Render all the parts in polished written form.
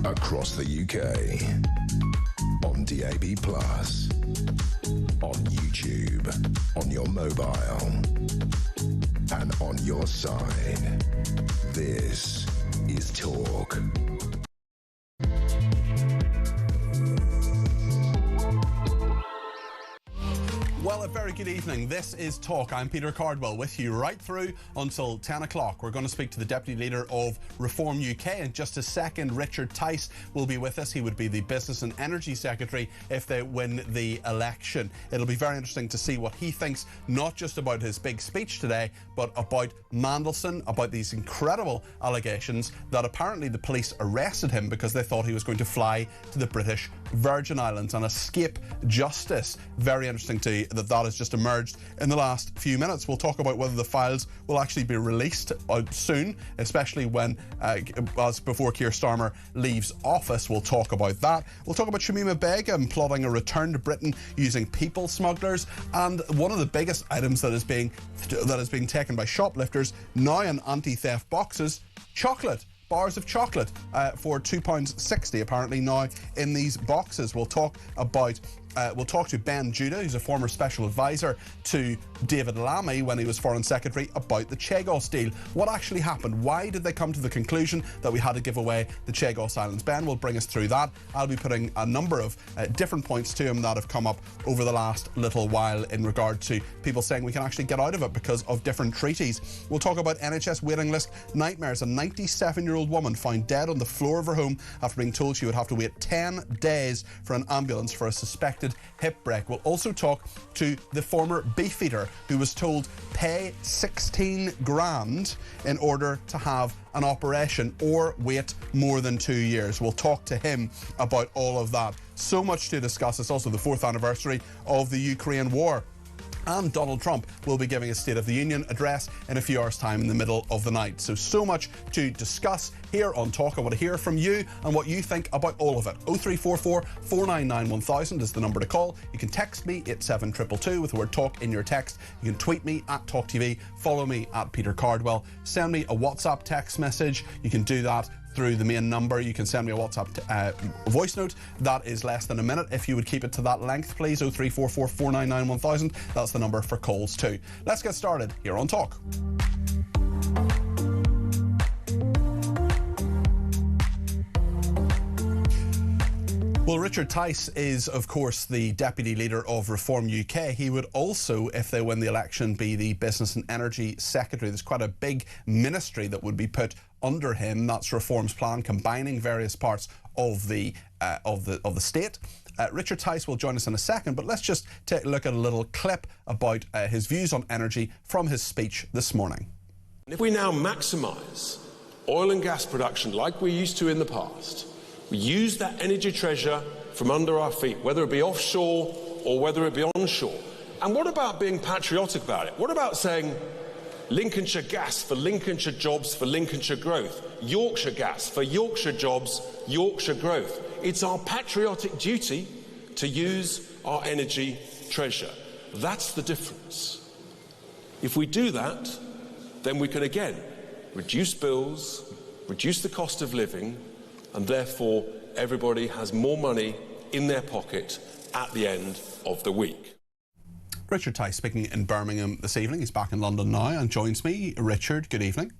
across the UK, on DAB+, on YouTube, on your mobile, and on your side. This is Talk. Well, a very good evening. This is Talk. I'm Peter Cardwell with you right through until 10 o'clock. We're going to speak to the Deputy Leader of Reform UK in just a second. Richard Tice will be with us. He would be the Business and Energy Secretary if they win the election. It'll be very interesting to see what he thinks, not just about his big speech today, but about Mandelson, about these incredible allegations that apparently the police arrested him because they thought he was going to fly to the British Virgin Islands and escape justice. Very interesting to that has just emerged in the last few minutes. We'll talk about whether the files will actually be released soon, especially when, as before Keir Starmer leaves office. We'll talk about that. We'll talk about Shamima Begum plotting a return to Britain using people smugglers, and one of the biggest items that is being taken by shoplifters now in anti-theft boxes: chocolate. Bars of chocolate for £2.60 apparently now in these boxes. We'll talk to Ben Judah, who's a former special advisor to David Lammy when he was Foreign Secretary, about the Chagos deal. What actually happened? Why did they come to the conclusion that we had to give away the Chagos Islands? Ben will bring us through that. I'll be putting a number of different points to him that have come up over the last little while in regard to people saying we can actually get out of it because of different treaties. We'll talk about NHS waiting list nightmares. A 97-year-old woman found dead on the floor of her home after being told she would have to wait 10 days for an ambulance for a suspected hip break. We'll also talk to the former beefeater who was told pay 16 grand in order to have an operation or wait more than 2 years. We'll talk to him about all of that. So much to discuss. It's also the 4th anniversary of the Ukraine war. And Donald Trump will be giving a State of the Union address in a few hours' time in the middle of the night. So much to discuss here on Talk. I want to hear from you and what you think about all of it. 0344 499 1000 is the number to call. You can text me at 72222 with the word Talk in your text. You can tweet me at talkTV. Follow me at Peter Cardwell. Send me a WhatsApp text message. You can do that through the main number. You can send me a WhatsApp voice note that is less than a minute. If you would keep it to that length, please. 0344 499 1000. That's the number for calls too. Let's get started here on Talk. Well, Richard Tice is, of course, the Deputy Leader of Reform UK. He would also, if they win the election, be the Business and Energy Secretary. There's quite a big ministry that would be put under him. That's Reform's plan, combining various parts of the state. Richard Tice will join us in a second, but let's just take a look at a little clip about his views on energy from his speech this morning. If we now maximise oil and gas production like we used to in the past, we use that energy treasure from under our feet, whether it be offshore or whether it be onshore. And what about being patriotic about it? What about saying Lincolnshire gas for Lincolnshire jobs for Lincolnshire growth, Yorkshire gas for Yorkshire jobs, Yorkshire growth? It's our patriotic duty to use our energy treasure. That's the difference. If we do that, then we can again reduce bills, reduce the cost of living, and therefore everybody has more money in their pocket at the end of the week. Richard Tice speaking in Birmingham this evening. He's back in London now and joins me. Richard, good evening.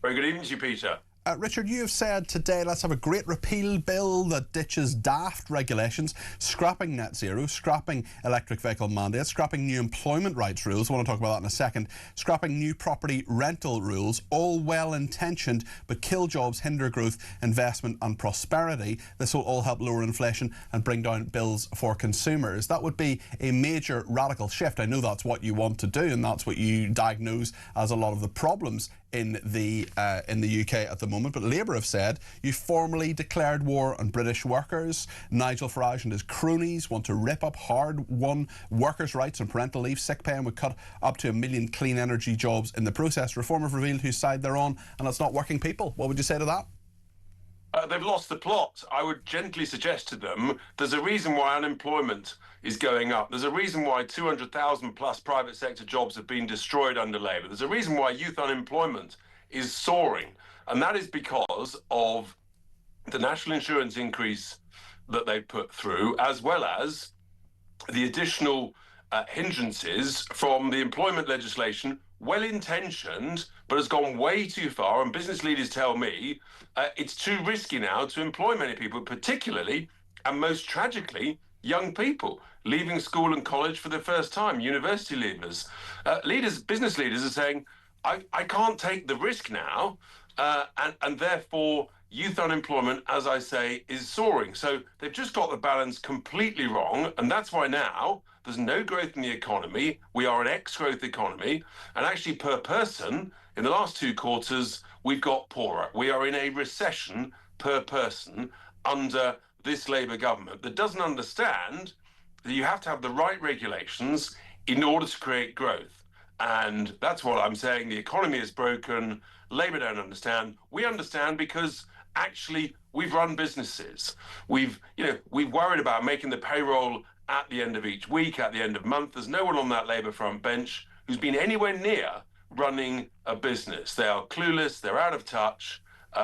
Very good evening to you, Peter. Richard, you have said today let's have a great repeal bill that ditches daft regulations, scrapping net zero, scrapping electric vehicle mandates, scrapping new employment rights rules. I want to talk about that in a second. Scrapping new property rental rules, all well-intentioned but kill jobs, hinder growth, investment and prosperity. This will all help lower inflation and bring down bills for consumers. That would be a major radical shift. I know that's what you want to do and that's what you diagnose as a lot of the problems in the UK at the moment, but Labour have said you formally declared war on British workers. Nigel Farage and his cronies want to rip up hard-won workers' rights on parental leave, sick pay, and would cut up to 1 million clean energy jobs in the process. Reform have revealed whose side they're on, and it's not working people. What would you say to that? They've lost the plot. I would gently suggest to them there's a reason why unemployment is going up. There's a reason why 200,000 plus private sector jobs have been destroyed under Labour. There's a reason why youth unemployment is soaring. And that is because of the national insurance increase that they put through, as well as the additional hindrances from the employment legislation, well-intentioned, but has gone way too far. And business leaders tell me it's too risky now to employ many people, particularly, and most tragically, young people leaving school and college for the first time, university leavers. Business leaders are saying, I can't take the risk now, and therefore youth unemployment, as I say, is soaring. So they've just got the balance completely wrong, and that's why now there's no growth in the economy. We are an ex-growth economy, and actually per person, in the last 2 quarters, we've got poorer. We are in a recession per person under this Labour government that doesn't understand that you have to have the right regulations in order to create growth. And that's what I'm saying. The economy is broken. Labour don't understand. We understand because actually we've run businesses. We've worried about making the payroll at the end of each week, at the end of month. There's no one on that Labour front bench who's been anywhere near running a business. They are clueless. They're out of touch.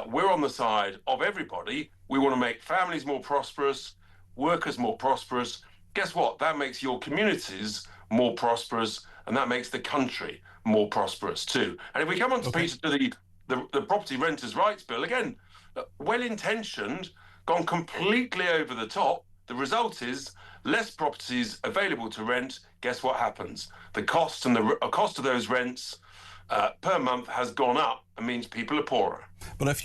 We're on the side of everybody. We want to make families more prosperous, workers more prosperous. Guess what? That makes your communities more prosperous, and that makes the country more prosperous too. And if we come on to Peter, to the property renters' rights bill, again, well-intentioned, gone completely over the top. The result is less properties available to rent. Guess what happens? The cost and the cost of those rents per month has gone up. It means people are poorer. But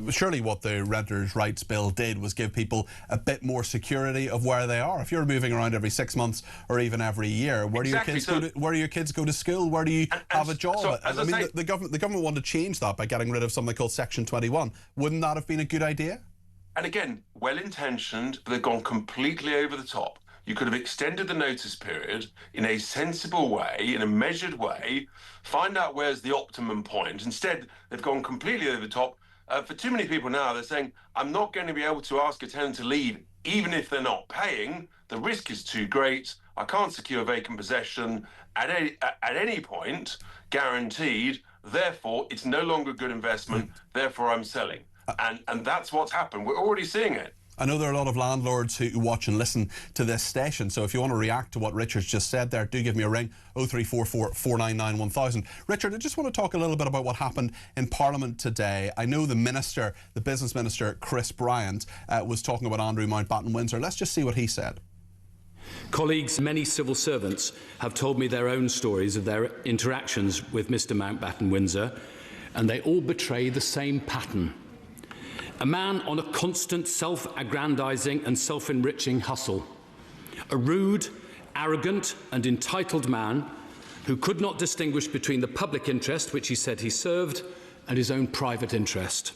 surely what the Renters' Rights Bill did was give people a bit more security of where they are. If you're moving around every 6 months or even every year, where do your kids go to? Where do your kids go to school? Where do you have a job? So, I mean, the government wanted to change that by getting rid of something called Section 21. Wouldn't that have been a good idea? And again, well-intentioned, but they've gone completely over the top. You could have extended the notice period in a sensible way, in a measured way, find out where's the optimum point. Instead, they've gone completely over the top. For too many people now, they're saying, I'm not going to be able to ask a tenant to leave, even if they're not paying. The risk is too great. I can't secure vacant possession at any point, guaranteed. Therefore, it's no longer a good investment. Therefore, I'm selling. And that's what's happened. We're already seeing it. I know there are a lot of landlords who watch and listen to this station, so if you want to react to what Richard's just said there, do give me a ring, 0344 499 1000. Richard, I just want to talk a little bit about what happened in Parliament today. I know the Business Minister, Chris Bryant, was talking about Andrew Mountbatten Windsor. Let's just see what he said. Colleagues, many civil servants have told me their own stories of their interactions with Mr Mountbatten Windsor, and they all betray the same pattern. A man on a constant self-aggrandising and self-enriching hustle. A rude, arrogant and entitled man who could not distinguish between the public interest, which he said he served, and his own private interest.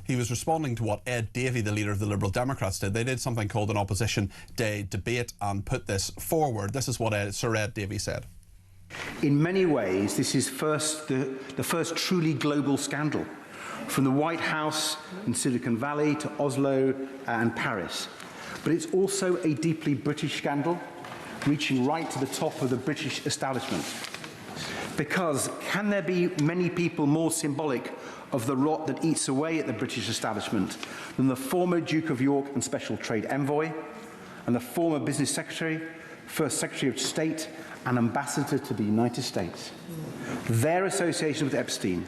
He was responding to what Ed Davey, the leader of the Liberal Democrats, did. They did something called an Opposition Day debate and put this forward. This is what Sir Ed Davey said. In many ways, this is the first truly global scandal. From the White House in Silicon Valley to Oslo and Paris. But it's also a deeply British scandal, reaching right to the top of the British establishment. Because can there be many people more symbolic of the rot that eats away at the British establishment than the former Duke of York and Special Trade Envoy, and the former Business Secretary, First Secretary of State, and Ambassador to the United States? Their association with Epstein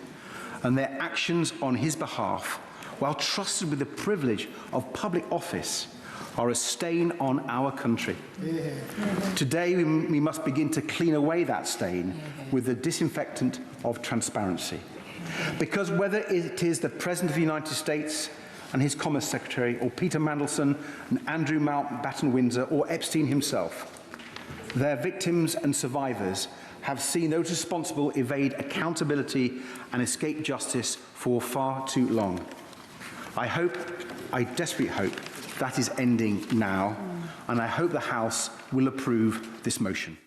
and their actions on his behalf, while trusted with the privilege of public office, are a stain on our country. Today, we must begin to clean away that stain with the disinfectant of transparency. Because whether it is the President of the United States and his Commerce Secretary, or Peter Mandelson and Andrew Mountbatten Windsor, or Epstein himself, their victims and survivors have seen those responsible evade accountability and escape justice for far too long. I desperately hope, that is ending now, and I hope the House will approve this motion.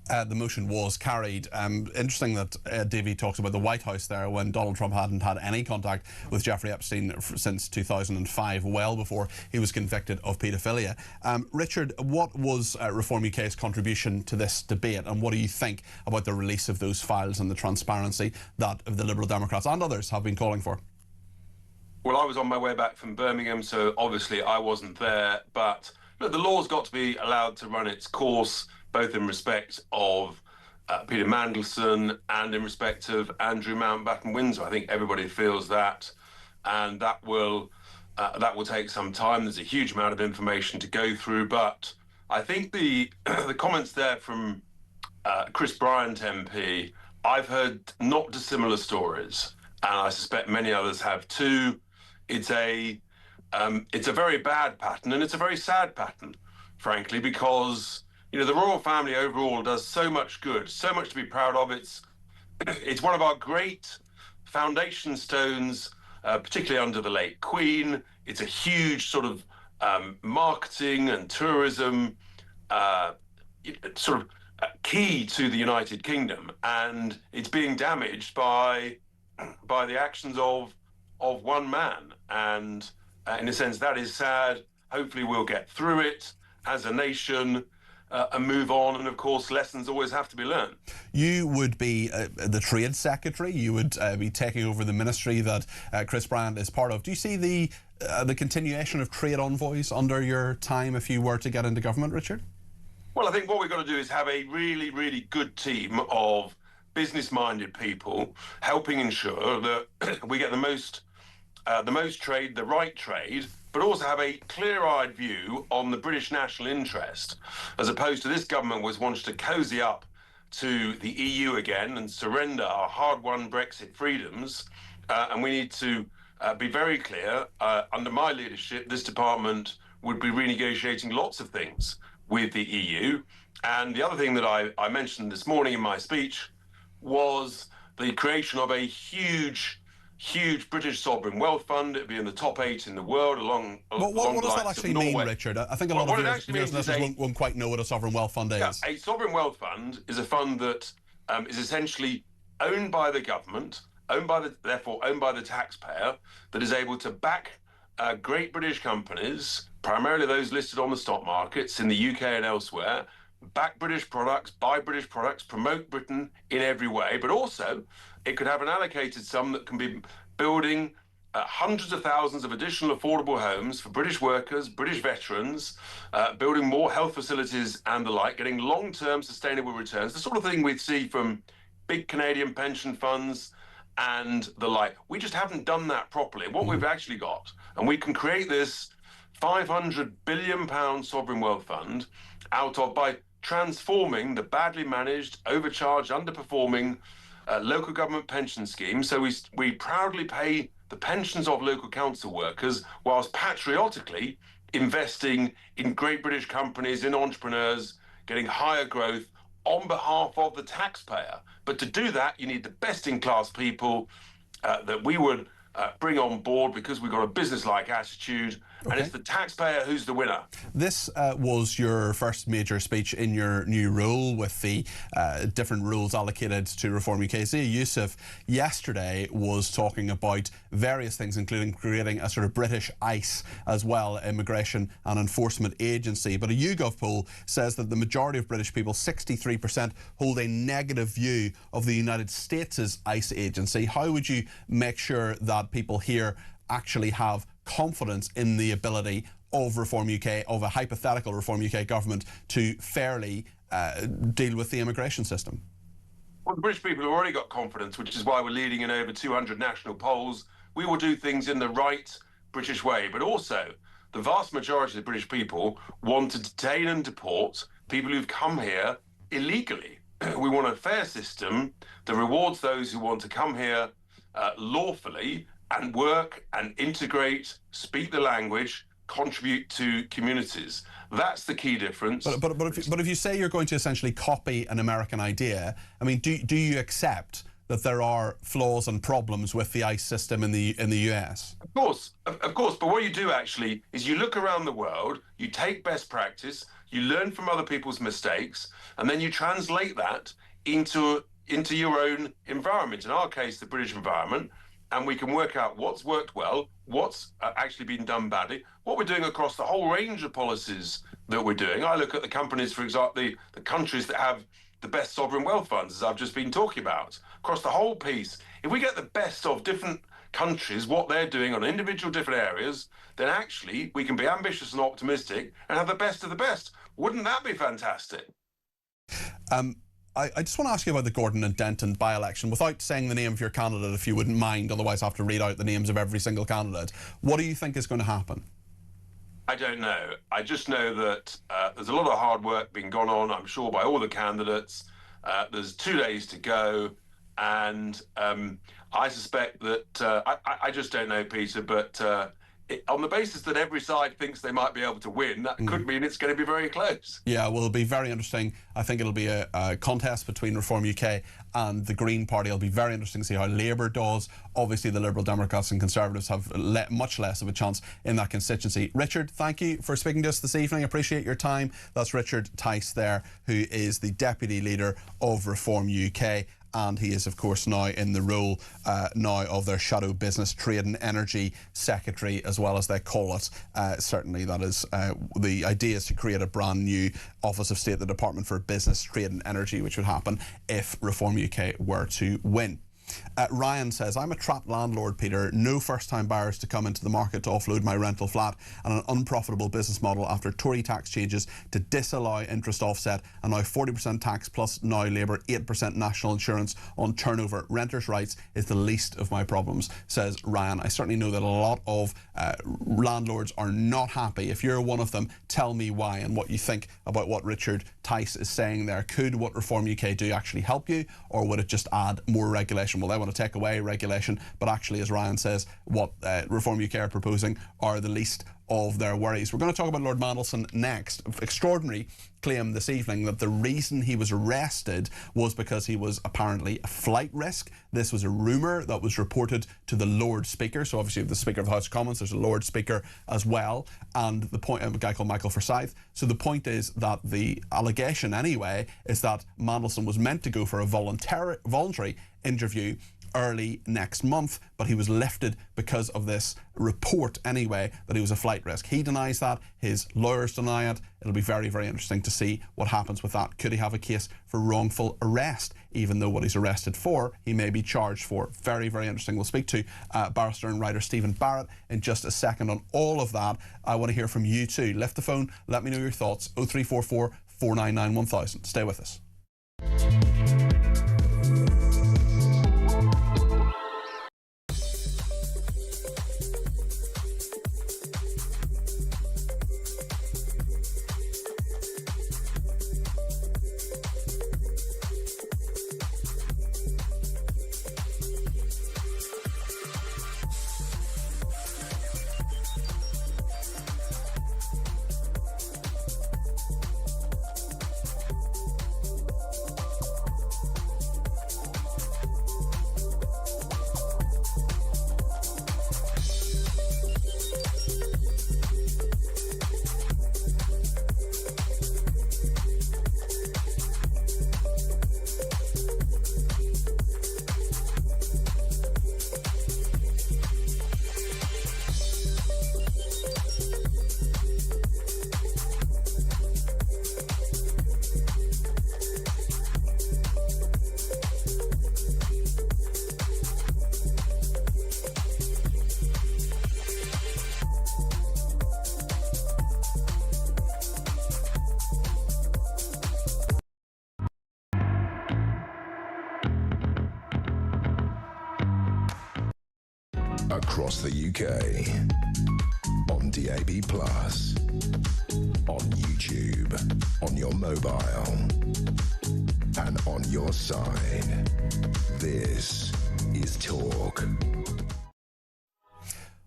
The motion was carried. Interesting that Davey talks about the White House there when Donald Trump hadn't had any contact with Jeffrey Epstein since 2005, well before he was convicted of paedophilia. Richard, what was Reform UK's contribution to this debate, and what do you think about the release of those files and the transparency that the Liberal Democrats and others have been calling for? Well, I was on my way back from Birmingham, so obviously I wasn't there. But look, the law's got to be allowed to run its course, both in respect of Peter Mandelson and in respect of Andrew Mountbatten Windsor. I think everybody feels that, and that will take some time. There's a huge amount of information to go through, but I think the the comments there from Chris Bryant MP, I've heard not dissimilar stories, and I suspect many others have too. It's a very bad pattern, and it's a very sad pattern, frankly, because the royal family overall does so much good, so much to be proud of. It's one of our great foundation stones, particularly under the late Queen. It's a huge sort of marketing and tourism sort of key to the United Kingdom, and it's being damaged by the actions of one man. And in a sense, that is sad. Hopefully we'll get through it as a nation and move on. And of course, lessons always have to be learned. You would be the Trade Secretary. You would be taking over the ministry that Chris Bryant is part of. Do you see the continuation of trade envoys under your time if you were to get into government, Richard? Well, I think what we've got to do is have a really, really good team of business-minded people helping ensure that we get the most trade, the right trade, but also have a clear-eyed view on the British national interest, as opposed to this government was wanting to cozy up to the EU again and surrender our hard-won Brexit freedoms. And we need to be very clear, under my leadership, this department would be renegotiating lots of things with the EU. And the other thing that I mentioned this morning in my speech was the creation of a huge British sovereign wealth fund. It'd be in the top 8 in the world, along what does that the actually mean, Richard? I think a lot of viewers listeners won't quite know what a sovereign wealth fund is. Yeah, a sovereign wealth fund is a fund that is essentially owned by the government, therefore owned by the taxpayer, that is able to back great British companies, primarily those listed on the stock markets in the UK and elsewhere, back British products, buy British products, promote Britain in every way, but also it could have an allocated sum that can be building hundreds of thousands of additional affordable homes for British workers, British veterans, building more health facilities and the like, getting long-term sustainable returns, the sort of thing we'd see from big Canadian pension funds and the like. We just haven't done that properly. What we've actually got, and we can create this £500 billion sovereign wealth fund out of by transforming the badly managed, overcharged, underperforming local government pension scheme. So we proudly pay the pensions of local council workers whilst patriotically investing in great British companies, in entrepreneurs, getting higher growth on behalf of the taxpayer. But to do that, you need the best-in-class people that we would bring on board, because we've got a business-like attitude, and it's the taxpayer who's the winner. This was your first major speech in your new role, with the different rules allocated to Reform UK. Zia Youssef yesterday was talking about various things, including creating a sort of British ICE as well, Immigration and Enforcement Agency. But a YouGov poll says that the majority of British people, 63%, hold a negative view of the United States' ICE agency. How would you make sure that people here actually have confidence in the ability of Reform UK, of a hypothetical Reform UK government, to fairly deal with the immigration system? Well, the British people have already got confidence, which is why we're leading in over 200 national polls. We will do things in the right British way, but also the vast majority of the British people want to detain and deport people who've come here illegally. We want a fair system that rewards those who want to come here lawfully and work and integrate, speak the language, contribute to communities. That's the key difference. But if you say you're going to essentially copy an American idea, I mean, do you accept that there are flaws and problems with the ICE system in the US? Of course. But what you do actually is you look around the world, you take best practice, you learn from other people's mistakes, and then you translate that into your own environment. In our case, the British environment. And we can work out what's worked well, what's actually been done badly, what we're doing across the whole range of policies that we're doing. I look at the companies, for example, the countries that have the best sovereign wealth funds, as I've just been talking about, across the whole piece. If we get the best of different countries what they're doing on individual different areas, then actually we can be ambitious and optimistic and have the best of the best. Wouldn't that be fantastic? I just want to ask you about the Gordon and Denton by-election, without saying the name of your candidate, if you wouldn't mind, otherwise I have to read out the names of every single candidate. What do you think is going to happen? I don't know. I just know that there's a lot of hard work being gone on, I'm sure, by all the candidates. There's 2 days to go, and I suspect that I just don't know, Peter, but on the basis that every side thinks they might be able to win, that could mean it's going to be very close. Yeah, well, it'll be very interesting. I think it'll be a contest between Reform UK and the Green Party. It'll be very interesting to see how Labour does. Obviously, the Liberal Democrats and Conservatives have much less of a chance in that constituency. Richard, thank you for speaking to us this evening. Appreciate your time. That's Richard Tice there, who is the Deputy Leader of Reform UK. And he is, of course, now in the role now of their shadow business, trade and energy secretary, as well as they call it. Certainly, that is the idea is to create a brand new Office of State, the Department for Business, Trade and Energy, which would happen if Reform UK were to win. Ryan says, I'm a trapped landlord, Peter. No first-time buyers to come into the market to offload my rental flat, and an unprofitable business model after Tory tax changes to disallow interest offset, and now 40% tax plus now Labour 8% national insurance on turnover. Renters' rights is the least of my problems, says Ryan. I certainly know that a lot of landlords are not happy. If you're one of them, tell me why and what you think about what Richard Tice is saying there. Could what Reform UK do actually help you, or would it just add more regulation? Well, they want to take away regulation, but actually, as Ryan says, what Reform UK are proposing are the least of their worries. We're going to talk about Lord Mandelson next. Extraordinary claim this evening that the reason he was arrested was because he was apparently a flight risk. This was a rumour that was reported to the Lord Speaker. So obviously the Speaker of the House of Commons, there's a Lord Speaker as well, and the point, a guy called Michael Forsyth. So the point is that the allegation anyway is that Mandelson was meant to go for a voluntary interview early next month, but he was lifted because of this report anyway that he was a flight risk. He denies that, his lawyers deny it. It'll be very, very interesting to see what happens with that. Could he have a case for wrongful arrest, even though what he's arrested for he may be charged for? Very, very interesting. We'll speak to barrister and writer Stephen Barrett in just a second on all of that. I want to hear from you too. Lift the phone, let me know your thoughts. 0344 499 1000. Stay with us. Across the UK, on DAB+, on YouTube, on your mobile, and on your side. This is Talk.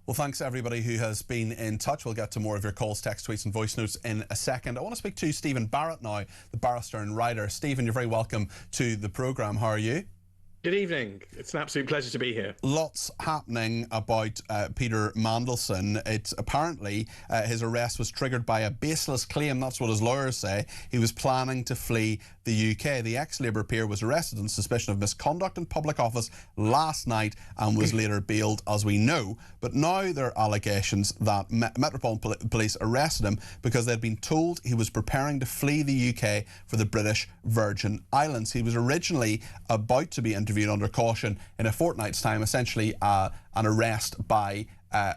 Well, thanks everybody who has been in touch. We'll get to more of your calls, text, tweets and voice notes in a second. I want to speak to Stephen Barrett now, the barrister and writer. Stephen, you're very welcome to the programme. How are you? Good evening. It's an absolute pleasure to be here. Lots happening about Peter Mandelson. It's apparently his arrest was triggered by a baseless claim. That's what his lawyers say. He was planning to flee the UK. The ex-Labour peer was arrested on suspicion of misconduct in public office last night and was later bailed, as we know. But now there are allegations that Metropolitan Police arrested him because they'd been told he was preparing to flee the UK for the British Virgin Islands. He was originally about to be interviewed interviewed under caution in a fortnight's time, essentially an arrest by,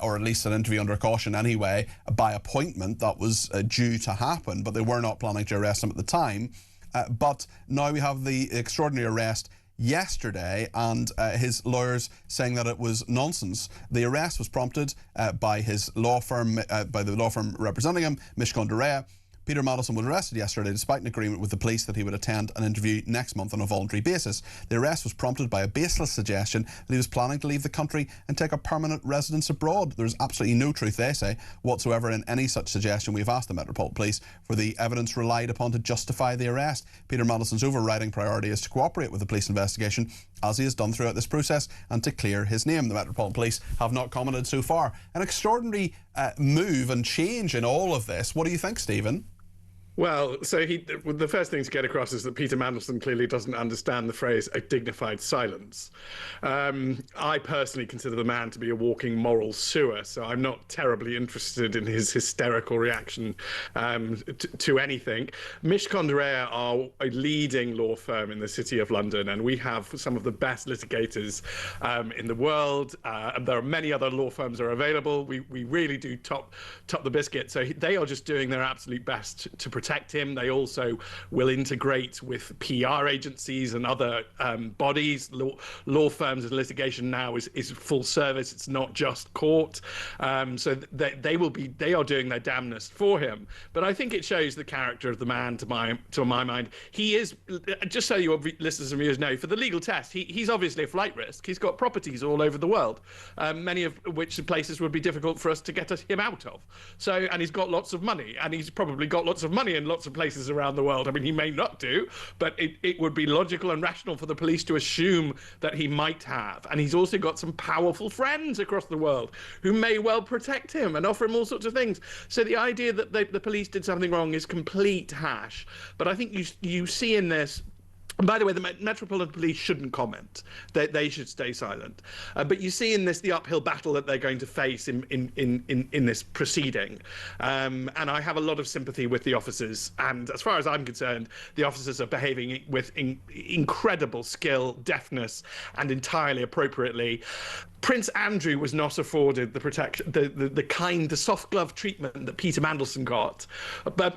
or at least an interview under caution anyway, by appointment that was due to happen, but they were not planning to arrest him at the time. But now we have the extraordinary arrest yesterday, and his lawyers saying that it was nonsense. The arrest was prompted by his law firm, by the law firm representing him, Mishcon de Rea. Peter Madison was arrested yesterday despite an agreement with the police that he would attend an interview next month on a voluntary basis. The arrest was prompted by a baseless suggestion that he was planning to leave the country and take a permanent residence abroad. There's absolutely no truth, they say, whatsoever in any such suggestion. We've asked the Metropolitan Police for the evidence relied upon to justify the arrest. Peter Madison's overriding priority is to cooperate with the police investigation, as he has done throughout this process, and to clear his name. The Metropolitan Police have not commented so far. An extraordinary move and change in all of this. What do you think, Stephen? Well, so the first thing to get across is that Peter Mandelson clearly doesn't understand the phrase "a dignified silence." I personally consider the man to be a walking moral sewer, so I'm not terribly interested in his hysterical reaction to anything. Mishcon de Rea are a leading law firm in the City of London, and we have some of the best litigators in the world. And there are many other law firms that are available. We really do top the biscuit. So they are just doing their absolute best to protect him. They also will integrate with PR agencies and other bodies. Law firms and litigation now is full service. It's not just court. So they are doing their damnedest for him. But I think it shows the character of the man to my mind. He is, just so your listeners and viewers know, for the legal test, he's obviously a flight risk. He's got properties all over the world, many of which places would be difficult for us to get him out of. So, and he's got lots of money, and he's probably got lots of money in lots of places around the world. I mean, he may not do, but it would be logical and rational for the police to assume that he might have. And he's also got some powerful friends across the world who may well protect him and offer him all sorts of things. So the idea that the police did something wrong is complete hash. But I think you see in this. And by the way, the Metropolitan Police shouldn't comment. They should stay silent. But you see in this the uphill battle that they're going to face in this proceeding. And I have a lot of sympathy with the officers. And as far as I'm concerned, the officers are behaving with incredible skill, deftness, and entirely appropriately. Prince Andrew was not afforded the protection, the soft glove treatment that Peter Mandelson got.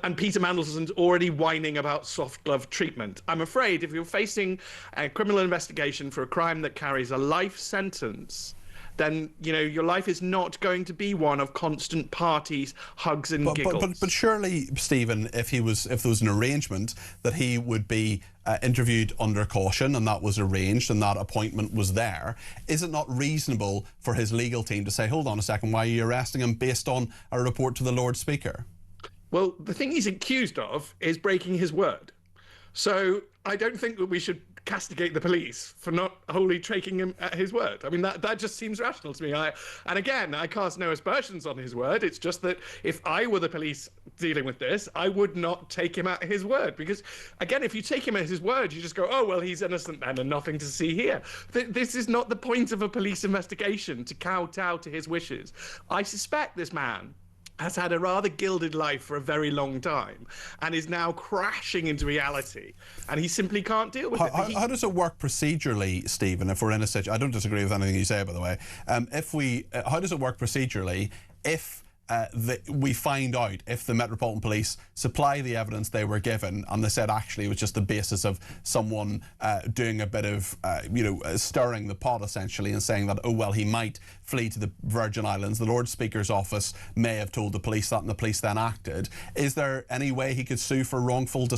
And Peter Mandelson's already whining about soft glove treatment. I'm afraid if you're facing a criminal investigation for a crime that carries a life sentence, then your life is not going to be one of constant parties, hugs and giggles. But surely, Stephen, if there was an arrangement that he would be interviewed under caution, and that was arranged, and that appointment was there, is it not reasonable for his legal team to say, hold on a second, why are you arresting him based on a report to the Lord Speaker? Well, the thing he's accused of is breaking his word. So I don't think that we should castigate the police for not wholly taking him at his word. I mean, that just seems rational to me. And again, I cast no aspersions on his word. It's just that if I were the police dealing with this, I would not take him at his word. Because, again, if you take him at his word, you just go, oh, well, he's innocent then and nothing to see here. This is not the point of a police investigation, to kowtow to his wishes. I suspect this man has had a rather gilded life for a very long time and is now crashing into reality, and he simply can't deal with it. How does it work procedurally, Stephen, if we're in a situation... I don't disagree with anything you say, by the way. How does it work procedurally if we find out, if the Metropolitan Police supply the evidence they were given and they said actually it was just the basis of someone doing a bit of, stirring the pot essentially, and saying that, oh, well, he might flee to the Virgin Islands. The Lord Speaker's office may have told the police that and the police then acted. Is there any way he could sue for wrongful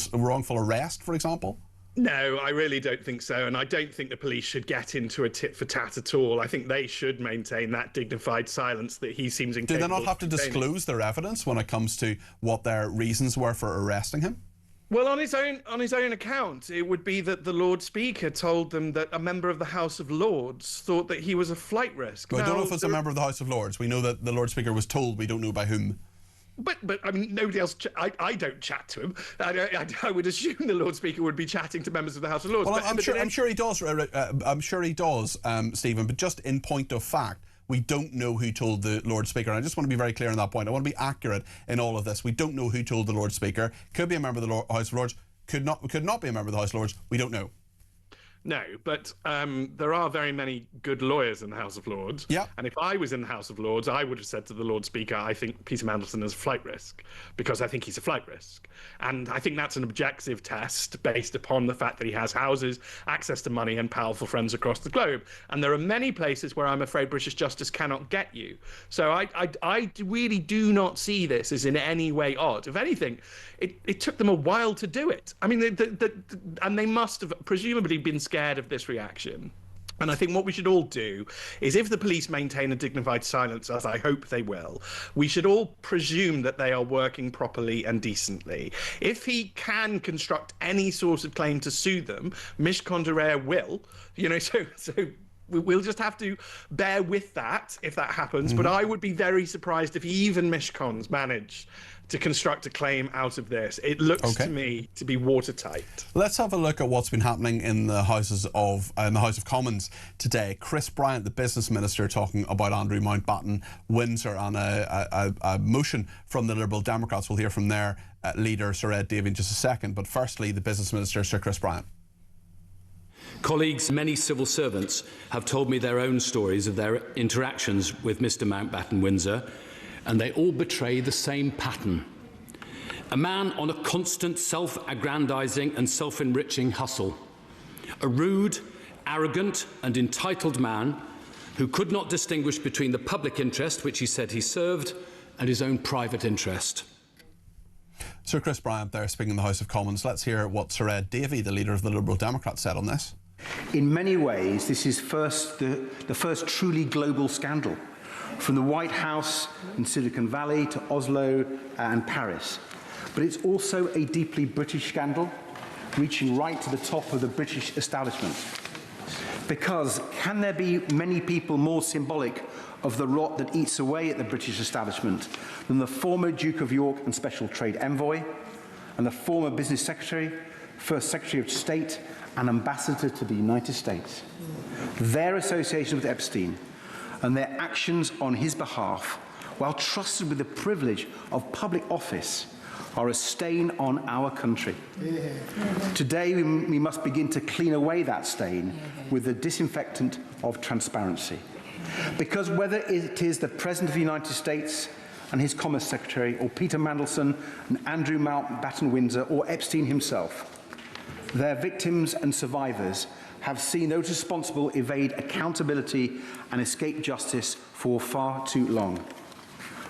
arrest, for example? No, I really don't think so. And I don't think the police should get into a tit for tat at all. I think they should maintain that dignified silence that he seems incapable. Do they not have to disclose their evidence when it comes to what their reasons were for arresting him? Well, on his own account, it would be that the Lord Speaker told them that a member of the House of Lords thought that he was a flight risk. Well, I don't know if it's a member of the House of Lords. We know that the Lord Speaker was told, we don't know by whom. But I mean, nobody else. I don't chat to him. I would assume the Lord Speaker would be chatting to members of the House of Lords. Well, I'm sure he does. I'm sure he does, Stephen. But just in point of fact, we don't know who told the Lord Speaker. And I just want to be very clear on that point. I want to be accurate in all of this. We don't know who told the Lord Speaker. Could be a member of the House of Lords. Could not be a member of the House of Lords. We don't know. No, but there are very many good lawyers in the House of Lords. Yep. And if I was in the House of Lords, I would have said to the Lord Speaker, I think Peter Mandelson is a flight risk, because I think he's a flight risk. And I think that's an objective test based upon the fact that he has houses, access to money, and powerful friends across the globe. And there are many places where I'm afraid British justice cannot get you. So I really do not see this as in any way odd. If anything, it took them a while to do it. I mean, and they must have presumably been scared of this reaction. And I think what we should all do is, if the police maintain a dignified silence, as I hope they will, we should all presume that they are working properly and decently. If he can construct any sort of claim to sue them, Mishcon de Reya will, so we'll just have to bear with that if that happens. But I would be very surprised if even Mishcons manage to construct a claim out of this. It looks to me to be watertight. Let's have a look at what's been happening in the House of Commons today. Chris Bryant, the business minister, talking about Andrew Mountbatten Windsor and a motion from the Liberal Democrats. We'll hear from their leader, Sir Ed Davey, in just a second. But firstly, the business minister, Sir Chris Bryant. Colleagues, many civil servants have told me their own stories of their interactions with Mr. Mountbatten Windsor, and they all betray the same pattern. A man on a constant self-aggrandising and self-enriching hustle. A rude, arrogant and entitled man who could not distinguish between the public interest, which he said he served, and his own private interest. Sir Chris Bryant there speaking in the House of Commons. Let's hear what Sir Ed Davey, the leader of the Liberal Democrats, said on this. In many ways, this is the first truly global scandal, from the White House in Silicon Valley to Oslo and Paris. But it's also a deeply British scandal, reaching right to the top of the British establishment. Because can there be many people more symbolic of the rot that eats away at the British establishment than the former Duke of York and Special Trade Envoy, and the former Business Secretary, First Secretary of State, and Ambassador to the United States? Their association with Epstein and their actions on his behalf, while trusted with the privilege of public office, are a stain on our country. Today, we must begin to clean away that stain with the disinfectant of transparency. Because whether it is the President of the United States and his Commerce Secretary, or Peter Mandelson and Andrew Mountbatten Windsor, or Epstein himself, their victims and survivors have seen those responsible evade accountability and escape justice for far too long.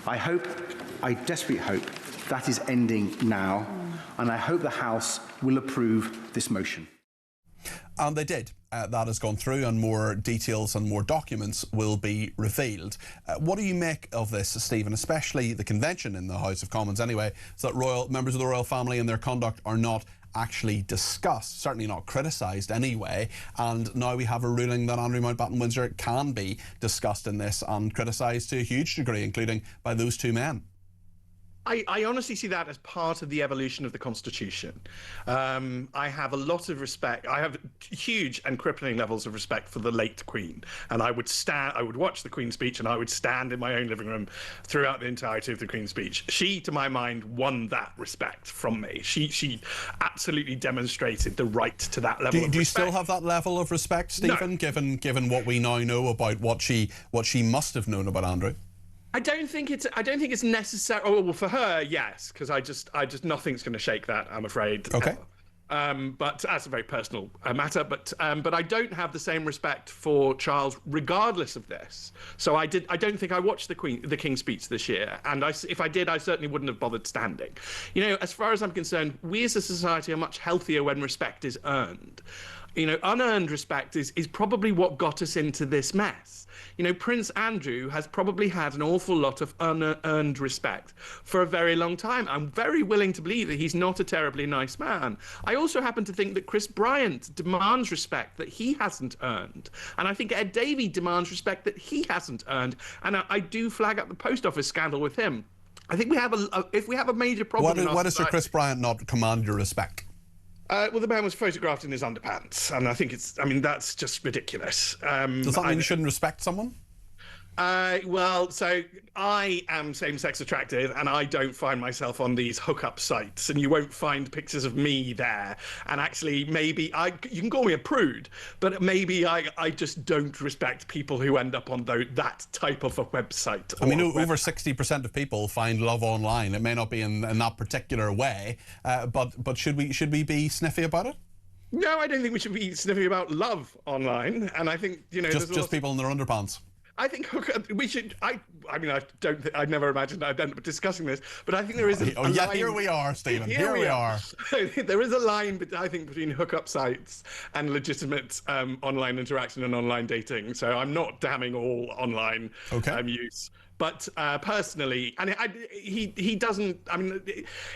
I desperately hope that is ending now, and I hope the House will approve this motion. And they did. That has gone through, and more details and more documents will be revealed. What do you make of this, Stephen, especially the convention in the House of Commons anyway, so that members of the royal family and their conduct are not actually discussed, certainly not criticised anyway, and now we have a ruling that Andrew Mountbatten Windsor can be discussed in this and criticised to a huge degree, including by those two men? I honestly see that as part of the evolution of the Constitution. I have a lot of respect. I have huge and crippling levels of respect for the late Queen, and I would watch the Queen's speech, and I would stand in my own living room throughout the entirety of the Queen's speech. She, to my mind, won that respect from me. She absolutely demonstrated the right to that level of respect. Do you still have that level of respect, Stephen, no. given what we now know about what she must have known about Andrew? I don't think it's necessary. Oh, well, for her, yes, because I just nothing's going to shake that, I'm afraid. Okay. But that's a very personal matter. But I don't have the same respect for Charles, regardless of this. So I don't think I watched the King's speech this year, and if I did, I certainly wouldn't have bothered standing. As far as I'm concerned, we as a society are much healthier when respect is earned. Unearned respect is probably what got us into this mess. Prince Andrew has probably had an awful lot of unearned respect for a very long time. I'm very willing to believe that he's not a terribly nice man. I also happen to think that Chris Bryant demands respect that he hasn't earned. And I think Ed Davey demands respect that he hasn't earned. And I do flag up the post office scandal with him. I think if we have a major problem. What does Sir Chris Bryant not command your respect? Well, the man was photographed in his underpants, and I think that's just ridiculous. Does that mean you shouldn't respect someone? Well, so I am same-sex attracted, and I don't find myself on these hookup sites, and you won't find pictures of me there. And actually, maybe you can call me a prude, but maybe I just don't respect people who end up on that type of a website. I mean, over 60% of people find love online. It may not be in that particular way, but should we be sniffy about it? No, I don't think we should be sniffing about love online. And I think, just people in their underpants. I think we should. I mean, I don't. I'd never imagined I'd end up discussing this, but I think there is a yeah, line. here we are, Stephen. Here we are. There is a line, I think, between hookup sites and legitimate online interaction and online dating. So I'm not damning all online use. But personally, and he doesn't. I mean,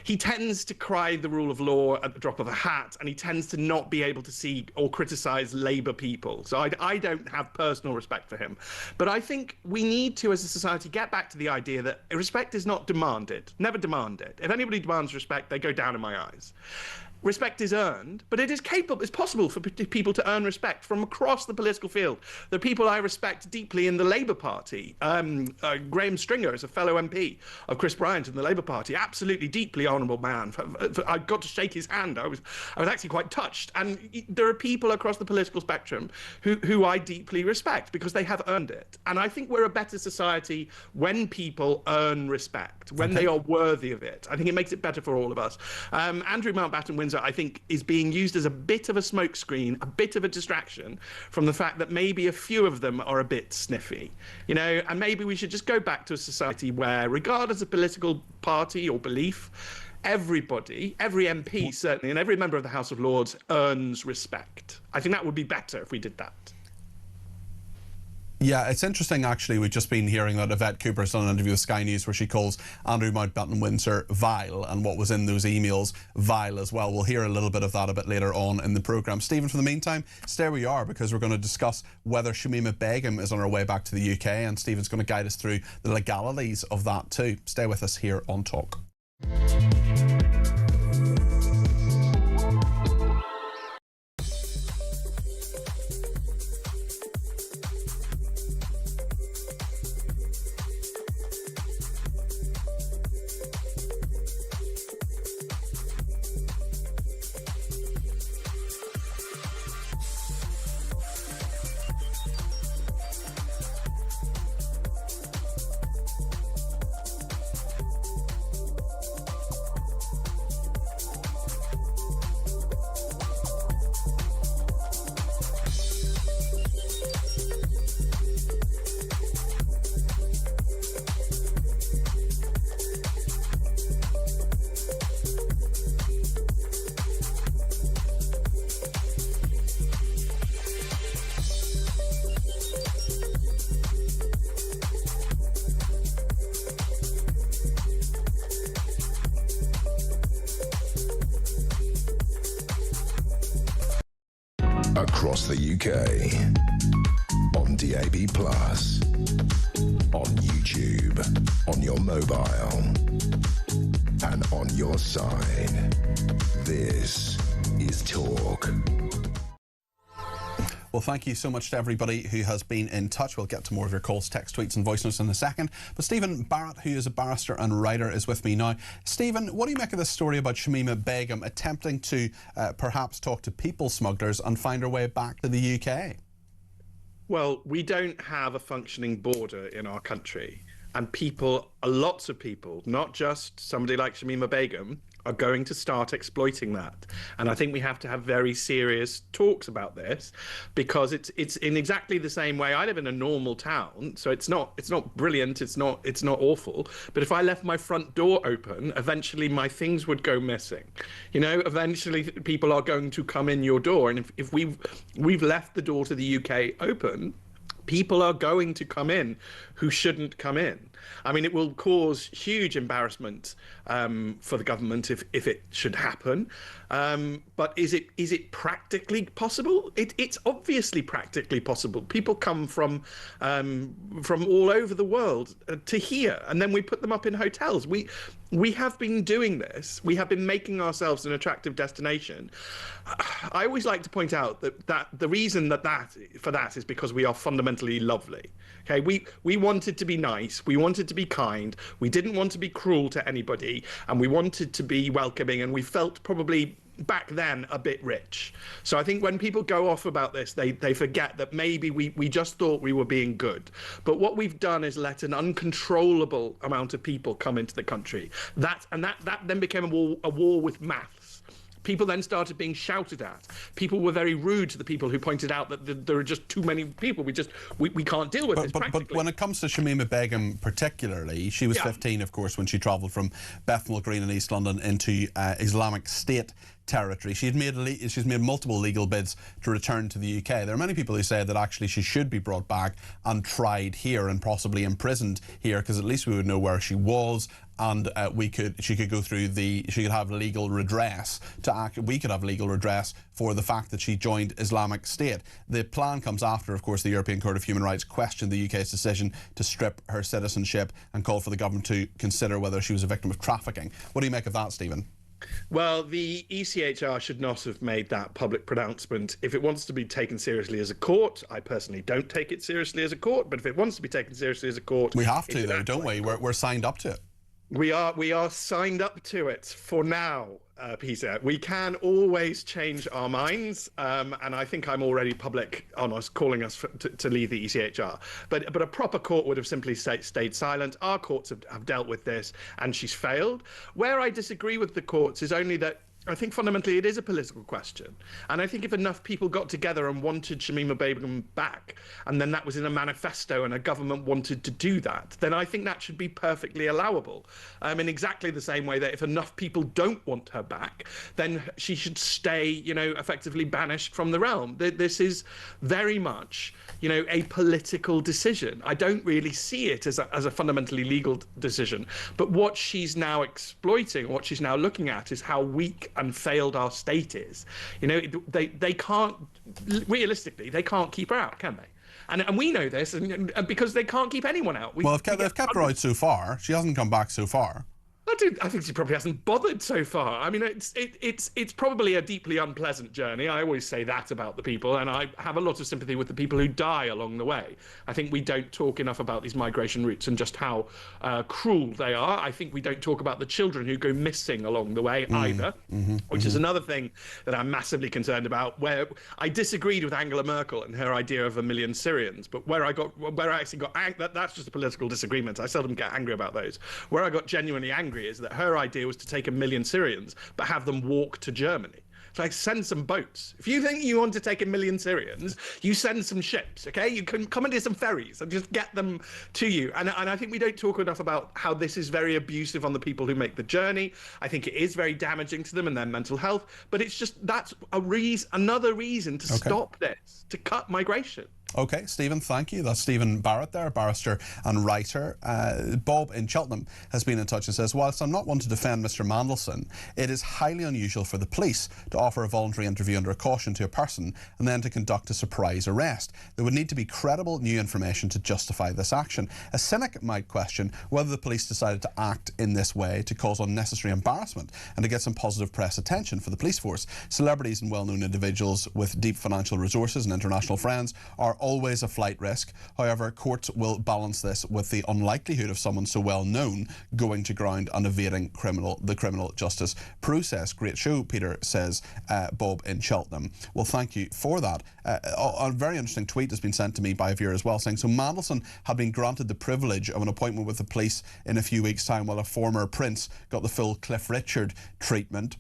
he tends to cry the rule of law at the drop of a hat, and he tends to not be able to see or criticize Labour people. So I don't have personal respect for him. But I think we need to, as a society, get back to the idea that respect is not demanded. Never demand it. If anybody demands respect, they go down in my eyes. Respect is earned, but it is capable. It's possible for people to earn respect from across the political field. There are people I respect deeply in the Labour Party. Graham Stringer is a fellow MP of Chris Bryant in the Labour Party. Absolutely deeply honourable man. I got to shake his hand. I was actually quite touched. And there are people across the political spectrum who I deeply respect because they have earned it. And I think we're a better society when people earn respect, when they are worthy of it. I think it makes it better for all of us. Andrew Mountbatten Windsor, I think, is being used as a bit of a smokescreen, a bit of a distraction from the fact that maybe a few of them are a bit sniffy, and maybe we should just go back to a society where, regardless of political party or belief, everybody, every MP certainly, and every member of the House of Lords earns respect. I think that would be better if we did that. Yeah, it's interesting, actually. We've just been hearing that Yvette Cooper's done an interview with Sky News where she calls Andrew Mountbatten Windsor vile, and what was in those emails vile as well. We'll hear a little bit of that a bit later on in the programme. Stephen, for the meantime, stay where you are, because we're going to discuss whether Shamima Begum is on her way back to the UK, and Stephen's going to guide us through the legalities of that too. Stay with us here on Talk. Across the UK, on DAB+, on YouTube, on your mobile, and on your side. This is Talk. Well, thank you so much to everybody who has been in touch. We'll get to more of your calls, text, tweets and voice notes in a second. But Stephen Barrett, who is a barrister and writer, is with me now. Stephen, what do you make of this story about Shamima Begum attempting to perhaps talk to people smugglers and find her way back to the UK? Well, we don't have a functioning border in our country. And people, lots of people, not just somebody like Shamima Begum, are going to start exploiting that. And I think we have to have very serious talks about this, because it's in exactly the same way. I live in a normal town, so it's not brilliant, it's not awful, but if I left my front door open, eventually my things would go missing. Eventually people are going to come in your door, and if we've left the door to the UK open, people are going to come in who shouldn't come in. I mean, it will cause huge embarrassment for the government if it should happen. But is it practically possible? It's obviously practically possible. People come from all over the world to here, and then we put them up in hotels. we have been doing this. We have been making ourselves an attractive destination. I always like to point out that the reason for that is because we are fundamentally lovely. Okay, we wanted to be nice, we wanted to be kind, we didn't want to be cruel to anybody, and we wanted to be welcoming, and we felt probably back then a bit rich. So I think when people go off about this, they forget that maybe we just thought we were being good. But what we've done is let an uncontrollable amount of people come into the country. That then became a war with maths. People then started being shouted at. People were very rude to the people who pointed out that there are just too many people. We can't deal with this practically. But when it comes to Shamima Begum particularly, she was 15, of course, when she travelled from Bethnal Green in East London into Islamic State territory. She's made multiple legal bids to return to the UK. There are many people who say that actually she should be brought back and tried here and possibly imprisoned here, because at least we would know where she was, and she could have legal redress we could have legal redress for the fact that she joined Islamic State. The plan comes after, of course, the European Court of Human Rights questioned the UK's decision to strip her citizenship and called for the government to consider whether she was a victim of trafficking. What do you make of that, Stephen? Well, the ECHR should not have made that public pronouncement. If it wants to be taken seriously as a court, I personally don't take it seriously as a court, but if it wants to be taken seriously as a court... We have to, though, don't we? We're signed up to it. We are signed up to it for now, Peter. We can always change our minds, and I think I'm already public on us calling us to leave the ECHR. But a proper court would have simply stayed silent. Our courts have dealt with this, and she's failed. Where I disagree with the courts is only that I think fundamentally it is a political question. And I think if enough people got together and wanted Shamima Begum back, and then that was in a manifesto and a government wanted to do that, then I think that should be perfectly allowable. In exactly the same way that if enough people don't want her back, then she should stay, effectively banished from the realm. This is very much, a political decision. I don't really see it as a fundamentally legal decision. But what she's now exploiting, what she's now looking at, is how weak and failed our state is. They can't, realistically, they can't keep her out, can they? And we know this, and because they can't keep anyone out. They've kept her out so far. She hasn't come back so far. I think she probably hasn't bothered so far. I mean, it's probably a deeply unpleasant journey. I always say that about the people, and I have a lot of sympathy with the people who die along the way. I think we don't talk enough about these migration routes and just how cruel they are. I think we don't talk about the children who go missing along the way either, which is another thing that I'm massively concerned about, where I disagreed with Angela Merkel and her idea of 1 million Syrians, but where I actually got that's just a political disagreement. I seldom get angry about those. Where I got genuinely angry is that her idea was to take 1 million Syrians but have them walk to Germany. It's like, send some boats. If you think you want to take 1 million Syrians, you send some ships, okay? You can commandeer some ferries and just get them to you. And I think we don't talk enough about how this is very abusive on the people who make the journey. I think it is very damaging to them and their mental health. But it's just, that's another reason to stop this, to cut migration. Okay, Stephen, thank you. That's Stephen Barrett there, barrister and writer. Bob in Cheltenham has been in touch and says, whilst I'm not one to defend Mr Mandelson, it is highly unusual for the police to offer a voluntary interview under a caution to a person and then to conduct a surprise arrest. There would need to be credible new information to justify this action. A cynic might question whether the police decided to act in this way to cause unnecessary embarrassment and to get some positive press attention for the police force. Celebrities and well-known individuals with deep financial resources and international friends are always a flight risk. However, courts will balance this with the unlikelihood of someone so well known going to ground and evading the criminal justice process. Great show, Peter says, Bob in Cheltenham. Well, thank you for that. A very interesting tweet has been sent to me by a viewer as well, saying, so Mandelson had been granted the privilege of an appointment with the police in a few weeks' time while a former prince got the full Cliff Richard treatment.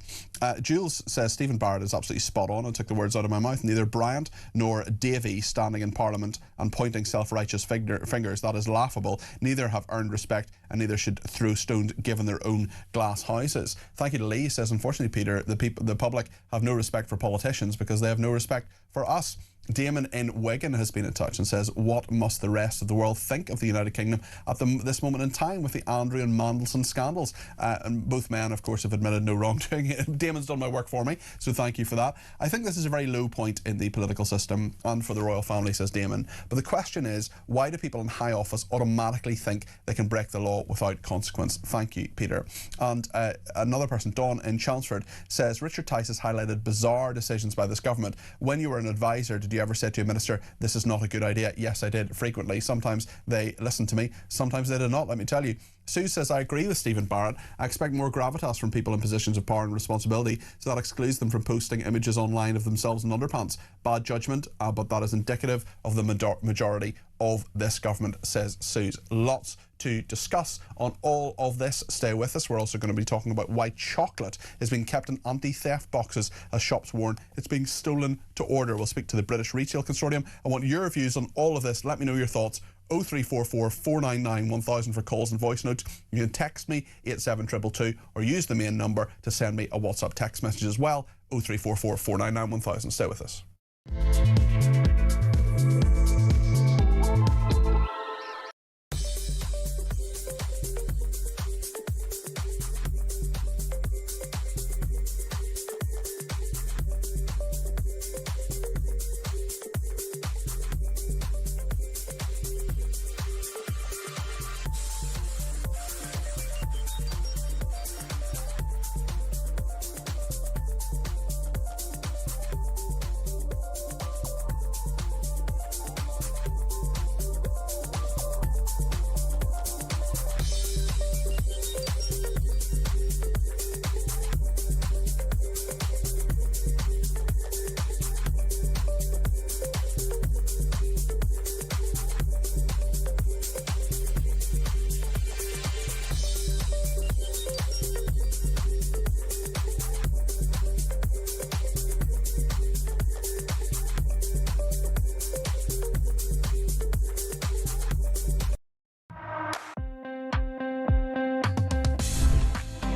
Jules says Stephen Barrett is absolutely spot on and took the words out of my mouth. Neither Bryant nor Davey standing in Parliament and pointing self-righteous fingers, that is laughable. Neither have earned respect and neither should throw stones given their own glass houses. Thank you to Lee. He says, unfortunately, Peter, the public have no respect for politicians because they have no respect for us. Damon in Wigan has been in touch and says, what must the rest of the world think of the United Kingdom at this moment in time with the Andrew and Mandelson scandals? And both men, of course, have admitted no wrongdoing. Damon's done my work for me, so thank you for that. I think this is a very low point in the political system and for the royal family, says Damon. But the question is, why do people in high office automatically think they can break the law without consequence? Thank you, Peter. And another person, Dawn in Chelmsford, says, Richard Tice has highlighted bizarre decisions by this government. When you were an advisor, did you ever say to a minister, this is not a good idea? Yes, I did, frequently. Sometimes they listened to me, sometimes they did not, let me tell you. Sue says, I agree with Stephen Barrett. I expect more gravitas from people in positions of power and responsibility, so that excludes them from posting images online of themselves in underpants. Bad judgment, but that is indicative of the majority of this government, says Sue. Lots to discuss on all of this. Stay with us. We're also going to be talking about why chocolate is being kept in anti-theft boxes as shops warn it's being stolen to order. We'll speak to the British Retail Consortium. I want your views on all of this. Let me know your thoughts. 0344 499 1000 for calls and voice notes. You can text me 87222 or use the main number to send me a WhatsApp text message as well. 0344 499 1000. Stay with us.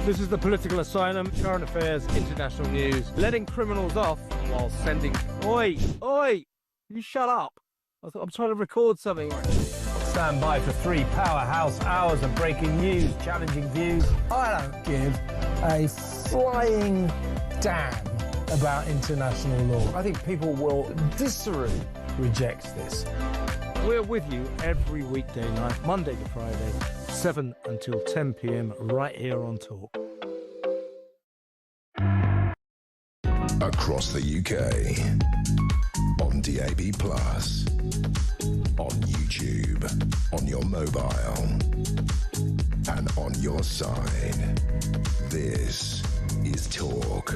This is the Political Asylum, current affairs, international news, letting criminals off while sending... Oi! Oi! You shut up! I'm trying to record something. Stand by for 3 powerhouse hours of breaking news, challenging views. I don't give a flying damn about international law. I think people will viscerally reject this. We're with you every weekday night, Monday to Friday, 7 until 10 p.m, right here on Talk. Across the UK, on DAB+, on YouTube, on your mobile, and on your side. This is Talk.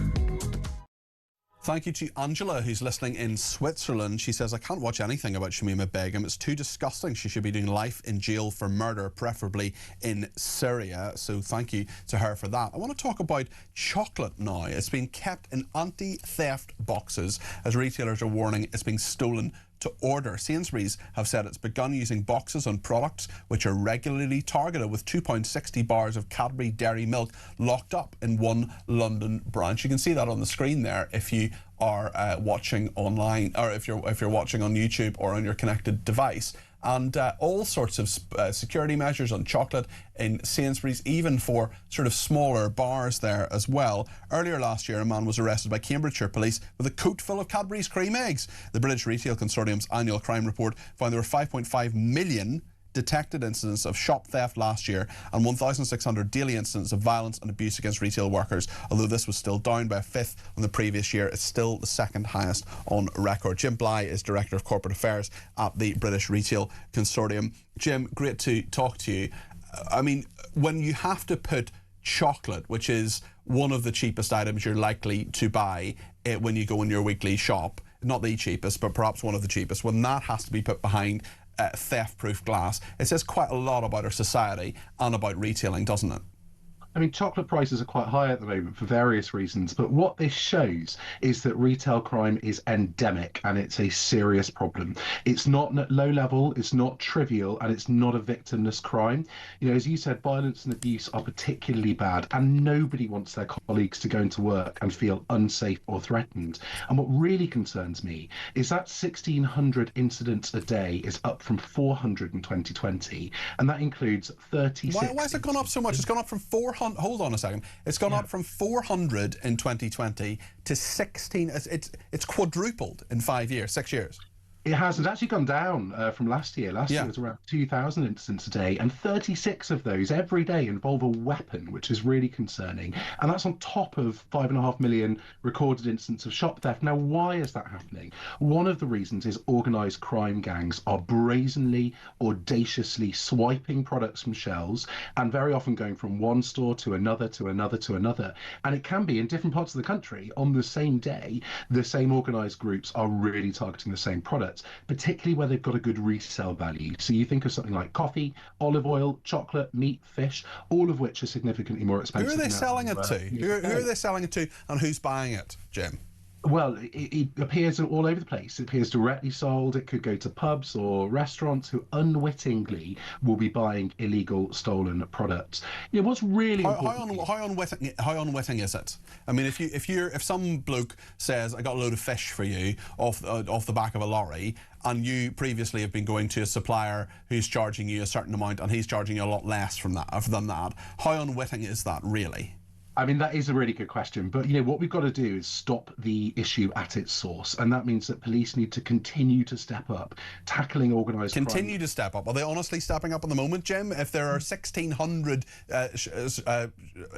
Thank you to Angela, who's listening in Switzerland. She says, I can't watch anything about Shamima Begum. It's too disgusting. She should be doing life in jail for murder, preferably in Syria. So thank you to her for that. I want to talk about chocolate now. It's been kept in anti-theft boxes as retailers are warning it's being stolen to order. Sainsbury's have said it's begun using boxes on products which are regularly targeted, with £2.60 bars of Cadbury dairy milk locked up in one London branch. You can see that on the screen there if you are watching online, or if you're watching on YouTube or on your connected device. And all sorts of security measures on chocolate in Sainsbury's, even for sort of smaller bars there as well. Earlier last year, a man was arrested by Cambridgeshire police with a coat full of Cadbury's cream eggs. The British Retail Consortium's annual crime report found there were 5.5 million detected incidents of shop theft last year and 1,600 daily incidents of violence and abuse against retail workers. Although this was still down by a fifth on the previous year, it's still the second highest on record. Jim Bly is Director of Corporate Affairs at the British Retail Consortium. Jim, great to talk to you. I mean, when you have to put chocolate, which is one of the cheapest items you're likely to buy when you go in your weekly shop, not the cheapest, but perhaps one of the cheapest, when that has to be put behind theft-proof glass, it says quite a lot about our society and about retailing, doesn't it? I mean, chocolate prices are quite high at the moment for various reasons, but what this shows is that retail crime is endemic and it's a serious problem. It's not low level, it's not trivial, and it's not a victimless crime. You know, as you said, violence and abuse are particularly bad, and nobody wants their colleagues to go into work and feel unsafe or threatened. And what really concerns me is that 1,600 incidents a day is up from 400 in 2020, and that includes 36. Why has it gone up so much? It's gone up from 400. Hold on a second. It's gone up from 400 in 2020 to 16. It's quadrupled in 5 years, 6 years. It has. It's actually gone down from last year. Last year was around 2,000 incidents a day, and 36 of those every day involve a weapon, which is really concerning. And that's on top of 5.5 million recorded incidents of shop theft. Now, why is that happening? One of the reasons is organised crime gangs are brazenly, audaciously swiping products from shelves, and very often going from one store to another, to another, to another. And it can be in different parts of the country on the same day. The same organised groups are really targeting the same products, particularly where they've got a good resale value. So you think of something like coffee, olive oil, chocolate, meat, fish, all of which are significantly more expensive. Who are they selling it to? Who are they selling it to, and who's buying it, Jim? Well, it appears all over the place. It appears directly sold. It could go to pubs or restaurants who unwittingly will be buying illegal stolen products. You know, what's really how unwitting is it? I mean, if some bloke says, I got a load of fish for you off the back of a lorry, and you previously have been going to a supplier who's charging you a certain amount and he's charging you a lot less than that, how unwitting is that really? I mean, that is a really good question. But, you know, what we've got to do is stop the issue at its source. And that means that police need to continue to step up, tackling organised crime. Continue to step up. Are they honestly stepping up at the moment, Jim? If there are 1,600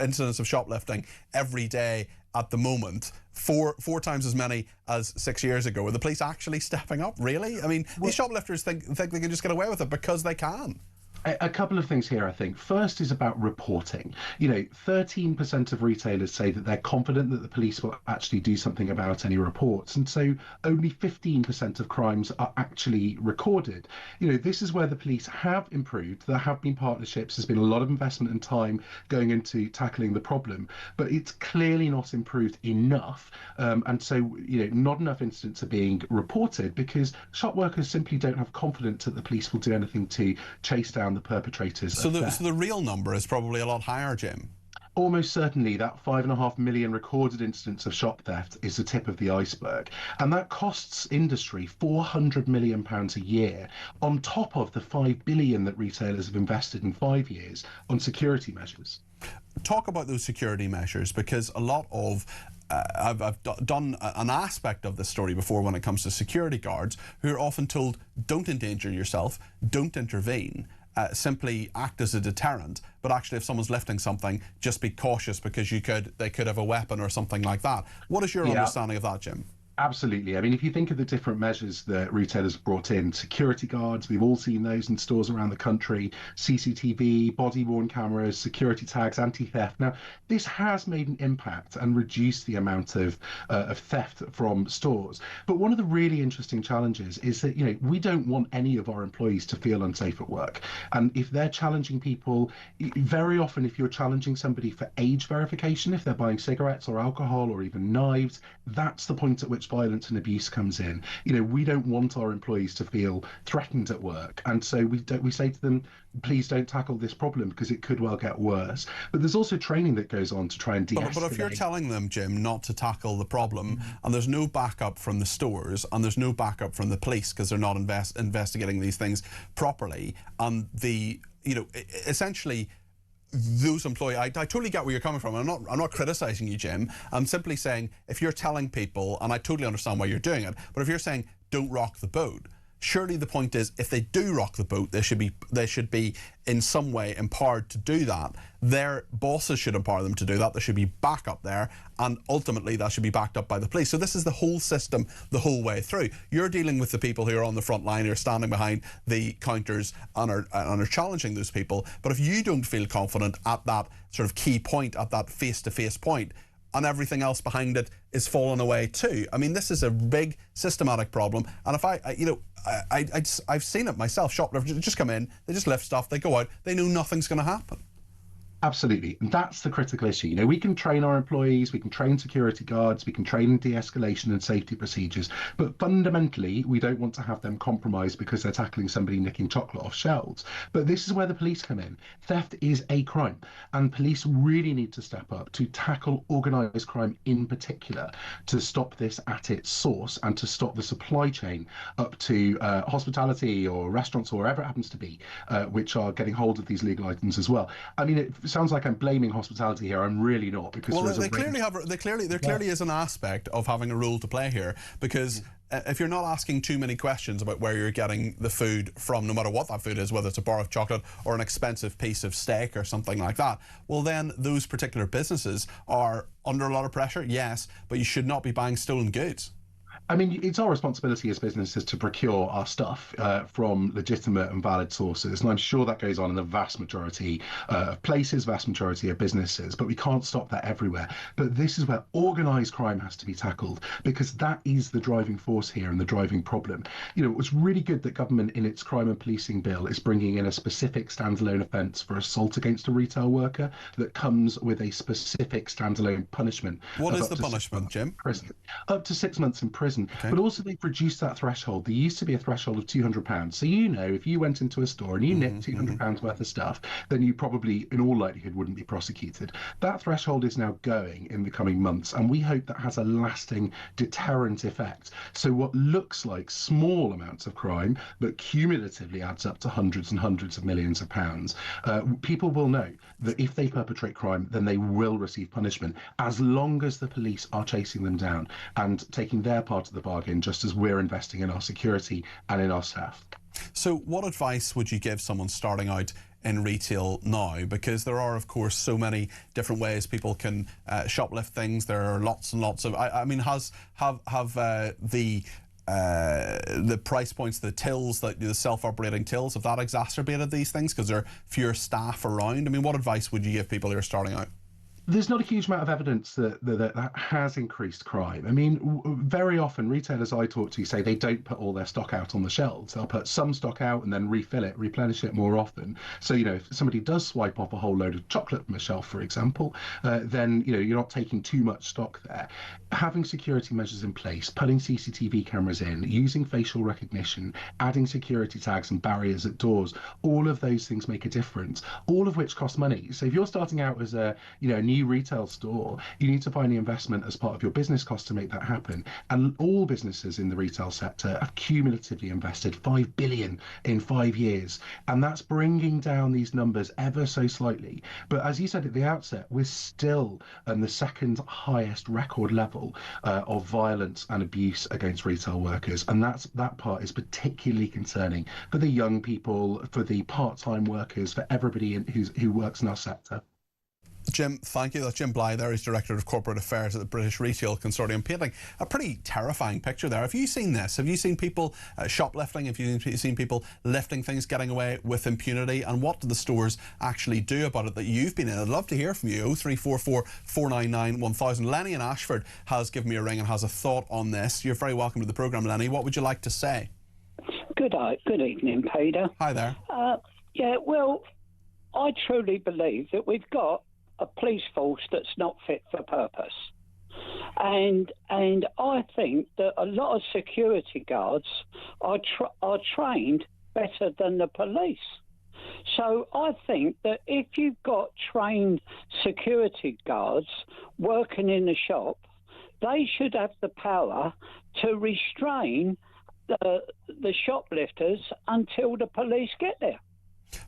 incidents of shoplifting every day at the moment, four times as many as 6 years ago, are the police actually stepping up, really? I mean, these shoplifters think they can just get away with it because they can. A couple of things here, I think. First is about reporting. You know, 13% of retailers say that they're confident that the police will actually do something about any reports. And so only 15% of crimes are actually recorded. You know, this is where the police have improved. There have been partnerships. There's been a lot of investment and time going into tackling the problem, but it's clearly not improved enough. And so, you know, not enough incidents are being reported because shop workers simply don't have confidence that the police will do anything to chase down the perpetrators. So the real number is probably a lot higher, Jim. Almost certainly that 5.5 million recorded incidents of shop theft is the tip of the iceberg, and that costs industry £400 million a year on top of the $5 billion that retailers have invested in 5 years on security measures. Talk about those security measures, because a lot of I've done an aspect of this story before when it comes to security guards who are often told, don't endanger yourself, don't intervene. Simply act as a deterrent, but actually if someone's lifting something, just be cautious because they could have a weapon or something like that. What is your understanding of that, Jim? Absolutely. I mean, if you think of the different measures that retailers brought in, security guards, we've all seen those in stores around the country, CCTV, body-worn cameras, security tags, anti-theft. Now, this has made an impact and reduced the amount of theft from stores. But one of the really interesting challenges is that, you know, we don't want any of our employees to feel unsafe at work. And if they're challenging people, very often if you're challenging somebody for age verification, if they're buying cigarettes or alcohol or even knives, that's the point at which violence and abuse comes in. You know, we don't want our employees to feel threatened at work, and so we say to them, please don't tackle this problem because it could well get worse. But there's also training that goes on to try and de-escalate. But if you're telling them, Jim, not to tackle the problem, and there's no backup from the stores and there's no backup from the police because they're not investigating these things properly, and essentially those employees, I totally get where you're coming from. I'm not criticizing you, Jim. I'm simply saying if you're telling people, and I totally understand why you're doing it, but if you're saying don't rock the boat, surely the point is if they do rock the boat, they should be in some way empowered to do that. Their bosses should empower them to do that. There should be backup there, and ultimately that should be backed up by the police. So this is the whole system the whole way through. You're dealing with the people who are on the front line, who are standing behind the counters and are challenging those people. But if you don't feel confident at that sort of key point, at that face-to-face point, and everything else behind it is falling away too. I mean, this is a big systematic problem. And if I've seen it myself. Shoplifters just come in, they just lift stuff, they go out, they know nothing's going to happen. Absolutely. And that's the critical issue. You know, we can train our employees, we can train security guards, we can train in de-escalation and safety procedures, but fundamentally, we don't want to have them compromised because they're tackling somebody nicking chocolate off shelves. But this is where the police come in. Theft is a crime, and police really need to step up to tackle organised crime in particular, to stop this at its source and to stop the supply chain up to hospitality or restaurants or wherever it happens to be, which are getting hold of these legal items as well. I mean, it sounds like I'm blaming hospitality here. I'm really not, because there clearly is an aspect of having a role to play here, because if you're not asking too many questions about where you're getting the food from, no matter what that food is, whether it's a bar of chocolate or an expensive piece of steak or something like that, well, then those particular businesses are under a lot of pressure, yes, but you should not be buying stolen goods. I mean, it's our responsibility as businesses to procure our stuff from legitimate and valid sources. And I'm sure that goes on in the vast majority of places, vast majority of businesses, but we can't stop that everywhere. But this is where organised crime has to be tackled, because that is the driving force here and the driving problem. You know, it was really good that government in its crime and policing bill is bringing in a specific standalone offence for assault against a retail worker that comes with a specific standalone punishment. What is the punishment, Jim? Prison. Up to 6 months in prison. Okay. But also they've reduced that threshold. There used to be a threshold of £200. So, you know, if you went into a store and you nicked £200 worth of stuff, then you probably, in all likelihood, wouldn't be prosecuted. That threshold is now going in the coming months, and we hope that has a lasting deterrent effect. So what looks like small amounts of crime, but cumulatively adds up to hundreds and hundreds of millions of pounds, people will know that if they perpetrate crime, then they will receive punishment, as long as the police are chasing them down and taking their part of the bargain, just as we're investing in our security and in our staff. So what advice would you give someone starting out in retail now? Because there are, of course, so many different ways people can shoplift things. There are lots and lots of, I mean, have the price points, the tills, the self-operating tills, have that exacerbated these things because there are fewer staff around? I mean, what advice would you give people who are starting out? There's not a huge amount of evidence that has increased crime. I mean, very often retailers I talk to say they don't put all their stock out on the shelves. They'll put some stock out and then refill it, replenish it more often. So, you know, if somebody does swipe off a whole load of chocolate from a shelf, for example, then, you know, you're not taking too much stock there. Having security measures in place, putting CCTV cameras in, using facial recognition, adding security tags and barriers at doors, all of those things make a difference, all of which cost money. So if you're starting out as a new retail store, you need to find the investment as part of your business cost to make that happen. And all businesses in the retail sector have cumulatively invested $5 billion in 5 years, and that's bringing down these numbers ever so slightly. But as you said at the outset, we're still the second highest record level of violence and abuse against retail workers, and that part is particularly concerning for the young people, for the part-time workers, for everybody who works in our sector. Jim, thank you. That's Jim Bly there. He's Director of Corporate Affairs at the British Retail Consortium, painting a pretty terrifying picture there. Have you seen this? Have you seen people shoplifting? Have you seen people lifting things, getting away with impunity? And what do the stores actually do about it that you've been in? I'd love to hear from you. 0344 499 1000. Lenny in Ashford has given me a ring and has a thought on this. You're very welcome to the programme, Lenny. What would you like to say? Good evening, Peter. Hi there. Yeah, well, I truly believe that we've got a police force that's not fit for purpose. And I think that a lot of security guards are trained better than the police. So I think that if you've got trained security guards working in the shop, they should have the power to restrain the shoplifters until the police get there.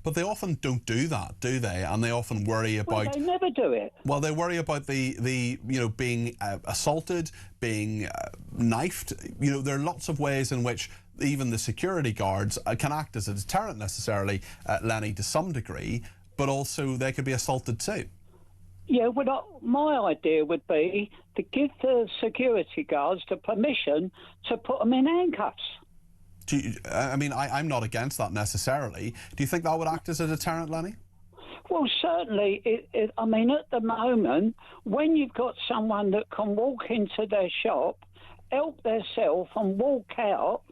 But they often don't do that, do they? And they often worry about... Well, they never do it. Well, they worry about the being assaulted, being knifed. You know, there are lots of ways in which even the security guards can act as a deterrent necessarily, Lenny, to some degree, but also they could be assaulted too. Yeah, well, my idea would be to give the security guards the permission to put them in handcuffs. I mean, I'm not against that necessarily. Do you think that would act as a deterrent, Lenny? Well, certainly. I mean, at the moment, when you've got someone that can walk into their shop, help themselves and walk out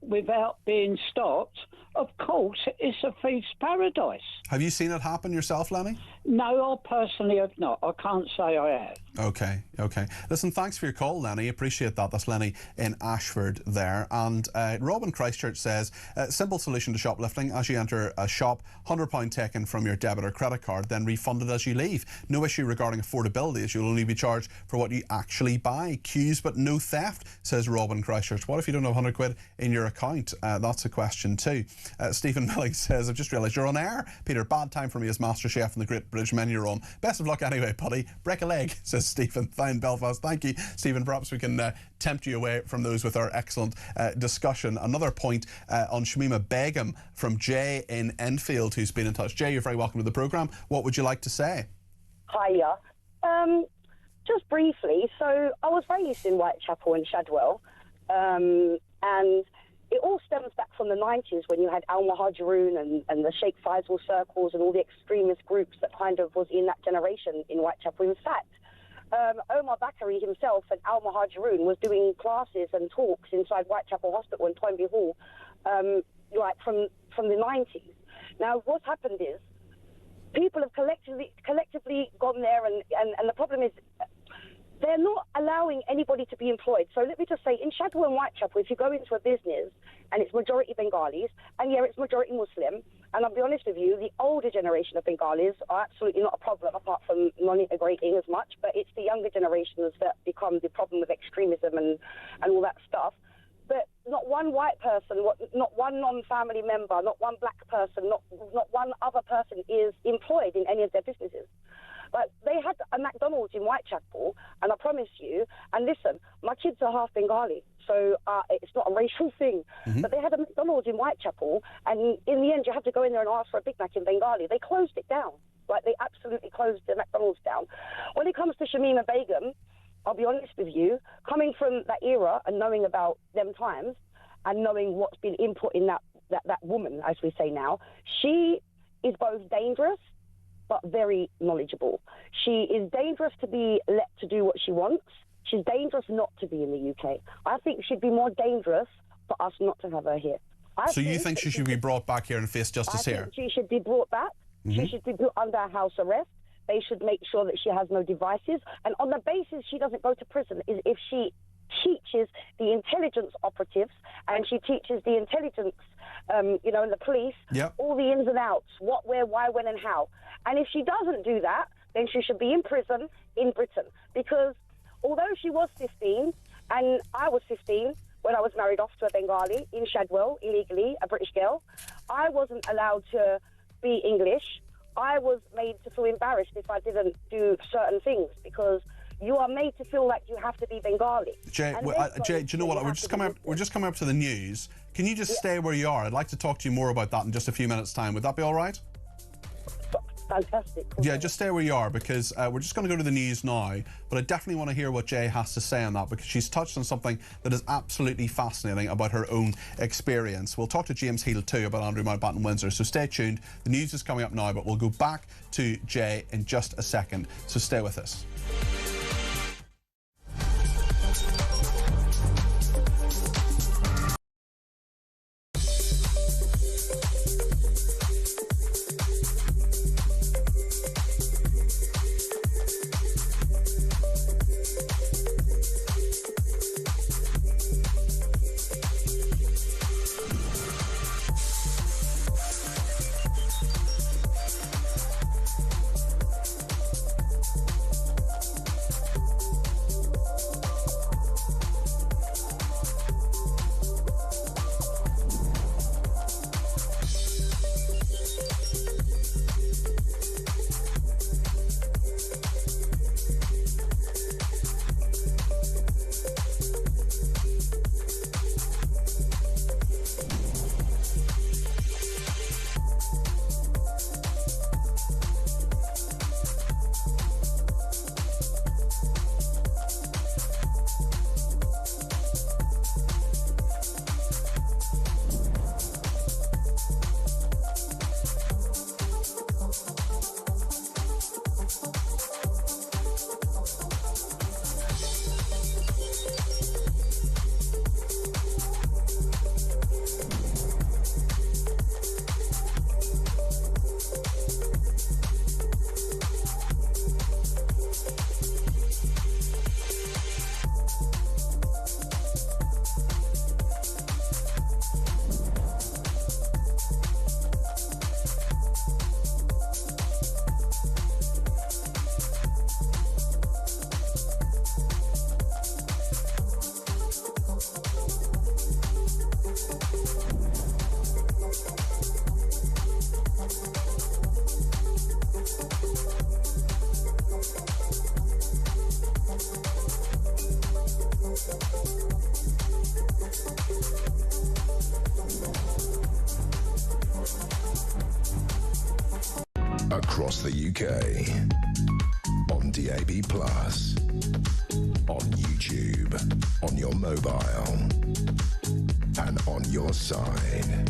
without being stopped, Of course, it's a thief's paradise. Have you seen it happen yourself, Lenny? No, I personally have not. I can't say I have. Okay. Listen, thanks for your call, Lenny. Appreciate that. That's Lenny in Ashford there. And Rob in Christchurch says, simple solution to shoplifting. As you enter a shop, £100 taken from your debit or credit card, then refunded as you leave. No issue regarding affordability, as you'll only be charged for what you actually buy. Queues but no theft, says Rob in Christchurch. What if you don't have 100 quid in your account? That's a question too. Stephen Milling says, I've just realised you're on air. Peter, bad time for me as Master Chef in the Great British Menu Room. Best of luck anyway, buddy. Break a leg, says Stephen. Fine, Belfast. Thank you, Stephen. Perhaps we can tempt you away from those with our excellent discussion. Another point on Shamima Begum from Jay in Enfield, who's been in touch. Jay, you're very welcome to the programme. What would you like to say? Hiya. Just briefly, so I was raised in Whitechapel and Shadwell, and it all stems back from the 90s when you had Al-Muhajirun and the Sheikh Faisal circles and all the extremist groups that kind of was in that generation in Whitechapel. In fact, Omar Bakari himself and Al-Muhajirun was doing classes and talks inside Whitechapel Hospital and Toynbee Hall, like from the 90s. Now, what's happened is people have collectively gone there, and the problem is they're not allowing anybody to be employed. So let me just say, in Shadwell and Whitechapel, if you go into a business and it's majority Bengalis, and yeah, it's majority Muslim, and I'll be honest with you, the older generation of Bengalis are absolutely not a problem, apart from non-integrating as much, but it's the younger generations that become the problem with extremism and all that stuff. But not one white person, not one non-family member, not one black person, not one other person is employed in any of their businesses. But they had a McDonald's in Whitechapel, and I promise you, and listen, my kids are half Bengali, so it's not a racial thing. Mm-hmm. But they had a McDonald's in Whitechapel, and in the end, you had to go in there and ask for a Big Mac in Bengali. They closed it down. Like, they absolutely closed the McDonald's down. When it comes to Shamima Begum, I'll be honest with you, coming from that era and knowing about them times and knowing what's been input in that woman, as we say now, she is both dangerous but very knowledgeable. She is dangerous to be let to do what she wants. She's dangerous not to be in the UK. I think she'd be more dangerous for us not to have her here. So you think she should be brought back here and face justice here? She should be brought back. Mm-hmm. She should be put under house arrest. They should make sure that she has no devices. And on the basis she doesn't go to prison is if she teaches the intelligence operatives and she teaches the intelligence, and the police, all the ins and outs, what, where, why, when and how. And if she doesn't do that, then she should be in prison in Britain. Because although she was 15 and I was 15 when I was married off to a Bengali in Shadwell, illegally, a British girl, I wasn't allowed to be English. I was made to feel embarrassed if I didn't do certain things because you are made to feel like you have to be Bengali. Jay, Jay, do you know what? We're just coming up to the news. Can you just stay where you are? I'd like to talk to you more about that in just a few minutes' time. Would that be all right? Fantastic. Yeah, just stay where you are because we're just going to go to the news now, but I definitely want to hear what Jay has to say on that because she's touched on something that is absolutely fascinating about her own experience. We'll talk to James Heal too about Andrew Mountbatten Windsor, so stay tuned. The news is coming up now, but we'll go back to Jay in just a second, so stay with us. across the UK. On DAB+, on YouTube, on your mobile, and on your side.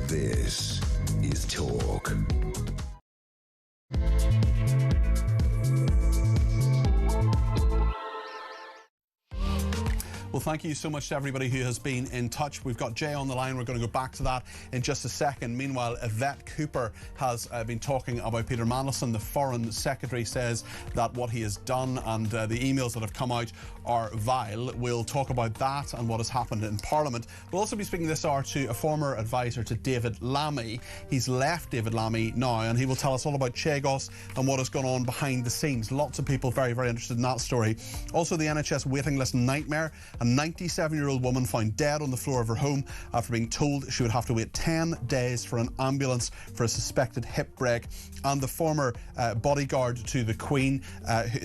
This is Talk. Well, thank you so much to everybody who has been in touch. We've got Jay on the line. We're going to go back to that in just a second. Meanwhile, Yvette Cooper has been talking about Peter Mandelson. The Foreign Secretary says that what he has done and the emails that have come out are vile. We'll talk about that and what has happened in Parliament. We'll also be speaking this hour to a former advisor to David Lammy. He's left David Lammy now, and he will tell us all about Chagos and what has gone on behind the scenes. Lots of people very, very interested in that story. Also, the NHS waiting list nightmare. A 97-year-old woman found dead on the floor of her home after being told she would have to wait 10 days for an ambulance for a suspected hip break. And the former bodyguard to the Queen,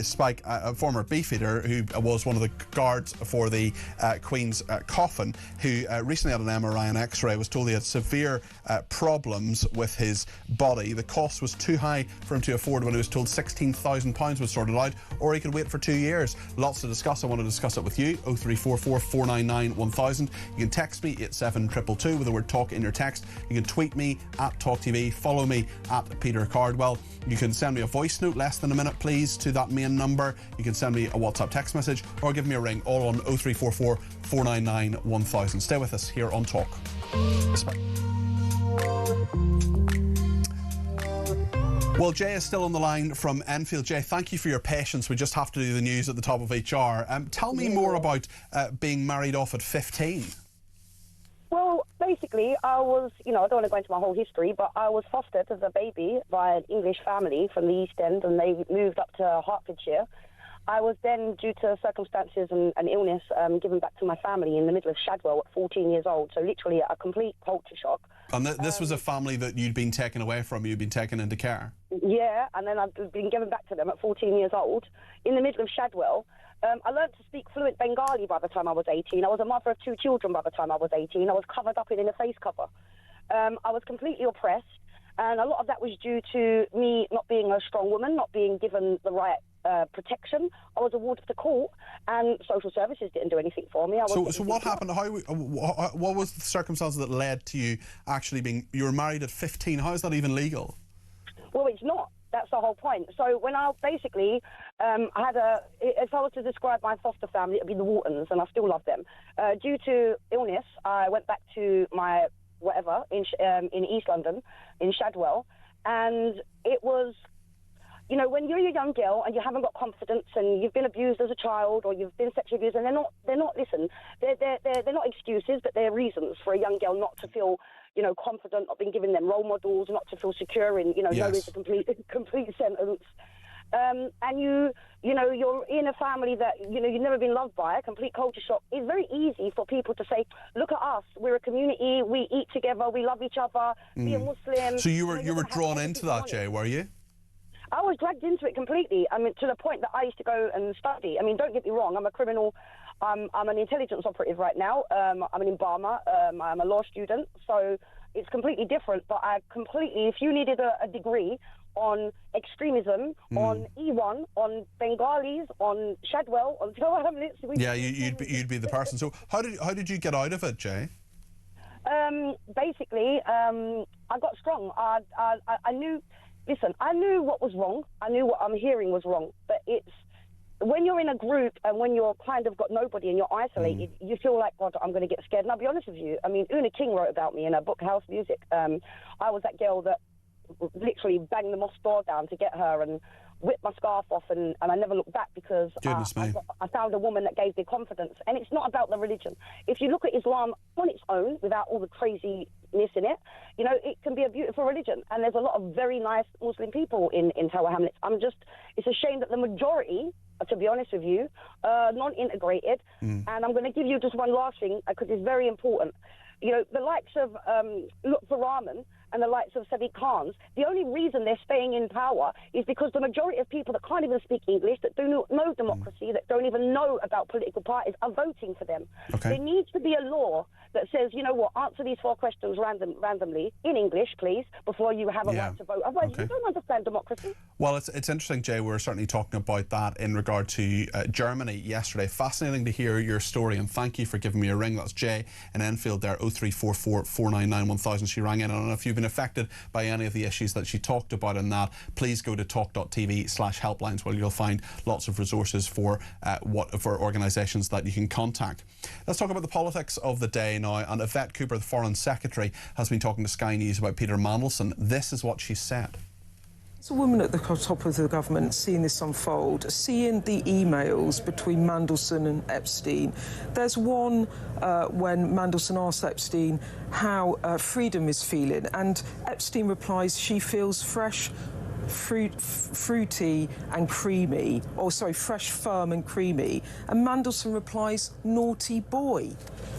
Spike, a former beefeater who was one of the guards for the Queen's coffin, who recently had an MRI and X-ray, was told he had severe problems with his body. The cost was too high for him to afford when he was told £16,000 would sort it out, or he could wait for 2 years. Lots to discuss. I want to discuss it with you. 0344 499 1000. You can text me at 72222 with the word talk in your text. You can tweet me at talkTV. Follow me at Peter Cardwell. You can send me a voice note, less than a minute, please, to that main number. You can send me a WhatsApp text message or give me a ring, all on 0344 499 1000. Stay with us here on Talk. Well, Jay is still on the line from Enfield. Jay, thank you for your patience. We just have to do the news at the top of each hour. Tell me more about being married off at 15. Well, basically, I was, I don't want to go into my whole history, but I was fostered as a baby by an English family from the East End, and they moved up to Hertfordshire. I was then, due to circumstances and illness, given back to my family in the middle of Shadwell at 14 years old, so literally a complete culture shock. And this was a family that you'd been taken away from, you'd been taken into care? Yeah, and then I've been given back to them at 14 years old in the middle of Shadwell. I learned to speak fluent Bengali by the time I was 18. I was a mother of 2 children by the time I was 18. I was covered up in a face cover. I was completely oppressed, and a lot of that was due to me not being a strong woman, not being given the right protection. I was awarded to court, and social services didn't do anything for me. So what happened? What was the circumstances that led to you actually being... You were married at 15. How is that even legal? Well, it's not. That's the whole point. So when I basically, I had if I was to describe my foster family, it would be the Waltons, and I still love them. Due to illness, I went back to my whatever in East London, in Shadwell, and it was... when you're a young girl and you haven't got confidence and you've been abused as a child or you've been sexually abused, and they're not they're not excuses, but they're reasons for a young girl not to feel, confident, not being given them role models, not to feel secure in, no is a complete sentence. And you're in a family that, you've never been loved by, a complete culture shock. It's very easy for people to say, look at us, we're a community, we eat together, we love each other, be a Muslim. So you were drawn into that, Jay, were you? I was dragged into it completely. I mean, to the point that I used to go and study. I mean, don't get me wrong, I'm a criminal. I'm an intelligence operative right now. I'm an embalmer. I'm a law student. So it's completely different. But if you needed a degree on extremism, on E1, on Bengalis, on Shadwell, on Tower Hamlets... Yeah, you'd be the person. So how did you get out of it, Jay? Basically, I got strong. I knew... Listen, I knew what was wrong. I knew what I'm hearing was wrong. But it's when you're in a group and when you're kind of got nobody and you're isolated, you feel like, God, I'm going to get scared. And I'll be honest with you. I mean, Una King wrote about me in her book, House Music. I was that girl that literally banged the mosque door down to get her and whipped my scarf off, and I never looked back because I found a woman that gave me confidence. And it's not about the religion. If you look at Islam on its own, without all the craziness in it, it can be a beautiful religion. And there's a lot of very nice Muslim people in Tower Hamlets. It's a shame that the majority, to be honest with you, are non-integrated. And I'm going to give you just one last thing, because it's very important. The likes of Lutfur Rahman and the likes of Sadiq Khan, the only reason they're staying in power is because the majority of people that can't even speak English, that do not know democracy, that don't even know about political parties, are voting for them. Okay. There needs to be a law that says, you know what, answer these 4 questions randomly in English, please, before you have a right to vote. Otherwise, you don't understand democracy. Well, it's interesting, Jay. We're certainly talking about that in regard to Germany yesterday. Fascinating to hear your story, and thank you for giving me a ring. That's Jay in Enfield there, 0344 499 1000. She rang in, and if you've been affected by any of the issues that she talked about in that, please go to talk.tv/helplines, where you'll find lots of resources for organisations that you can contact. Let's talk about the politics of the day now. And Yvette Cooper, the Foreign Secretary, has been talking to Sky News about Peter Mandelson. This is what she said. As a woman at the top of the government, seeing this unfold, seeing the emails between Mandelson and Epstein, there's one when Mandelson asks Epstein how freedom is feeling, and Epstein replies she feels fresh, fruity and creamy, or sorry, fresh, firm and creamy, and Mandelson replies, naughty boy.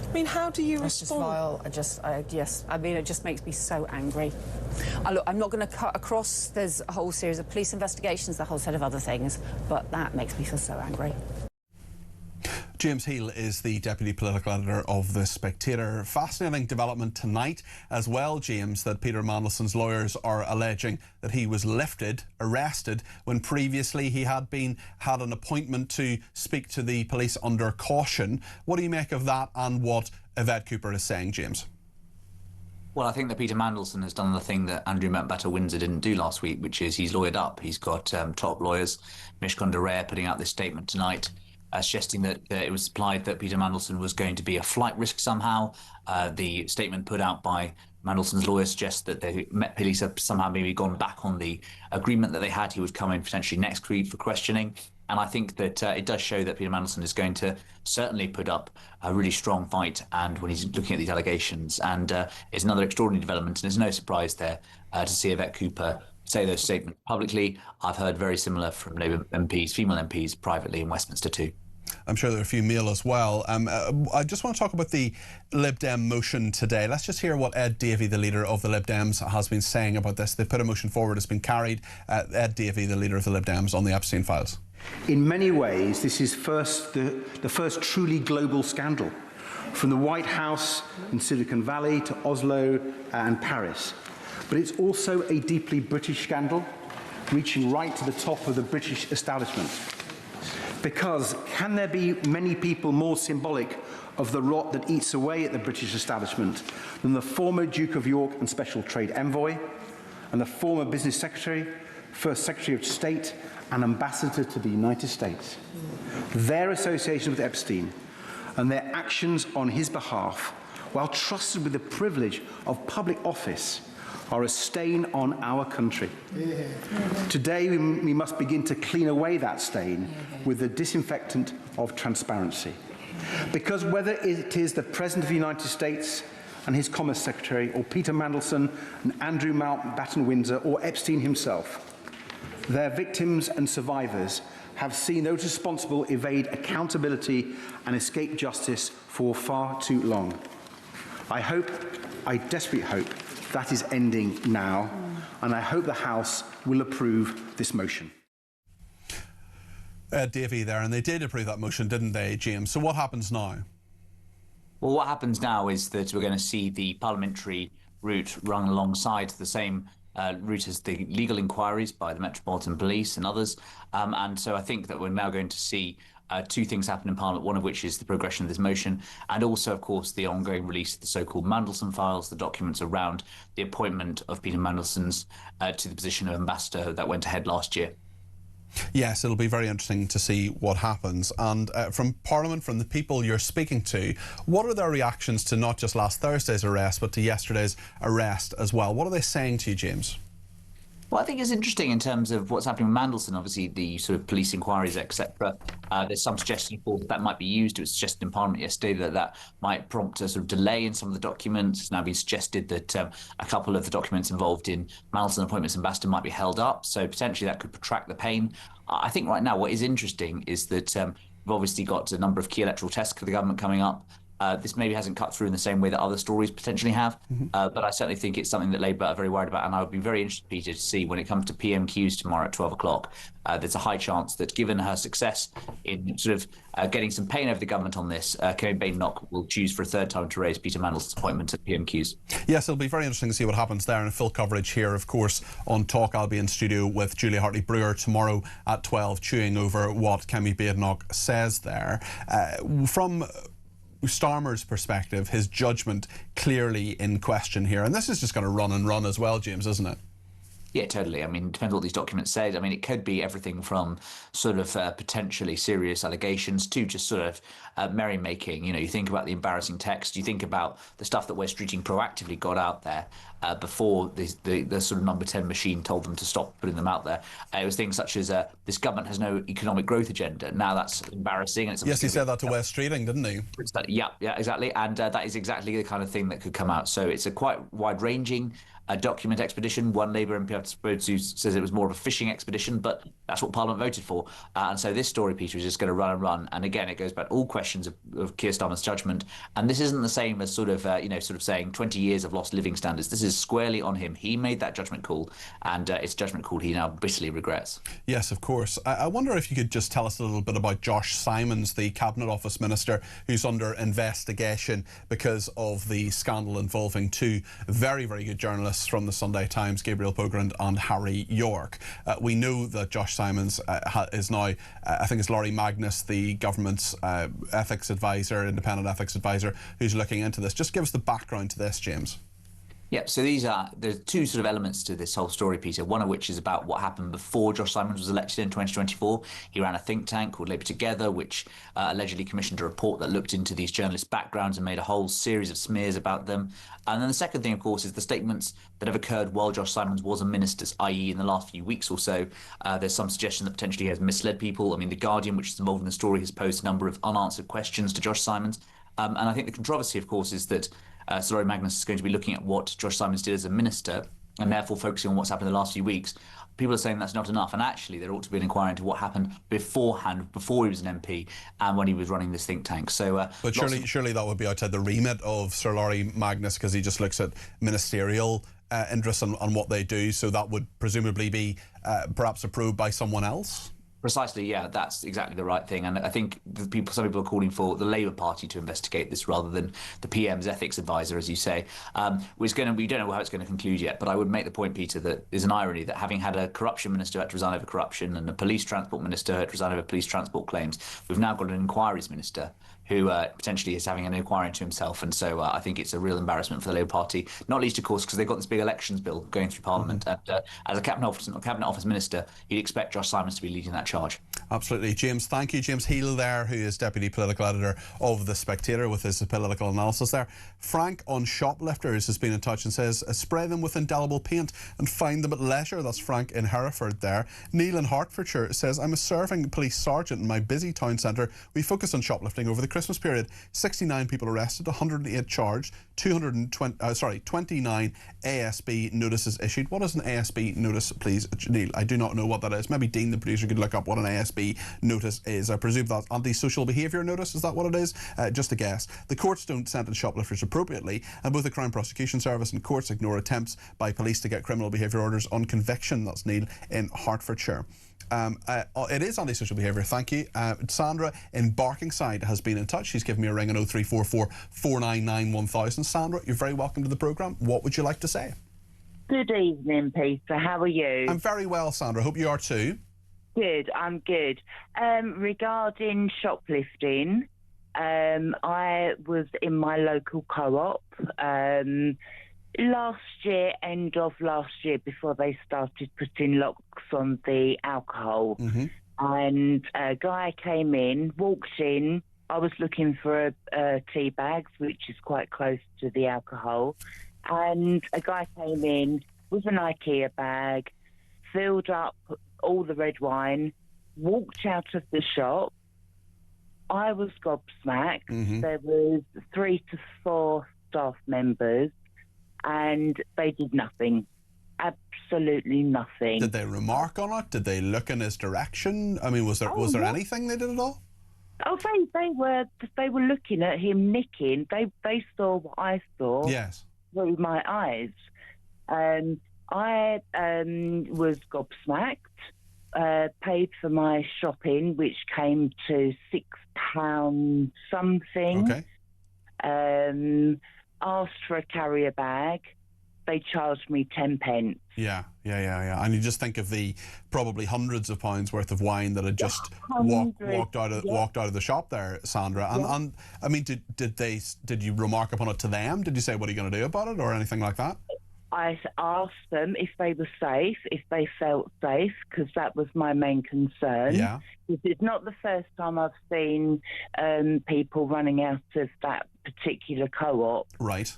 I mean, how do you respond? Just vile. I mean, it just makes me so angry. Look, I'm not going to cut across. There's a whole series of police investigations, a whole set of other things, but that makes me feel so angry. James Heal is the Deputy Political Editor of The Spectator. Fascinating development tonight as well, James, that Peter Mandelson's lawyers are alleging that he was arrested, when previously he had an appointment to speak to the police under caution. What do you make of that and what Yvette Cooper is saying, James? Well, I think that Peter Mandelson has done the thing that Andrew Mountbatten-Windsor didn't do last week, which is he's lawyered up. He's got top lawyers, Mishcon de Rare, putting out this statement tonight, suggesting that it was implied that Peter Mandelson was going to be a flight risk somehow. The statement put out by Mandelson's lawyer suggests that the Met Police have somehow maybe gone back on the agreement that they had. He would come in potentially next week for questioning. And I think that it does show that Peter Mandelson is going to certainly put up a really strong fight, and when he's looking at these allegations. And it's another extraordinary development, and there's no surprise there to see Yvette Cooper say those statements publicly. I've heard very similar from Labour MPs, female MPs, privately in Westminster too. I'm sure there are a few male as well. I just want to talk about the Lib Dem motion today. Let's just hear what Ed Davey, the leader of the Lib Dems, has been saying about this. They put a motion forward, it's been carried. Ed Davey, the leader of the Lib Dems, on the Epstein files. In many ways, this is the first truly global scandal, from the White House in Silicon Valley to Oslo and Paris. But it's also a deeply British scandal, reaching right to the top of the British establishment. Because can there be many people more symbolic of the rot that eats away at the British establishment than the former Duke of York and Special Trade Envoy, and the former Business Secretary, First Secretary of State, and Ambassador to the United States? Their association with Epstein and their actions on his behalf, while trusted with the privilege of public office, are a stain on our country. Today, we must begin to clean away that stain with the disinfectant of transparency. Because whether it is the President of the United States and his Commerce Secretary, or Peter Mandelson and Andrew Mountbatten-Windsor, or Epstein himself, their victims and survivors have seen those responsible evade accountability and escape justice for far too long. I desperately hope, that is ending now, and I hope the House will approve this motion. Davey there, and they did approve that motion, didn't they, James? So what happens now? Well, what happens now is that we're going to see the parliamentary route run alongside the same route as the legal inquiries by the Metropolitan Police and others. And so I think that we're now going to see two things happen in Parliament, one of which is the progression of this motion, and also, of course, the ongoing release of the so-called Mandelson files, the documents around the appointment of Peter Mandelson to the position of ambassador that went ahead last year. Yes, it'll be very interesting to see what happens. And from Parliament, from the people you're speaking to, what are their reactions to not just last Thursday's arrest, but to yesterday's arrest as well? What are they saying to you, James? Well, I think it's interesting in terms of what's happening with Mandelson, obviously the sort of police inquiries, etc. There's some suggestion, of course, that might be used. It was suggested in Parliament yesterday that that might prompt a sort of delay in some of the documents. It's now been suggested that a couple of the documents involved in Mandelson appointments ambassador might be held up, so potentially that could protract the pain. I think right now what is interesting is that we've obviously got a number of key electoral tests for the government coming up. This maybe hasn't cut through in the same way that other stories potentially have, but I certainly think it's something that Labour are very worried about, and I would be very interested, Peter, to see when it comes to PMQs tomorrow at 12 o'clock. There's a high chance that, given her success in sort of getting some pain over the government on this, Kay Badenoch will choose for a third time to raise Peter Mandelson's appointment at PMQs. Yes, it'll be very interesting to see what happens there, and full coverage here, of course, on Talk. I'll be in studio with Julia Hartley-Brewer tomorrow at 12, chewing over what Kemi Badenoch says there. From Starmer's perspective, his judgment clearly in question here, and this is just going to run and run as well, James, isn't it? Yeah, totally. I mean, it depends what these documents say. I mean, it could be everything from sort of potentially serious allegations to just sort of merrymaking. You know, you think about the embarrassing text, you think about the stuff that West Streeting proactively got out there before the sort of number 10 machine told them to stop putting them out there. It was things such as this government has no economic growth agenda. Now that's embarrassing. And it's yes, he said that to West Streeting, didn't he? Yeah, exactly. And that is exactly the kind of thing that could come out. So it's a quite wide-ranging document expedition. One Labour MP I've spoken to says it was more of a fishing expedition, but that's what Parliament voted for. And so this story, Peter, is just going to run and run. And again, it goes back to all questions of Keir Starmer's judgment. And this isn't the same as sort of, sort of saying 20 years of lost living standards. This is squarely on him. He made that judgment call, and it's a judgment call he now bitterly regrets. Yes, of course. I wonder if you could just tell us a little bit about Josh Simons, the Cabinet Office Minister, who's under investigation because of the scandal involving two very, very good journalists from the Sunday Times, Gabriel Pogrund and Harry York. We know that Josh Simons is now, I think it's Laurie Magnus, the government's ethics advisor, independent ethics advisor, who's looking into this. Just give us the background to this, James. Yeah, so there's two sort of elements to this whole story, Peter, one of which is about what happened before Josh Simons was elected in 2024. He ran a think tank called Labour Together, which allegedly commissioned a report that looked into these journalists' backgrounds and made a whole series of smears about them. And then the second thing, of course, is the statements that have occurred while Josh Simons was a minister, i.e. in the last few weeks or so. There's some suggestion that potentially he has misled people. I mean, The Guardian, which is involved in the story, has posed a number of unanswered questions to Josh Simons. And I think the controversy, of course, is that Sir Laurie Magnus is going to be looking at what Josh Simons did as a minister and therefore focusing on what's happened in the last few weeks. People are saying that's not enough, and actually there ought to be an inquiry into what happened beforehand, before he was an MP and when he was running this think tank. So, but surely that would be outside the remit of Sir Laurie Magnus, because he just looks at ministerial interests and what they do. So that would presumably be perhaps approved by someone else. Precisely, yeah, that's exactly the right thing. And I think some people are calling for the Labour Party to investigate this rather than the PM's ethics advisor, as you say. We don't know how it's going to conclude yet, but I would make the point, Peter, that there's an irony that having had a corruption minister who had to resign over corruption and a police transport minister who had to resign over police transport claims, we've now got an inquiries minister who potentially is having an inquiry into himself. And so I think it's a real embarrassment for the Labour Party, not least, of course, because they've got this big elections bill going through Parliament. And as a Cabinet Office Minister, you'd expect Josh Simons to be leading that charge. Absolutely. James, thank you. James Heal there, who is Deputy Political Editor of The Spectator, with his political analysis there. Frank on shoplifters has been in touch and says, spray them with indelible paint and find them at leisure. That's Frank in Hereford there. Neil in Hertfordshire says, I'm a serving police sergeant in my busy town centre. We focus on shoplifting over the Christmas period. 69 people arrested, 108 charged, 29 ASB notices issued. What is an ASB notice, please, Neil? I do not know what that is. Maybe Dean, the producer, could look up what an ASB notice is. I presume that's anti-social behaviour notice. Is that what it is? Just a guess. The courts don't sentence shoplifters appropriately, and both the Crown Prosecution Service and courts ignore attempts by police to get criminal behaviour orders on conviction. That's Neil in Hertfordshire. It is antisocial behaviour, thank you. Sandra in Barkingside has been in touch. She's given me a ring on 0344 499 1000. Sandra, you're very welcome to the programme. What would you like to say? Good evening, Peter. How are you? I'm very well, Sandra. Hope you are too. Good, I'm good. Regarding shoplifting, I was in my local co-op last year, end of last year, before they started putting locks on the alcohol. And a guy came in, walked in. I was looking for tea bags, which is quite close to the alcohol. And a guy came in with an IKEA bag, filled up all the red wine, walked out of the shop. I was gobsmacked. There was 3 to 4 staff members, and they did nothing. Absolutely nothing. Did they remark on it? Did they look in his direction? I mean, was there anything they did at all? Oh, they were looking at him nicking. They saw what I saw. Yes. Through my eyes. I was gobsmacked. Paid for my shopping, which came to £6 something. Okay. Asked for a carrier bag. They charged me 10p. Yeah. And you just think of the probably hundreds of pounds worth of wine that had just walked out of the shop there, Sandra. And I mean, did you remark upon it to them? Did you say, what are you going to do about it, or anything like that? I asked them if they were safe, if they felt safe, because that was my main concern. Yeah. It's not the first time I've seen people running out of that particular co-op. Right.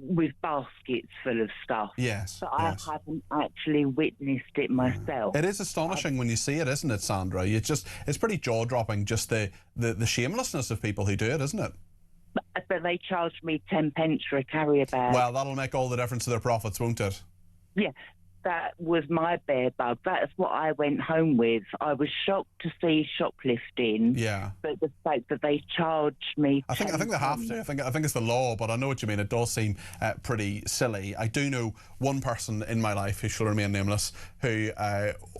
With baskets full of stuff. Yes. But I haven't actually witnessed it myself. It is astonishing when you see it, isn't it, Sandra? It's pretty jaw-dropping, just the shamelessness of people who do it, isn't it? But they charged me 10p for a carrier bag. Well, that'll make all the difference to their profits, won't it? Yeah, that was my bear bug. That's what I went home with. I was shocked to see shoplifting. Yeah. But the fact that they charged me... I think they have to. I think it's the law, but I know what you mean. It does seem pretty silly. I do know one person in my life, who shall remain nameless, who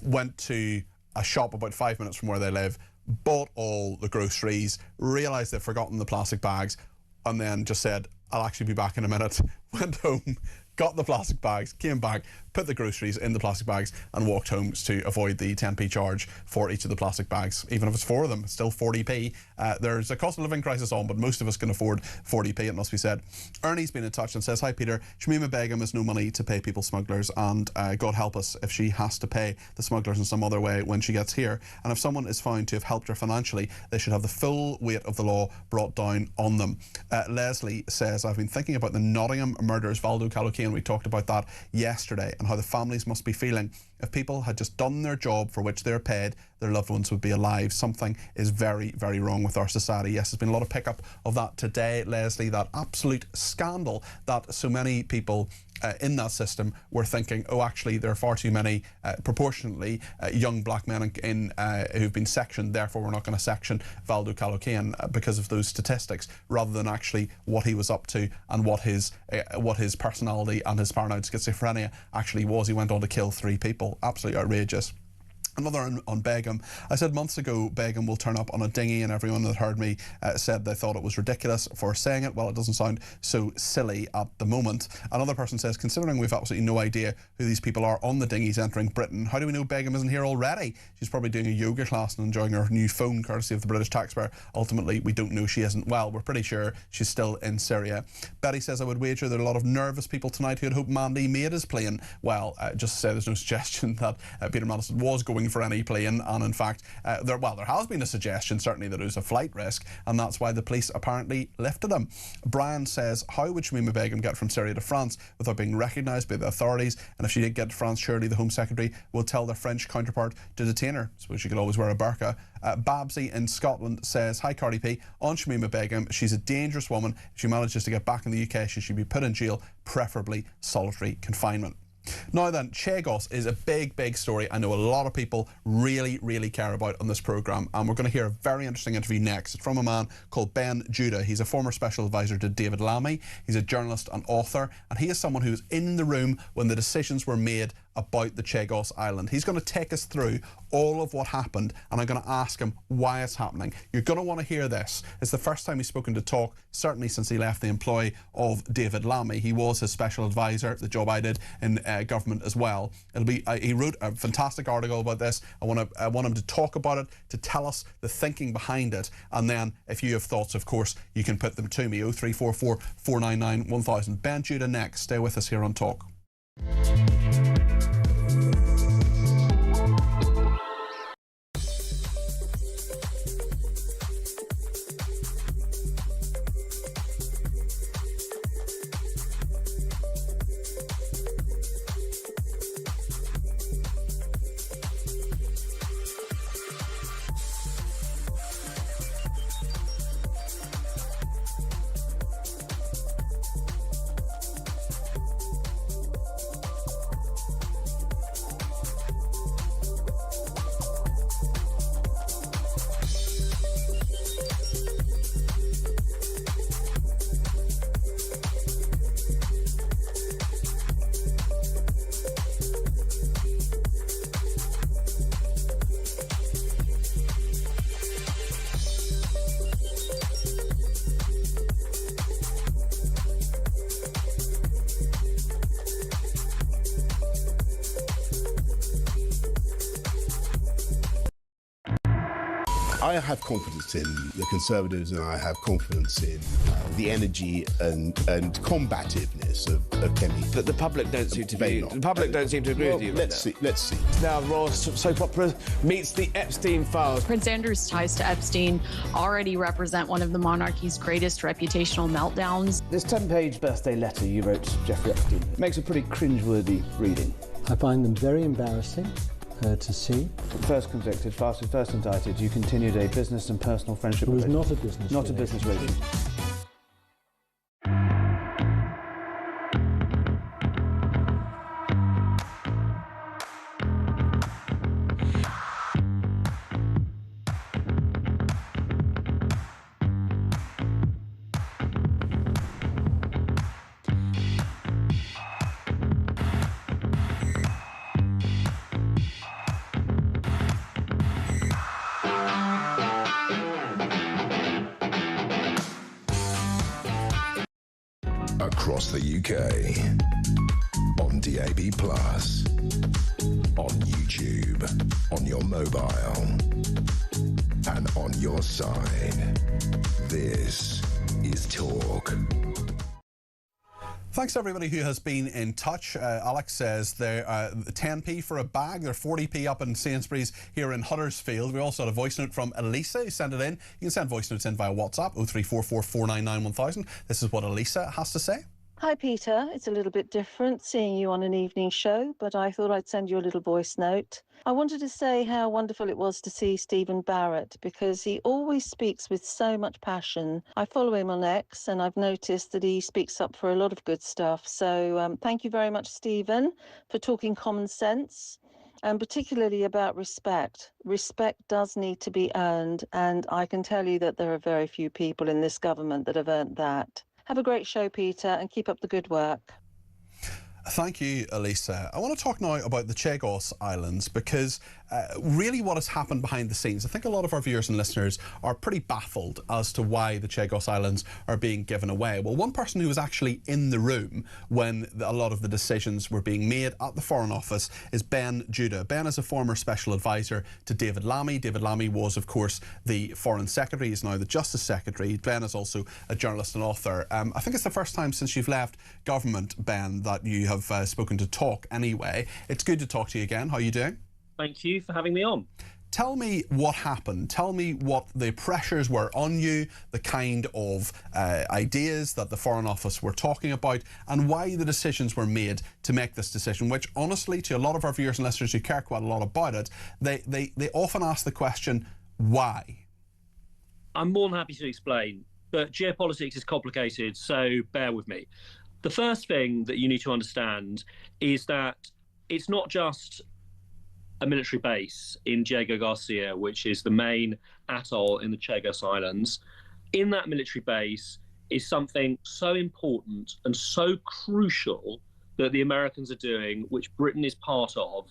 went to a shop about 5 minutes from where they live, bought all the groceries, realised they'd forgotten the plastic bags, and then just said, I'll actually be back in a minute. Went home, got the plastic bags, came back, put the groceries in the plastic bags, and walked home to avoid the 10p charge for each of the plastic bags. Even if it's 4 of them, it's still 40p. There's a cost of living crisis on, but most of us can afford 40p, it must be said. Ernie's been in touch and says, hi Peter, Shamima Begum has no money to pay people smugglers, and God help us if she has to pay the smugglers in some other way when she gets here. And if someone is found to have helped her financially, they should have the full weight of the law brought down on them. Leslie says, I've been thinking about the Nottingham murders, Valdo Callocane. We talked about that yesterday, and how the families must be feeling. If people had just done their job for which they're paid, their loved ones would be alive. Something is very, very wrong with our society. Yes, there's been a lot of pickup of that today, Leslie, that absolute scandal that so many people in that system were thinking, oh, actually, there are far too many, proportionately, young black men who've been sectioned, therefore we're not going to section Valdo Callocane because of those statistics, rather than actually what he was up to and what his personality and his paranoid schizophrenia actually was. He went on to kill 3 people. Absolutely outrageous. Another on Begum. I said months ago Begum will turn up on a dinghy, and everyone that heard me said they thought it was ridiculous for saying it. Well, it doesn't sound so silly at the moment. Another person says, considering we've absolutely no idea who these people are on the dinghies entering Britain, how do we know Begum isn't here already? She's probably doing a yoga class and enjoying her new phone courtesy of the British taxpayer. Ultimately, we don't know she isn't. Well, we're pretty sure she's still in Syria. Betty says, I would wager there are a lot of nervous people tonight who had hoped Mandy made his plane. Well, just to say there's no suggestion that Peter Mandelson was going for any plane, and in fact there has been a suggestion certainly that it was a flight risk, and that's why the police apparently lifted him. Brian says, how would Shamima Begum get from Syria to France without being recognised by the authorities? And if she did get to France, surely the Home Secretary will tell their French counterpart to detain her. So she could always wear a burqa. Babsy in Scotland says, hi Cardi P, on Shamima Begum, she's a dangerous woman. If she manages to get back in the UK, she should be put in jail, preferably solitary confinement. Now then, Chagos is a big, big story I know a lot of people really, really care about on this programme, and we're going to hear a very interesting interview next. It's from a man called Ben Judah. He's a former special advisor to David Lammy. He's a journalist and author, and he is someone who was in the room when the decisions were made about the Chagos Island. He's going to take us through all of what happened, and I'm going to ask him why it's happening. You're going to want to hear this. It's the first time he's spoken to Talk, certainly since he left the employ of David Lammy. He was his special advisor, the job I did in government as well. He wrote a fantastic article about this. I want him to talk about it, to tell us the thinking behind it, and then if you have thoughts, of course, you can put them to me. 0344 499 1000. Ben Judah next. Stay with us here on Talk. I have confidence in the Conservatives, and I have confidence in the energy and combativeness of Kemi. But the public don't seem to be. The public don't seem to agree with you. Let's see. Let's see. Now, Royal soap opera meets the Epstein files. Prince Andrew's ties to Epstein already represent one of the monarchy's greatest reputational meltdowns. This 10-page birthday letter you wrote to Jeffrey Epstein makes a pretty cringeworthy reading. I find them very embarrassing to see. First convicted, first indicted, you continued a business and personal friendship. It was not a business Not a business relationship. Across the UK, on DAB+, on YouTube, on your mobile, and on your side. This is Talk. Thanks to everybody who has been in touch. Alex says they're 10p for a bag. They're 40p up in Sainsbury's here in Huddersfield. We also had a voice note from Elisa who sent it in. You can send voice notes in via WhatsApp 0344 499 1000. This is what Elisa has to say. Hi, Peter. It's a little bit different seeing you on an evening show, but I thought I'd send you a little voice note. I wanted to say how wonderful it was to see Stephen Barrett, because he always speaks with so much passion. I follow him on X, and I've noticed that he speaks up for a lot of good stuff. So thank you very much, Stephen, for talking common sense, and particularly about respect. Respect does need to be earned, and I can tell you that there are very few people in this government that have earned that. Have a great show, Peter, and keep up the good work. Thank you, Elisa. I want to talk now about the Chagos Islands, because really what has happened behind the scenes, I think a lot of our viewers and listeners are pretty baffled as to why the Chagos Islands are being given away. Well, one person who was actually in the room when a lot of the decisions were being made at the Foreign Office is Ben Judah. Ben is a former special advisor to David Lammy. David Lammy was, of course, the Foreign Secretary. He's now the Justice Secretary. Ben is also a journalist and author. I think it's the first time since you've left government, Ben, that you have spoken to Talk anyway. It's good to talk to you again. How are you doing? Thank you for having me on. Tell me what happened. Tell me what the pressures were on you, the kind of ideas that the Foreign Office were talking about, and why the decisions were made to make this decision, which honestly, to a lot of our viewers and listeners who care quite a lot about it, they often ask the question, why? I'm more than happy to explain, but geopolitics is complicated, so bear with me. The first thing that you need to understand is that it's not just a military base in Diego Garcia, which is the main atoll in the Chagos Islands. In that military base is something so important and so crucial that the Americans are doing, which Britain is part of,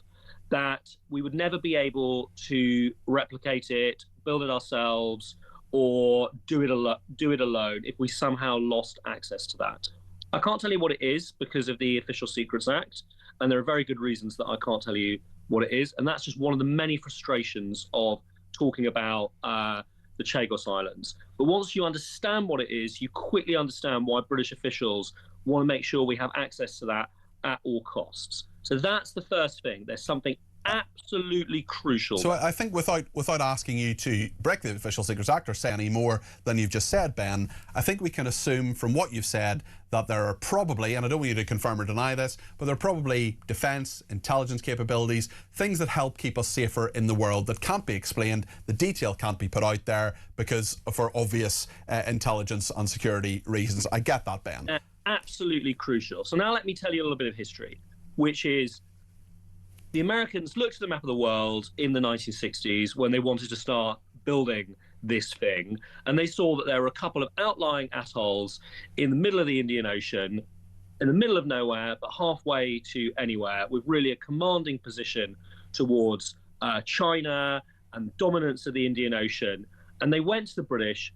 that we would never be able to replicate it, build it ourselves, or do it alone if we somehow lost access to that. I can't tell you what it is because of the Official Secrets Act, and there are very good reasons that I can't tell you what it is, and that's just one of the many frustrations of talking about the Chagos Islands. But once you understand what it is, you quickly understand why British officials want to make sure we have access to that at all costs. So that's the first thing. There's something absolutely crucial. So I think without asking you to break the Official Secrets Act or say any more than you've just said, Ben, I think we can assume from what you've said that there are probably, and I don't want you to confirm or deny this, but there are probably defence, intelligence capabilities, things that help keep us safer in the world that can't be explained, the detail can't be put out there because for obvious intelligence and security reasons. I get that, Ben. Absolutely crucial. So now let me tell you a little bit of history, which is the Americans looked at the map of the world in the 1960s when they wanted to start building this thing, and they saw that there were a couple of outlying atolls in the middle of the Indian Ocean, in the middle of nowhere, but halfway to anywhere, with really a commanding position towards China and dominance of the Indian Ocean. And they went to the British,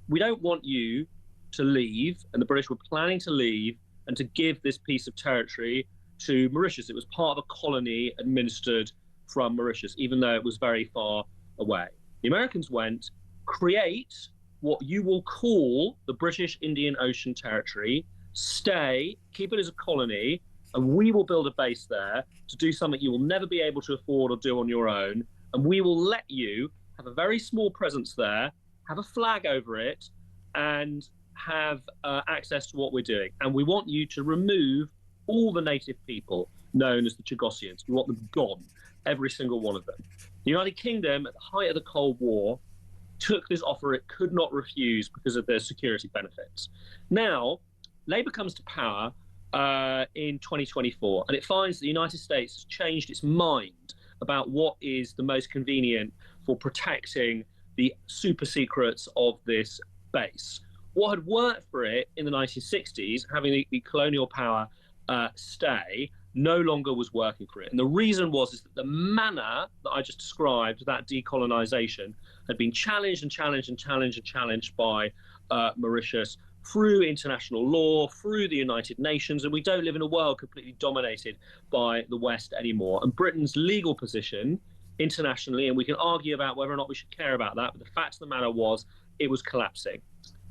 we don't want you to leave, and the British were planning to leave and to give this piece of territory to Mauritius. It was part of a colony administered from Mauritius, even though it was very far away. The Americans went, create what you will call the British Indian Ocean Territory, stay, keep it as a colony, and we will build a base there to do something you will never be able to afford or do on your own. And we will let you have a very small presence there, have a flag over it, and have access to what we're doing. And we want you to remove all the native people known as the Chagossians. We want them gone, every single one of them. The United Kingdom, at the height of the Cold War, took this offer it could not refuse because of their security benefits. Now, Labour comes to power in 2024, and it finds the United States has changed its mind about what is the most convenient for protecting the super secrets of this base. What had worked for it in the 1960s, having the colonial power stay, no longer was working for it. And the reason is that the manner that I just described, that decolonisation, had been challenged and challenged and challenged and challenged by Mauritius through international law, through the United Nations, and we don't live in a world completely dominated by the West anymore. And Britain's legal position internationally, and we can argue about whether or not we should care about that, but the fact of the matter was it was collapsing.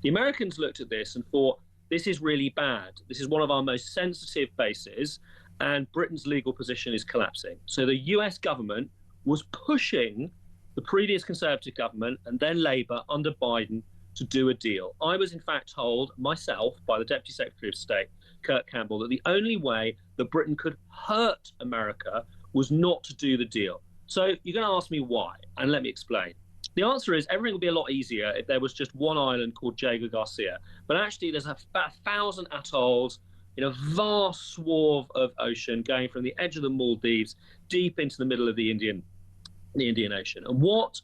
The Americans looked at this and thought, this is really bad. This is one of our most sensitive bases, and Britain's legal position is collapsing. So the US government was pushing the previous Conservative government and then Labour under Biden to do a deal. I was in fact told myself by the Deputy Secretary of State, Kurt Campbell, that the only way that Britain could hurt America was not to do the deal. So you're going to ask me why, and let me explain. The answer is everything would be a lot easier if there was just one island called Diego Garcia. But actually there's about 1,000 atolls in a vast swath of ocean going from the edge of the Maldives deep into the middle of the Indian Ocean. And what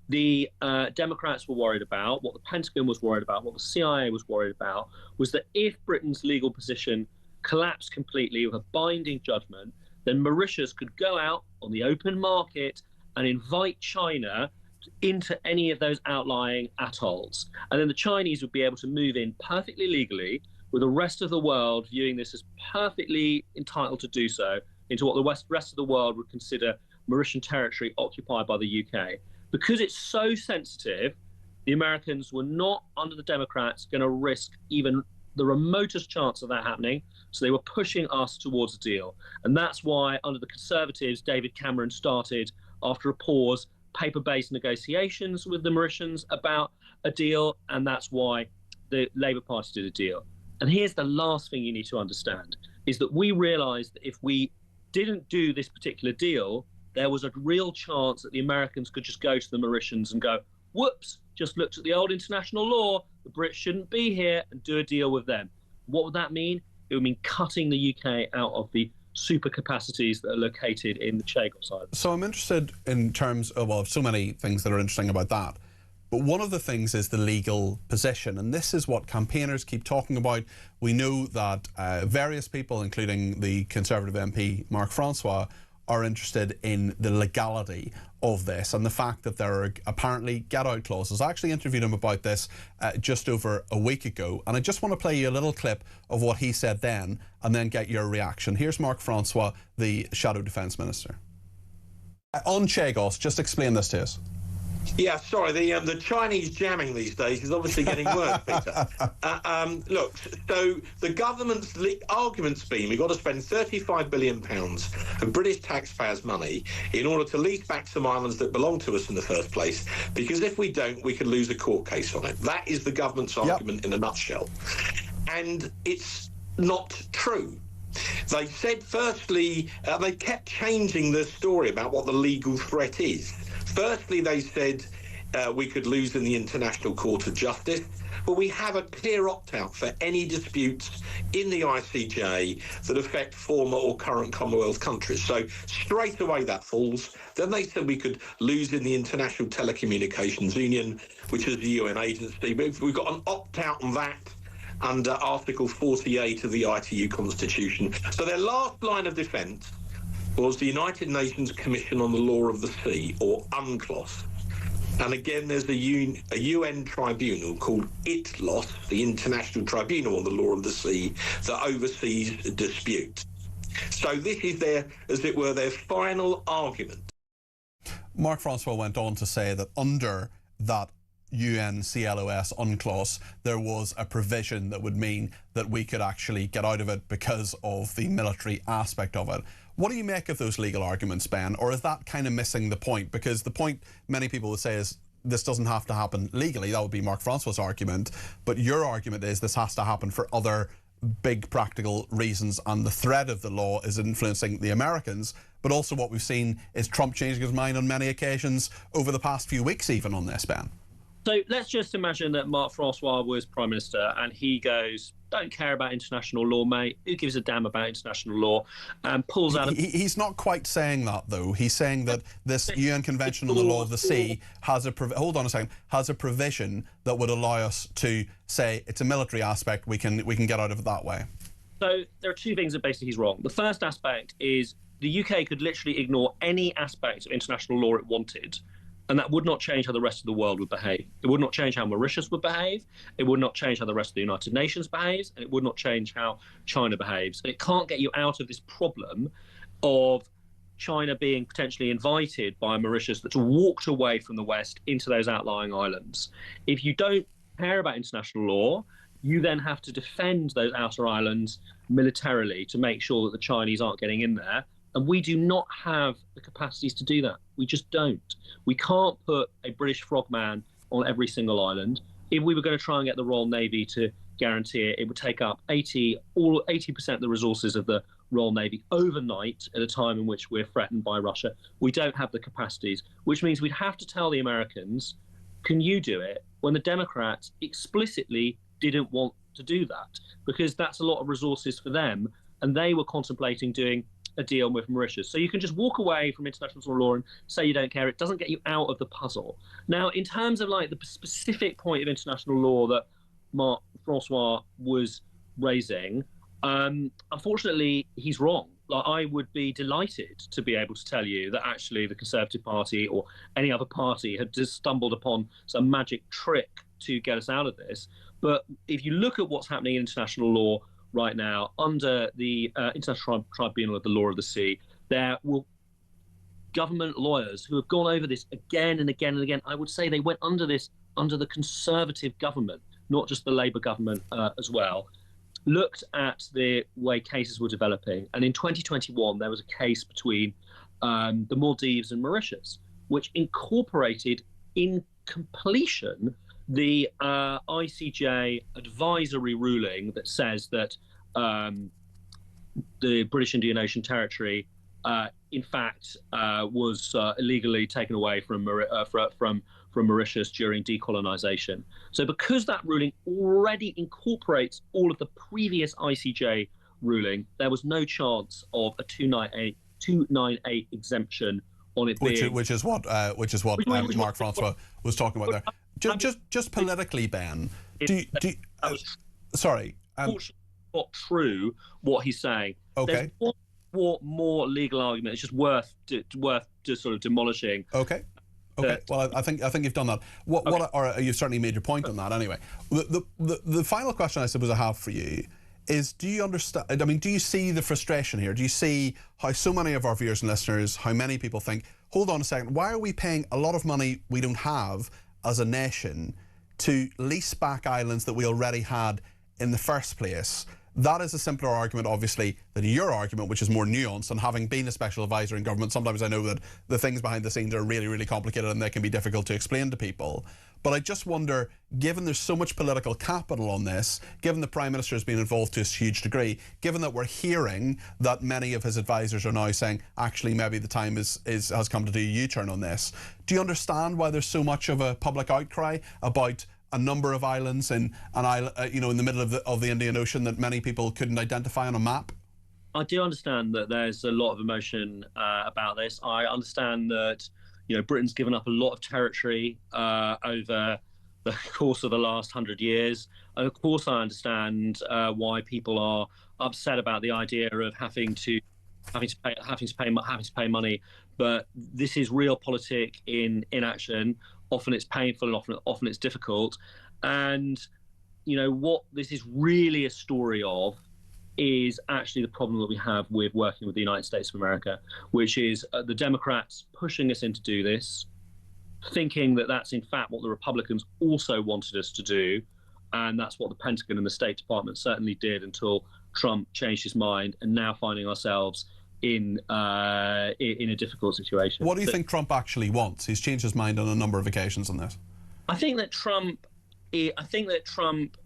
the Democrats were worried about, what the Pentagon was worried about, what the CIA was worried about, was that if Britain's legal position collapsed completely with a binding judgment, then Mauritius could go out on the open market and invite China into any of those outlying atolls. And then the Chinese would be able to move in perfectly legally, with the rest of the world viewing this as perfectly entitled to do so, into what the rest of the world would consider Mauritian territory occupied by the UK. Because it's so sensitive, the Americans were not, under the Democrats, going to risk even the remotest chance of that happening. So they were pushing us towards a deal. And that's why, under the Conservatives, David Cameron started, after a pause, paper-based negotiations with the Mauritians about a deal. And that's why the Labour Party did a deal. And here's the last thing you need to understand, is that we realised that if we didn't do this particular deal, there was a real chance that the Americans could just go to the Mauritians and go, whoops, just looked at the old international law, the Brits shouldn't be here, and do a deal with them. What would that mean? It would mean cutting the UK out of the super capacities that are located in the Chagos Islands. So I'm interested in terms of, well, so many things that are interesting about that. But one of the things is the legal position, and this is what campaigners keep talking about. We know that various people, including the Conservative MP Mark Francois, are interested in the legality of this and the fact that there are apparently get-out clauses. I actually interviewed him about this just over a week ago, and I just want to play you a little clip of what he said then and then get your reaction. Here's Mark Francois, the Shadow Defence Minister. On Chagos, just explain this to us. Yeah, sorry, the Chinese jamming these days is obviously getting worse, Peter. Look, so the government's argument's been we've got to spend £35 billion of British taxpayers' money in order to lease back some islands that belong to us in the first place, because if we don't, we could lose a court case on it. That is the government's argument in a nutshell. And it's not true. They said, firstly, they kept changing the story about what the legal threat is. Firstly, they said we could lose in the International Court of Justice, but we have a clear opt-out for any disputes in the ICJ that affect former or current Commonwealth countries. So straight away that falls. Then they said we could lose in the International Telecommunications Union, which is the UN agency, but we've got an opt-out on that under Article 48 of the ITU Constitution. So their last line of defence was the United Nations Commission on the Law of the Sea, or UNCLOS. And again, there's a UN tribunal called ITLOS, the International Tribunal on the Law of the Sea, that oversees disputes. So this is their, as it were, their final argument. Mark Francois went on to say that under that UNCLOS UNCLOS, there was a provision that would mean that we could actually get out of it because of the military aspect of it. What do you make of those legal arguments, Ben? Or is that kind of missing the point? Because the point many people would say is this doesn't have to happen legally. That would be Mark Francois' argument. But your argument is this has to happen for other big practical reasons, and the threat of the law is influencing the Americans. But also what we've seen is Trump changing his mind on many occasions over the past few weeks even on this, Ben. So let's just imagine that Mark Francois was Prime Minister and he goes, don't care about international law, mate. Who gives a damn about international law? And pulls out... He's not quite saying that, though. He's saying that this UN Convention on the Law of the Sea has a... Hold on a second. Has a provision that would allow us to say it's a military aspect. We can get out of it that way. So there are two things that basically he's wrong. The first aspect is the UK could literally ignore any aspect of international law it wanted, and that would not change how the rest of the world would behave. It would not change how Mauritius would behave. It would not change how the rest of the United Nations behaves. And it would not change how China behaves. And it can't get you out of this problem of China being potentially invited by Mauritius that's walked away from the West into those outlying islands. If you don't care about international law, you then have to defend those outer islands militarily to make sure that the Chinese aren't getting in there. And we do not have the capacities to do that. We just don't. We can't put a British frogman on every single island. If we were going to try and get the Royal Navy to guarantee it, it would take up 80% of the resources of the Royal Navy overnight at a time in which we're threatened by Russia. We don't have the capacities, which means we'd have to tell the Americans, can you do it? When the Democrats explicitly didn't want to do that, because that's a lot of resources for them. And they were contemplating doing a deal with Mauritius. So you can just walk away from international law and say you don't care. It doesn't get you out of the puzzle. Now, in terms of like the specific point of international law that Mark Francois was raising, unfortunately, he's wrong. Like, I would be delighted to be able to tell you that actually the Conservative Party or any other party had just stumbled upon some magic trick to get us out of this. But if you look at what's happening in international law right now, under the International Tribunal of the Law of the Sea, there will government lawyers who have gone over this again and again and again. I would say they went under this under the Conservative government, not just the Labour government as well, looked at the way cases were developing. And in 2021, there was a case between the Maldives and Mauritius, which incorporated in completion the ICJ advisory ruling that says that the British Indian Ocean Territory, in fact, was illegally taken away from Mauritius during decolonisation. So because that ruling already incorporates all of the previous ICJ ruling, there was no chance of a 298 exemption on it being... Which is what Mark Francois was talking about there. Just politically, Ben, sorry. Not true what he's saying. Okay. There's one more legal argument. It's just worth just sort of demolishing. Okay. Well, I think you've done that. Or you've certainly made your point on that. Anyway, the final question I suppose I have for you is: do you understand? I mean, do you see the frustration here? Do you see how so many of our viewers and listeners, how many people think, hold on a second, why are we paying a lot of money we don't have as a nation to lease back islands that we already had in the first place? That is a simpler argument, obviously, than your argument, which is more nuanced. And having been a special advisor in government, sometimes I know that the things behind the scenes are really, really complicated and they can be difficult to explain to people. But I just wonder, given there's so much political capital on this, given the Prime Minister has been involved to a huge degree, given that we're hearing that many of his advisors are now saying, actually, maybe the time has come to do a U-turn on this, do you understand why there's so much of a public outcry about a number of islands in the middle of the Indian Ocean that many people couldn't identify on a map? I do understand that there's a lot of emotion about this. I understand that Britain's given up a lot of territory over the course of the last 100 years. And of course, I understand why people are upset about the idea of having to pay money. But this is realpolitik in action. Often it's painful and often it's difficult. And what this is really a story of is actually the problem that we have with working with the United States of America, which is the Democrats pushing us in to do this, thinking that that's in fact what the Republicans also wanted us to do. And that's what the Pentagon and the State Department certainly did until Trump changed his mind, and now finding ourselves in a difficult situation. What do you think Trump actually wants? He's changed his mind on a number of occasions on this. I think that Trump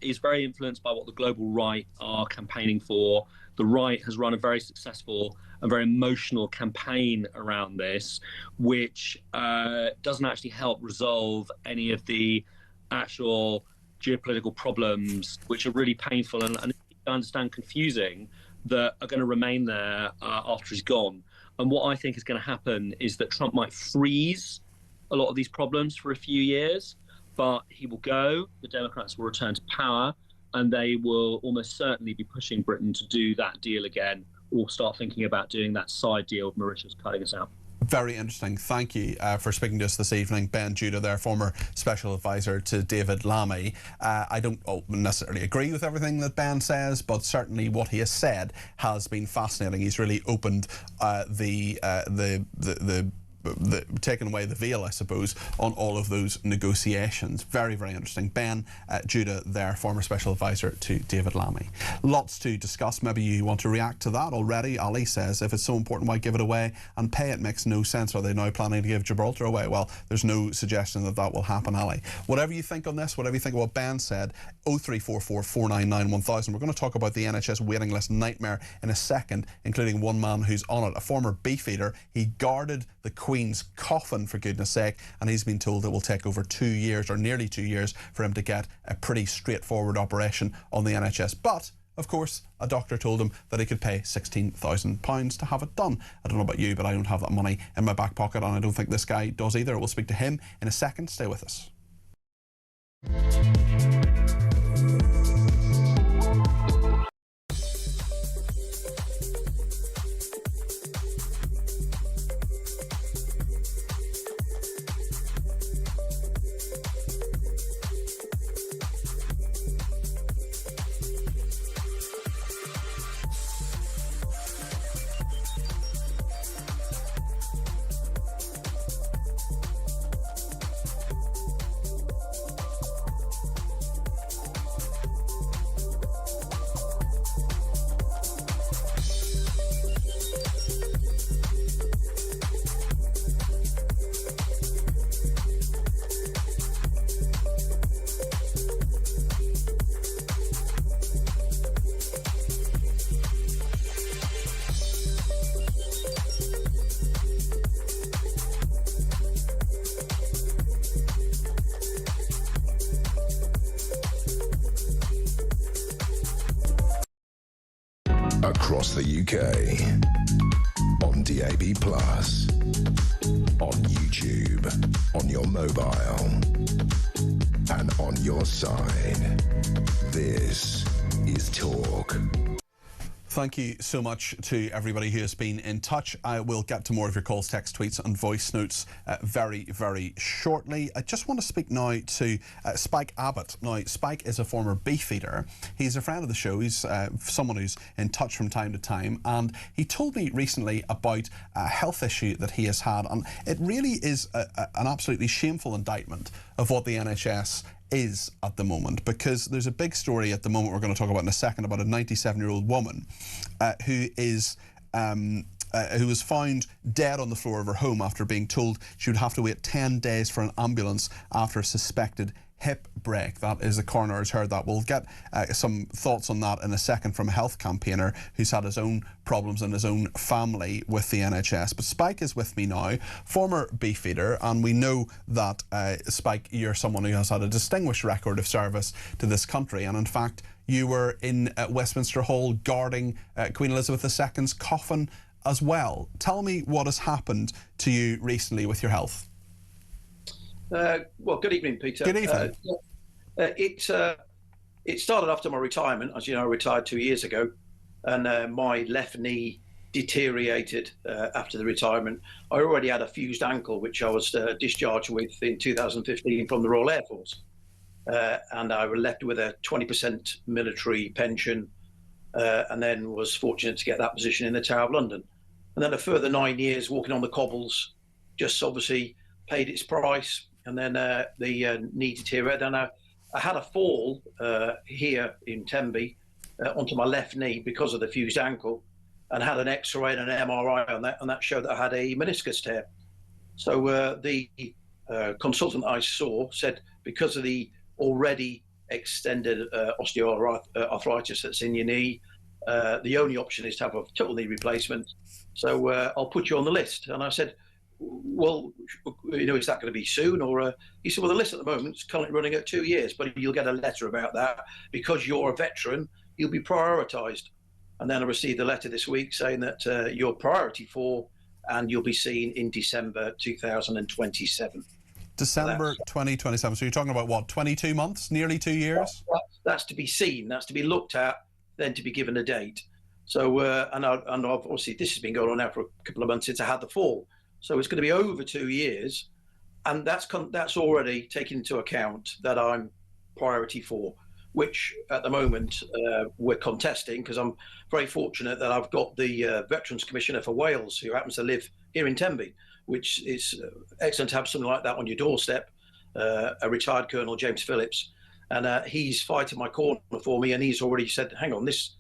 is very influenced by what the global right are campaigning for. The right has run a very successful and very emotional campaign around this, which doesn't actually help resolve any of the actual geopolitical problems, which are really painful and I understand confusing, that are going to remain there after he's gone. And what I think is going to happen is that Trump might freeze a lot of these problems for a few years, but he will go, the Democrats will return to power, and they will almost certainly be pushing Britain to do that deal again, or start thinking about doing that side deal with Mauritius cutting us out. Very interesting. Thank you for speaking to us this evening. Ben Judah there, former special advisor to David Lammy. I don't necessarily agree with everything that Ben says, but certainly what he has said has been fascinating. He's really opened taken away the veil, I suppose, on all of those negotiations. Very, very interesting. Ben Judah there, former special advisor to David Lammy. Lots to discuss. Maybe you want to react to that already. Ali says, if it's so important, why give it away and pay it? Makes no sense. Are they now planning to give Gibraltar away? Well, there's no suggestion that that will happen, Ali. Whatever you think on this, whatever you think of what Ben said, 0344 499 1000. We're going to talk about the NHS waiting list nightmare in a second, including one man who's on it, a former beefeater. He guarded the Queen's coffin, for goodness sake, and he's been told it will take over 2 years, or nearly 2 years, for him to get a pretty straightforward operation on the NHS. But of course, a doctor told him that he could pay £16,000 to have it done. I don't know about you, but I don't have that money in my back pocket, and I don't think this guy does either. We'll speak to him in a second. Stay with us. Across the UK, on DAB+, on YouTube, on your mobile, and on your side. This is Talk. Thank you so much to everybody who has been in touch. I will get to more of your calls, text, tweets and voice notes very, very shortly. I just want to speak now to Spike Abbott. Now, Spike is a former beefeater. He's a friend of the show. He's someone who's in touch from time to time, and he told me recently about a health issue that he has had, and it really is an absolutely shameful indictment of what the NHS is at the moment, because there's a big story at the moment we're going to talk about in a second about a 97-year-old woman who was found dead on the floor of her home after being told she would have to wait 10 days for an ambulance after a suspected hip break. That is, the coroner has heard that. We'll get some thoughts on that in a second from a health campaigner who's had his own problems in his own family with the NHS. But Spike is with me now, former beefeater, and we know that Spike, you're someone who has had a distinguished record of service to this country, and in fact you were in Westminster Hall guarding Queen Elizabeth II's coffin as well. Tell me what has happened to you recently with your health. Well, good evening, Peter. Good evening. It started after my retirement. As you know, I retired 2 years ago, and my left knee deteriorated after the retirement. I already had a fused ankle, which I was discharged with in 2015 from the Royal Air Force. And I was left with a 20% military pension, and then was fortunate to get that position in the Tower of London. And then a further 9 years walking on the cobbles, just obviously paid its price. And then the knee deteriorated. And I had a fall here in Tenby onto my left knee because of the fused ankle, and had an X-ray and an MRI on that, and that showed that I had a meniscus tear. So the consultant I saw said because of the already extended osteoarthritis that's in your knee, the only option is to have a total knee replacement. So I'll put you on the list. And I said, well, is that going to be soon? Or he said, well, the list at the moment is currently running at 2 years, but you'll get a letter about that. Because you're a veteran, you'll be prioritised. And then I received a letter this week saying that you're priority 4 and you'll be seen in December 2027. December 2027. So you're talking about what, 22 months, nearly 2 years? That's to be seen. That's to be looked at, then to be given a date. So, and obviously this has been going on now for a couple of months since I had the fall. So it's going to be over 2 years, and that's already taken into account that I'm priority 4, which at the moment we're contesting, because I'm very fortunate that I've got the Veterans Commissioner for Wales, who happens to live here in Tenby, which is excellent to have something like that on your doorstep, a retired Colonel, James Phillips. And he's fighting my corner for me, and he's already said, hang on, this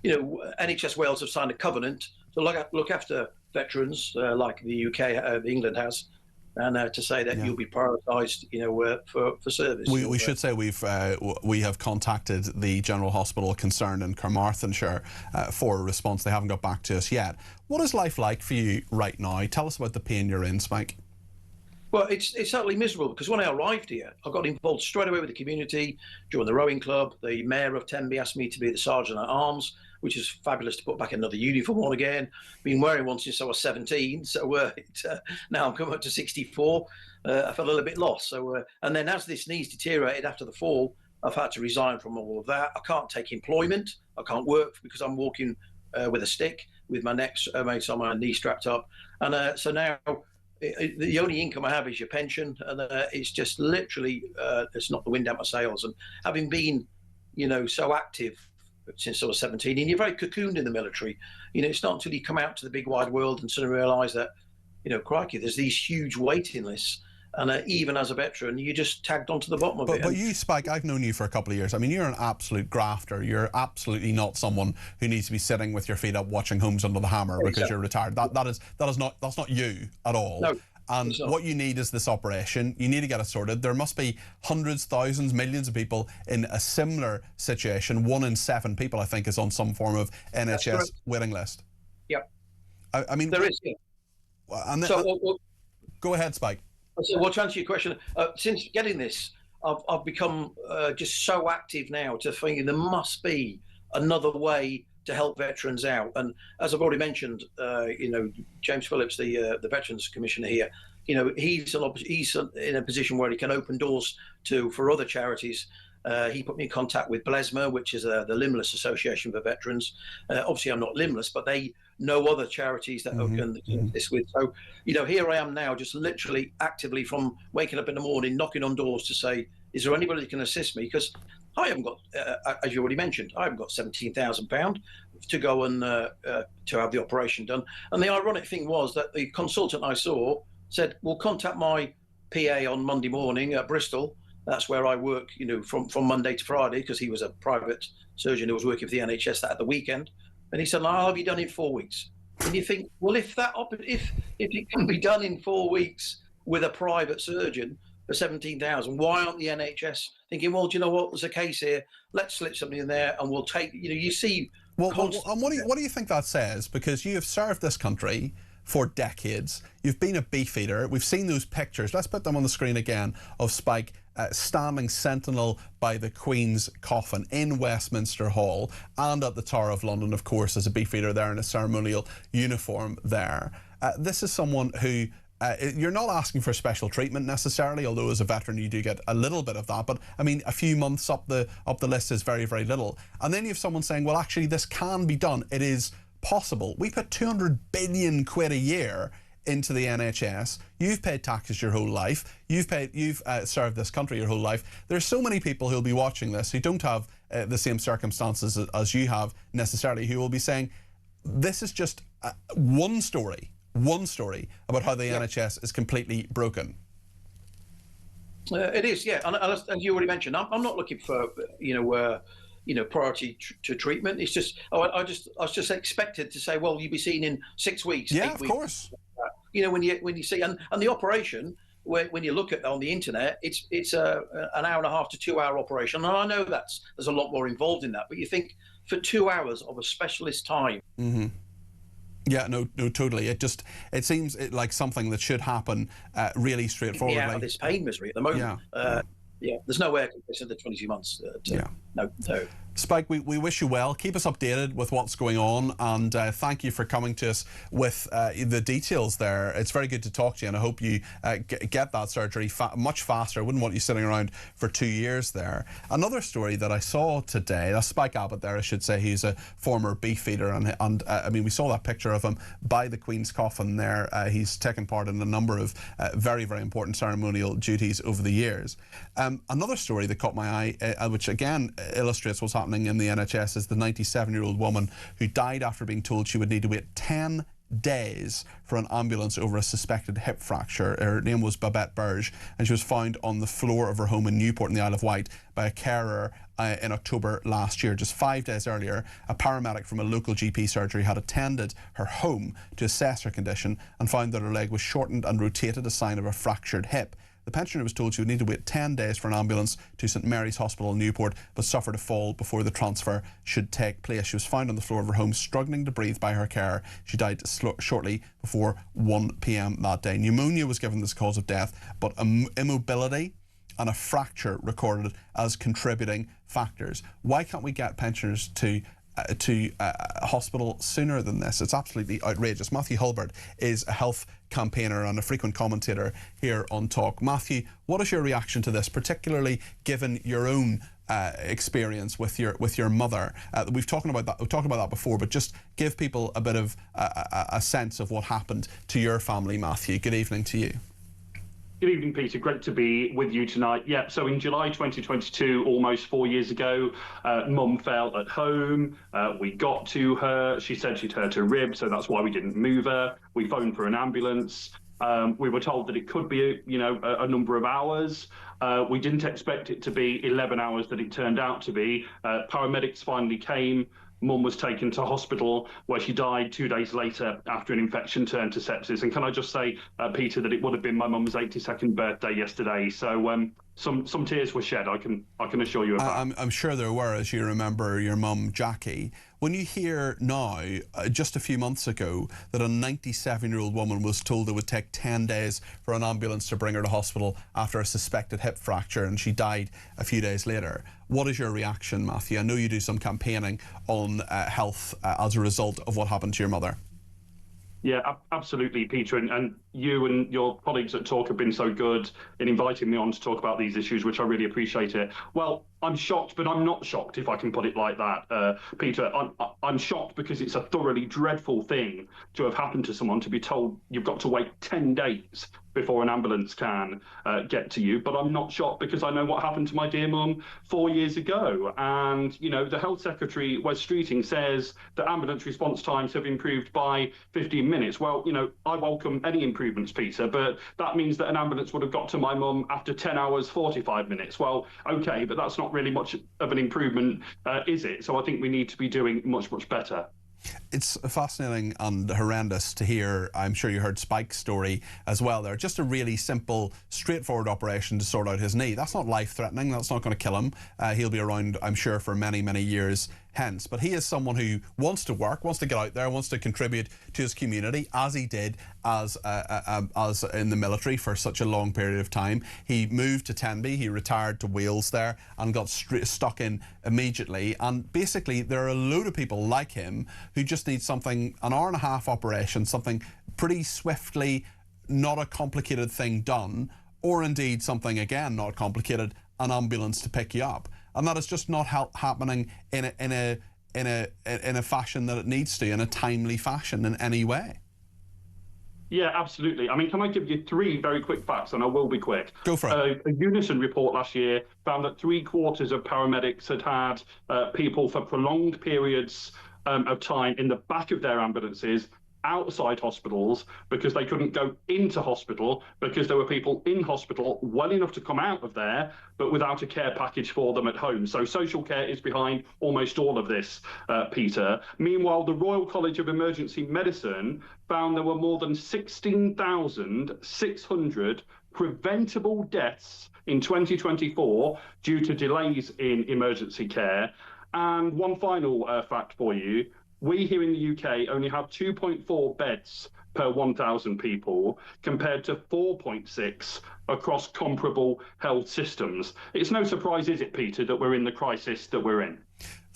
NHS Wales have signed a covenant to look after veterans like the UK, England has, and to say that you'll be prioritised, for service. We should say we have contacted the General Hospital concerned in Carmarthenshire for a response. They haven't got back to us yet. What is life like for you right now? Tell us about the pain you're in, Spike. Well, it's certainly miserable, because when I arrived here, I got involved straight away with the community, joined the rowing club. The mayor of Tenby asked me to be the sergeant at arms, which is fabulous to put back another uniform on again. Been wearing one since I was 17, so now I'm coming up to 64. I felt a little bit lost. So, and then as this knee's deteriorated after the fall, I've had to resign from all of that. I can't take employment. I can't work because I'm walking with a stick with my neck, on my knee strapped up. And so now the only income I have is your pension, and it's just literally it's not the wind out my sails. And having been, so active since I was 17, and you're very cocooned in the military. It's not until you come out to the big wide world and suddenly realise that, crikey, there's these huge waiting lists. And even as a veteran, you just tagged onto the bottom of it. But you, Spike, I've known you for a couple of years. I mean, you're an absolute grafter. You're absolutely not someone who needs to be sitting with your feet up watching Homes Under the Hammer because you're retired. That's not you at all. No. And what you need is this operation. You need to get it sorted. There must be hundreds, thousands, millions of people in a similar situation. 1 in 7 people, I think, is on some form of NHS waiting list. Yep. I mean, there is. Yeah. And then, go ahead, Spike. So, to answer your question, since getting this, I've become just so active now to think there must be another way to help veterans out. And as I've already mentioned, James Phillips, the Veterans Commissioner here, he's in a position where he can open doors for other charities. He put me in contact with BLESMA, which is the Limbless Association for Veterans. Obviously, I'm not limbless, but they know other charities that I can do this with. So, here I am now, just literally actively from waking up in the morning, knocking on doors to say, is there anybody that can assist me? Because I haven't got, as you already mentioned, I haven't got £17,000 to go and to have the operation done. And the ironic thing was that the consultant I saw said, well, contact my PA on Monday morning at Bristol. That's where I work, from Monday to Friday, because he was a private surgeon who was working for the NHS at the weekend. And he said, I'll have you done in 4 weeks. And you think, well, if it can be done in 4 weeks with a private surgeon for 17,000, why aren't the NHS thinking, well, do you know what, there's a case here, let's slip something in there and we'll take, you see. Well, and what do you think that says? Because you have served this country for decades. You've been a beefeater. We've seen those pictures. Let's put them on the screen again of Spike standing sentinel by the Queen's coffin in Westminster Hall and at the Tower of London, of course, as a beefeater there in a ceremonial uniform there. This is someone who you're not asking for special treatment necessarily, although as a veteran you do get a little bit of that. But I mean, a few months up the list is very, very little. And then you have someone saying, well, actually, this can be done. It is possible. We put 200 billion quid a year into the NHS. You've paid taxes your whole life. You've served this country your whole life. There's so many people who'll be watching this who don't have the same circumstances as you have necessarily, who will be saying, this is just one story about how the NHS is completely broken. It is, yeah, and you already mentioned. I'm not looking for priority to treatment. It's just I was just expected to say, well, you'll be seen in 6 weeks. Yeah, 8 of weeks. course. When you see and the operation, when you look at on the internet, it's an hour and a half to 2 hour operation. And I know there's a lot more involved in that, but you think for 2 hours of a specialist time. Mm-hmm. Yeah, no, totally. It seems like something that should happen really straightforwardly. Yeah, this pain misery at the moment. Yeah, there's no way I can consider 22 months. No. Spike, we wish you well. Keep us updated with what's going on, and thank you for coming to us with the details there. It's very good to talk to you, and I hope you get that surgery much faster. I wouldn't want you sitting around for 2 years there. Another story that I saw today, that's Spike Abbott there, I should say. He's a former beef eater, and I mean, we saw that picture of him by the Queen's coffin there. He's taken part in a number of very, very important ceremonial duties over the years. Another story that caught my eye, which again illustrates what's happening in the NHS, is the 97-year-old woman who died after being told she would need to wait 10 days for an ambulance over a suspected hip fracture. Her name was Babette Burge, and she was found on the floor of her home in Newport in the Isle of Wight by a carer in October last year. Just 5 days earlier, a paramedic from a local GP surgery had attended her home to assess her condition and found that her leg was shortened and rotated, a sign of a fractured hip. The pensioner was told she would need to wait 10 days for an ambulance to St Mary's Hospital in Newport, but suffered a fall before the transfer should take place. She was found on the floor of her home, struggling to breathe by her carer. She died shortly before 1 p.m. that day. Pneumonia was given as cause of death, but immobility and a fracture recorded as contributing factors. Why can't we get pensioners to hospital sooner than this? It's absolutely outrageous. Matthew Hulbert is a health campaigner and a frequent commentator here on Talk. Matthew, what is your reaction to this, particularly given your own experience with your mother? We've talked about that before, but just give people a bit of a sense of what happened to your family, Matthew. Good evening to you. Good evening, Peter. Great to be with you tonight. Yeah, so in July 2022, almost 4 years ago, Mum fell at home. We got to her. She said she'd hurt her rib, so that's why we didn't move her. We phoned for an ambulance. We were told that it could be, a number of hours. We didn't expect it to be 11 hours that it turned out to be. Paramedics finally came. Mum was taken to hospital, where she died 2 days later after an infection turned to sepsis. And can I just say, Peter, that it would have been my mum's 82nd birthday yesterday. So some tears were shed, I can assure you of that. I'm sure there were, as you remember your mum, Jackie. When you hear now, just a few months ago, that a 97-year-old woman was told it would take 10 days for an ambulance to bring her to hospital after a suspected hip fracture, and she died a few days later, what is your reaction, Matthew? I know you do some campaigning on health as a result of what happened to your mother. Yeah, absolutely, Peter. And you and your colleagues at Talk have been so good in inviting me on to talk about these issues, which I really appreciate it. Well, I'm shocked, but I'm not shocked, if I can put it like that, Peter. I'm shocked because it's a thoroughly dreadful thing to have happened to someone, to be told you've got to wait 10 days before an ambulance can get to you. But I'm not shocked because I know what happened to my dear mum 4 years ago. And, the Health Secretary, Wes Streeting, says that ambulance response times have improved by 15 minutes. Well, I welcome any improvements, Peter, but that means that an ambulance would have got to my mum after 10 hours, 45 minutes. Well, okay, but that's not really much of an improvement, is it? So I think we need to be doing much, much better. It's fascinating and horrendous to hear. I'm sure you heard Spike's story as well there. Just a really simple, straightforward operation to sort out his knee. That's not life-threatening. That's not going to kill him. He'll be around, I'm sure, for many, many years hence. But he is someone who wants to work, wants to get out there, wants to contribute to his community, as he did as in the military for such a long period of time. He moved to Tenby, he retired to Wales there and got stuck in immediately. And basically, there are a load of people like him who just need something, an hour-and-a-half operation, something pretty swiftly, not a complicated thing done, or indeed something, again, not complicated, an ambulance to pick you up. And that is just not happening in a fashion that it needs to, in a timely fashion in any way. Yeah, absolutely. I mean, can I give you 3 very quick facts, and I will be quick. Go for it. A Unison report last year found that 3/4 of paramedics had people for prolonged periods of time in the back of their ambulances outside hospitals because they couldn't go into hospital because there were people in hospital well enough to come out of there but without a care package for them at home. So social care is behind almost all of this, Peter. Meanwhile, the Royal College of Emergency Medicine found there were more than 16,600 preventable deaths in 2024 due to delays in emergency care. And one final fact for you. We here in the UK only have 2.4 beds per 1,000 people compared to 4.6 across comparable health systems. It's no surprise, is it, Peter, that we're in the crisis that we're in?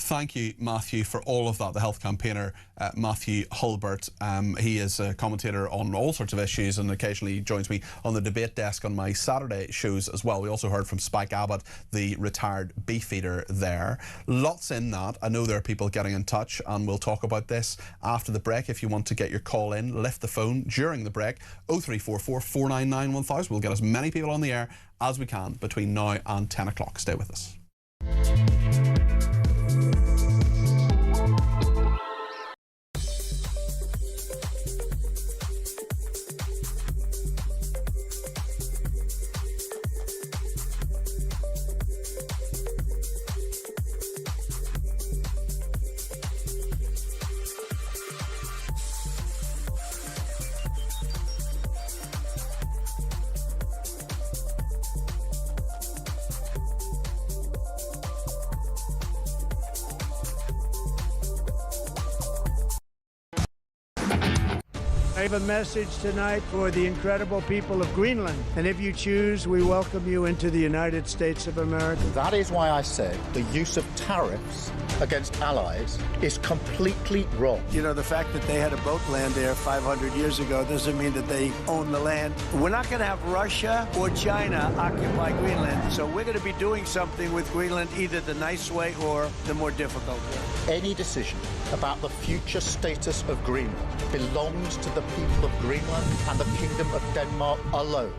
Thank you, Matthew, for all of that. The health campaigner, Matthew Hulbert. He is a commentator on all sorts of issues and occasionally joins me on the debate desk on my Saturday shows as well. We also heard from Spike Abbott, the retired beef eater there. Lots in that. I know there are people getting in touch, and we'll talk about this after the break. If you want to get your call in, lift the phone during the break. 0344 499 1000. We'll get as many people on the air as we can between now and 10 o'clock. Stay with us. I have a message tonight for the incredible people of Greenland. And if you choose, we welcome you into the United States of America. That is why I said the use of tariffs against allies is completely wrong. You know, the fact that they had a boat land there 500 years ago doesn't mean that they own the land. We're not going to have Russia or China occupy Greenland. So we're going to be doing something with Greenland, either the nice way or the more difficult way. Any decision about the future status of Greenland belongs to the people of Greenland and the Kingdom of Denmark alone.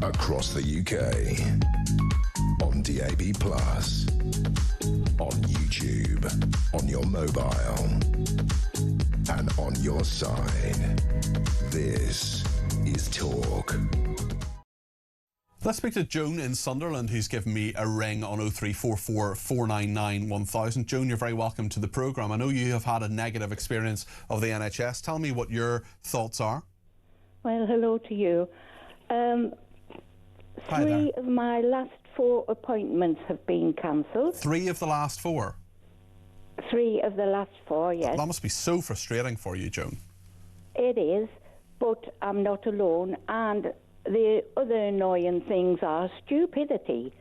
Across the UK, on DAB+, on YouTube, on your mobile, and on your side. This is Talk. Let's speak to Joan in Sunderland, who's given me a ring on 0344 499 1000. Joan, you're very welcome to the programme. I know you have had a negative experience of the NHS. Tell me what your thoughts are. Well, hello to you. Three of my last 4 appointments have been cancelled. 3 of the last 4? 3 of the last 4, yes. That must be so frustrating for you, Joan. It is, but I'm not alone. And the other annoying things are stupidity.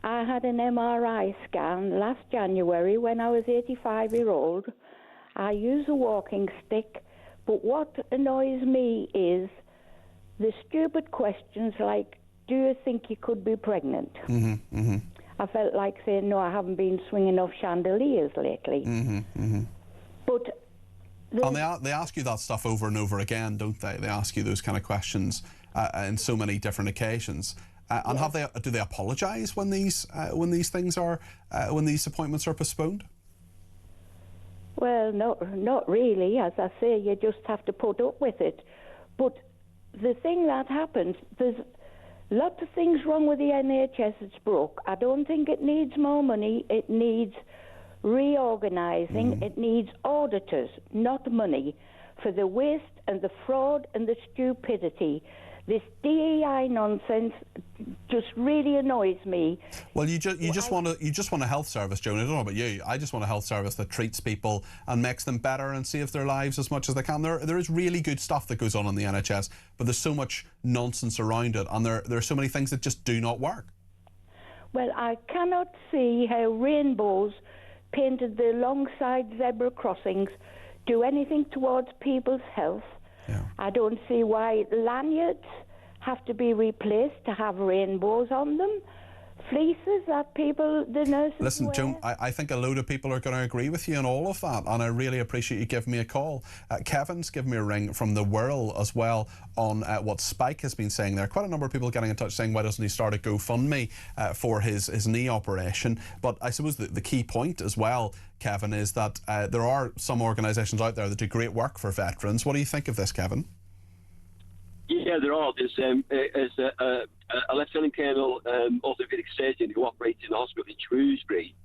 I had an MRI scan last January when I was 85-year-old. I use a walking stick, but what annoys me is the stupid questions like, do you think you could be pregnant? I felt like saying, no, I haven't been swinging off chandeliers lately. But and they ask you that stuff over and over again, don't they? They ask you those kind of questions in so many different occasions. And do they apologise when these things are when these appointments are postponed? Well, not really. As I say, you just have to put up with it. But the thing that happens, there's lots of things wrong with the NHS. It's broke. I don't think it needs more money. It needs reorganising. It needs auditors, not money, for the waste and the fraud and the stupidity. This DEI nonsense just really annoys me. Well, you just want a health service, Joan. I don't know about you. I just want a health service that treats people and makes them better and saves their lives as much as they can. There is really good stuff that goes on in the NHS, but there's so much nonsense around it, and there are so many things that just do not work. Well, I cannot see how rainbows painted alongside zebra crossings do anything towards people's health. Yeah. I don't see why lanyards have to be replaced to have rainbows on them. Fleeces that the nurses Listen, wear. Joan, I think a load of people are going to agree with you on all of that, and I really appreciate you giving me a call. Kevin's given me a ring from the Wirral as well on what Spike has been saying there. Quite a number of people getting in touch saying, why doesn't he start a GoFundMe for his knee operation? But I suppose the key point as well, Kevin, is that there are some organisations out there that do great work for veterans. What do you think of this, Kevin? Yeah, there are. There's a Lieutenant Colonel orthopaedic surgeon who operates in the hospital in Shrewsbury,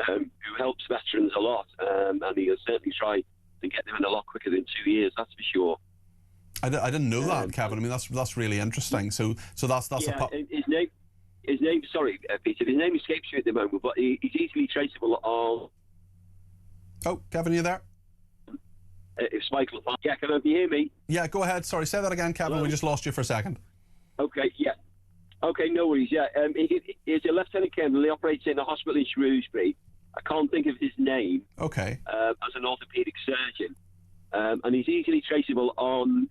who helps veterans a lot, and he'll certainly try to get them in a lot quicker than 2 years, that's for sure. I didn't know that, Kevin. I mean, that's really interesting. So that's yeah, his name. Sorry, Peter. His name escapes me at the moment, but he's easily traceable on. Oh, Kevin, you there? It's Michael. Yeah, can you hear me? Yeah, go ahead. Sorry, say that again, Kevin. Hello? We just lost you for a second. Okay, yeah. Okay, no worries. Yeah, he's a Lieutenant Colonel. He operates in a hospital in Shrewsbury. I can't think of his name. Okay. As an orthopaedic surgeon, and he's easily traceable on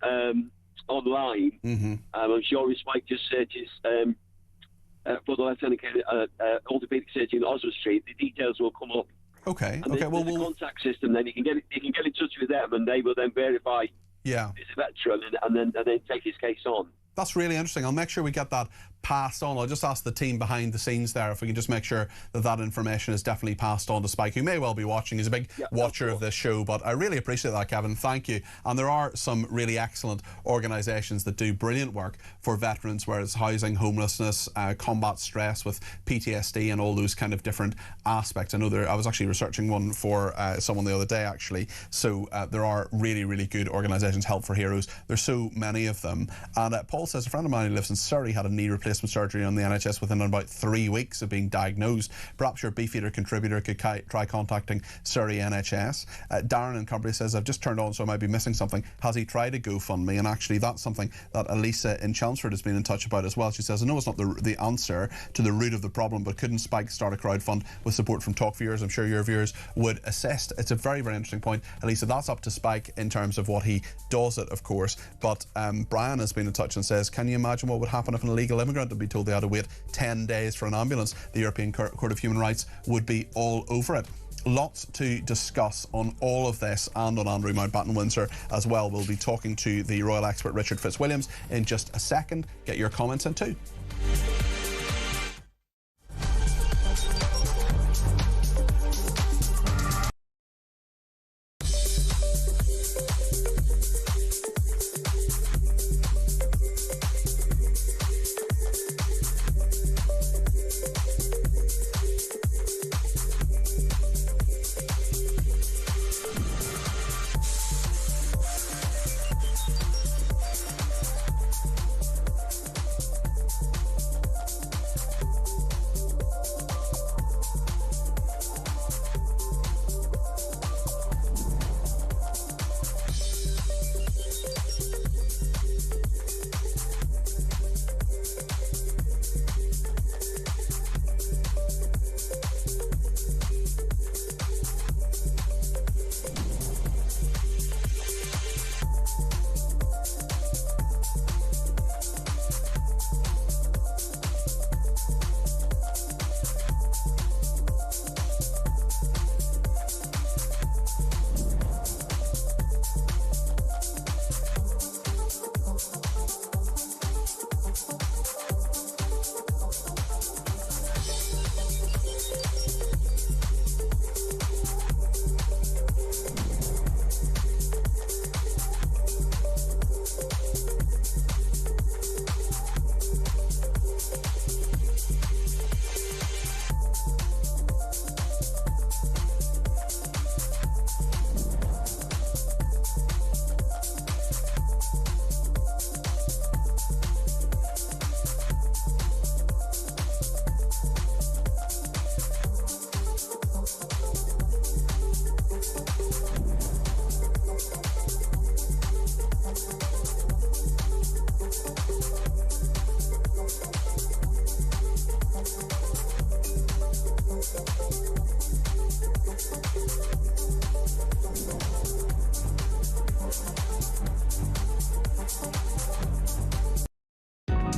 online. Mm-hmm. I'm sure if Mike just searches for the Lieutenant Colonel orthopaedic surgeon in Oswald Street, the details will come up. Okay. And okay. There's a contact system. Then you can get in touch with them, and they will then verify. Yeah. He's a veteran, and then take his case on. That's really interesting. I'll make sure we get that passed on. I'll just ask the team behind the scenes there if we can just make sure that information is definitely passed on to Spike, who may well be watching. He's a big watcher of this show, but I really appreciate that, Kevin. Thank you. And there are some really excellent organisations that do brilliant work for veterans, where it's housing, homelessness, combat stress with PTSD and all those kind of different aspects. I know I was actually researching one for someone the other day, actually. So there are really, really good organisations, Help for Heroes. There's so many of them. And Paul says a friend of mine who lives in Surrey had a knee replacement surgery on the NHS within about 3 weeks of being diagnosed. Perhaps your Beefeater contributor could try contacting Surrey NHS. Darren in Cumbria says, I've just turned on, so I might be missing something. Has he tried a GoFundMe? And actually that's something that Elisa in Chelmsford has been in touch about as well. She says, I know it's not the answer to the root of the problem, but couldn't Spike start a crowdfund with support from talk viewers? I'm sure your viewers would assist. It's a very, very interesting point. Elisa, that's up to Spike in terms of what he does it, of course. But Brian has been in touch and says, can you imagine what would happen if an illegal immigrant would be told they had to wait 10 days for an ambulance? The European Court of Human Rights would be all over it. Lots to discuss on all of this and on Andrew Mountbatten Windsor as well. We'll be talking to the royal expert Richard Fitzwilliams in just a second. Get your comments in too.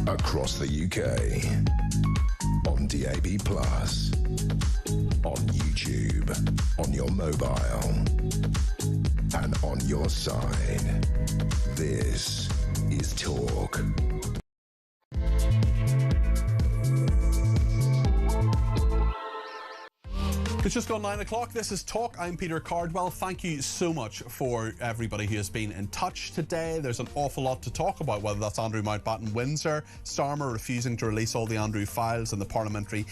across the UK, on DAB+, on YouTube, on your mobile, and on your side. This is Talk. It's just gone 9 o'clock. This is Talk. I'm Peter Cardwell. Thank you so much for everybody who has been in touch today. There's an awful lot to talk about, whether that's Andrew Mountbatten Windsor, Starmer refusing to release all the Andrew files, and the parliamentary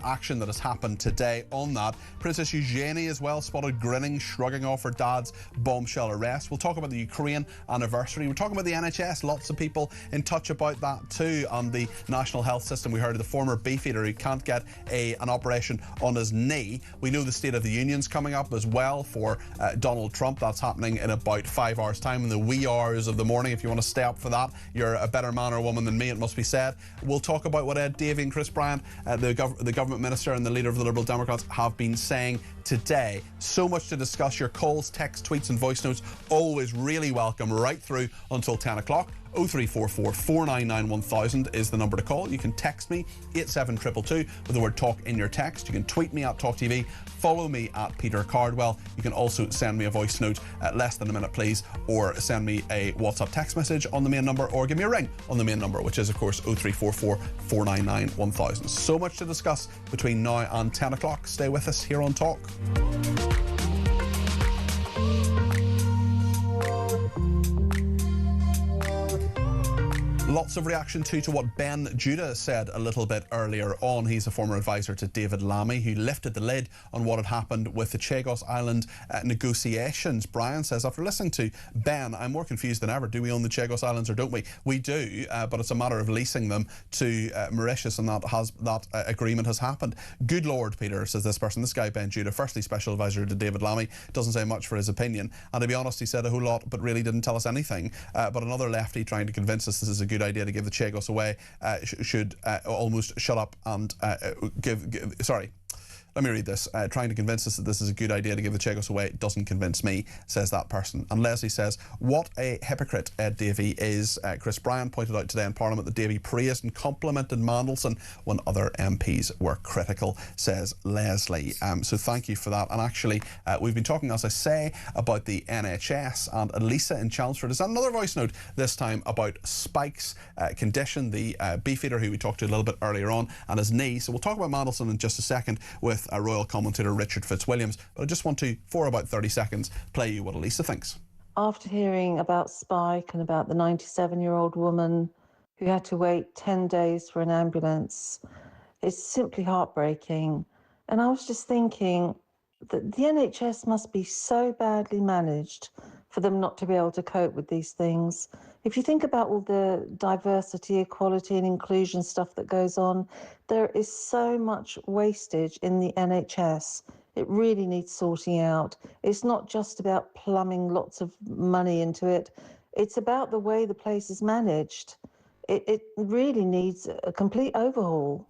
action that has happened today on that. Princess Eugenie as well, spotted grinning, shrugging off her dad's bombshell arrest. We'll talk about the Ukraine anniversary. We're talking about the NHS. Lots of people in touch about that too, and the National Health System. We heard of the former beefeater who can't get an operation on his knee. We know the State of the Union's coming up as well for Donald Trump. That's happening in about 5 hours time, in the wee hours of the morning. If you want to stay up for that, you're a better man or woman than me, it must be said. We'll talk about what Ed Davey and Chris Bryant, the government minister and the leader of the Liberal Democrats, have been saying today. So much to discuss. Your calls, text, tweets and voice notes, always really welcome right through until 10 o'clock. 0344 499 1000 is the number to call. You can text me 87222 with the word talk in your text. You can tweet me at talkTV, follow me at Peter Cardwell. You can also send me a voice note at less than a minute please, or send me a WhatsApp text message on the main number, or give me a ring on the main number, which is of course 0344 499 1000. So much to discuss between now and 10 o'clock. Stay with us here on Talk. Lots of reaction to what Ben Judah said a little bit earlier on. He's a former advisor to David Lammy, who lifted the lid on what had happened with the Chagos Island negotiations. Brian says, after listening to Ben, I'm more confused than ever. Do we own the Chagos Islands or don't we? We do, but it's a matter of leasing them to Mauritius, and that agreement has happened. Good Lord, Peter, says this person. This guy, Ben Judah, firstly special advisor to David Lammy, doesn't say much for his opinion. And to be honest, he said a whole lot, but really didn't tell us anything. But another lefty trying to convince us this is a good idea to give the Chagos away should almost shut up and sorry. Let me read this. Trying to convince us that this is a good idea to give the Chagos away doesn't convince me, says that person. And Leslie says, what a hypocrite Ed Davey is. Chris Bryant pointed out today in Parliament that Davey praised and complimented Mandelson when other MPs were critical, says Leslie. So thank you for that. And actually, we've been talking, as I say, about the NHS, and Elisa in Chelmsford has another voice note, this time about Spike's condition, the beefeater who we talked to a little bit earlier on, and his knee. So we'll talk about Mandelson in just a second with royal commentator Richard Fitzwilliams, but I just want to, for about 30 seconds, play you what Elisa thinks. After hearing about Spike and about the 97-year-old woman who had to wait 10 days for an ambulance, it's simply heartbreaking. And I was just thinking that the NHS must be so badly managed for them not to be able to cope with these things. If you think about all the diversity, equality and inclusion stuff that goes on, there is so much wastage in the NHS. It really needs sorting out. It's not just about plumbing lots of money into it. It's about the way the place is managed. It really needs a complete overhaul.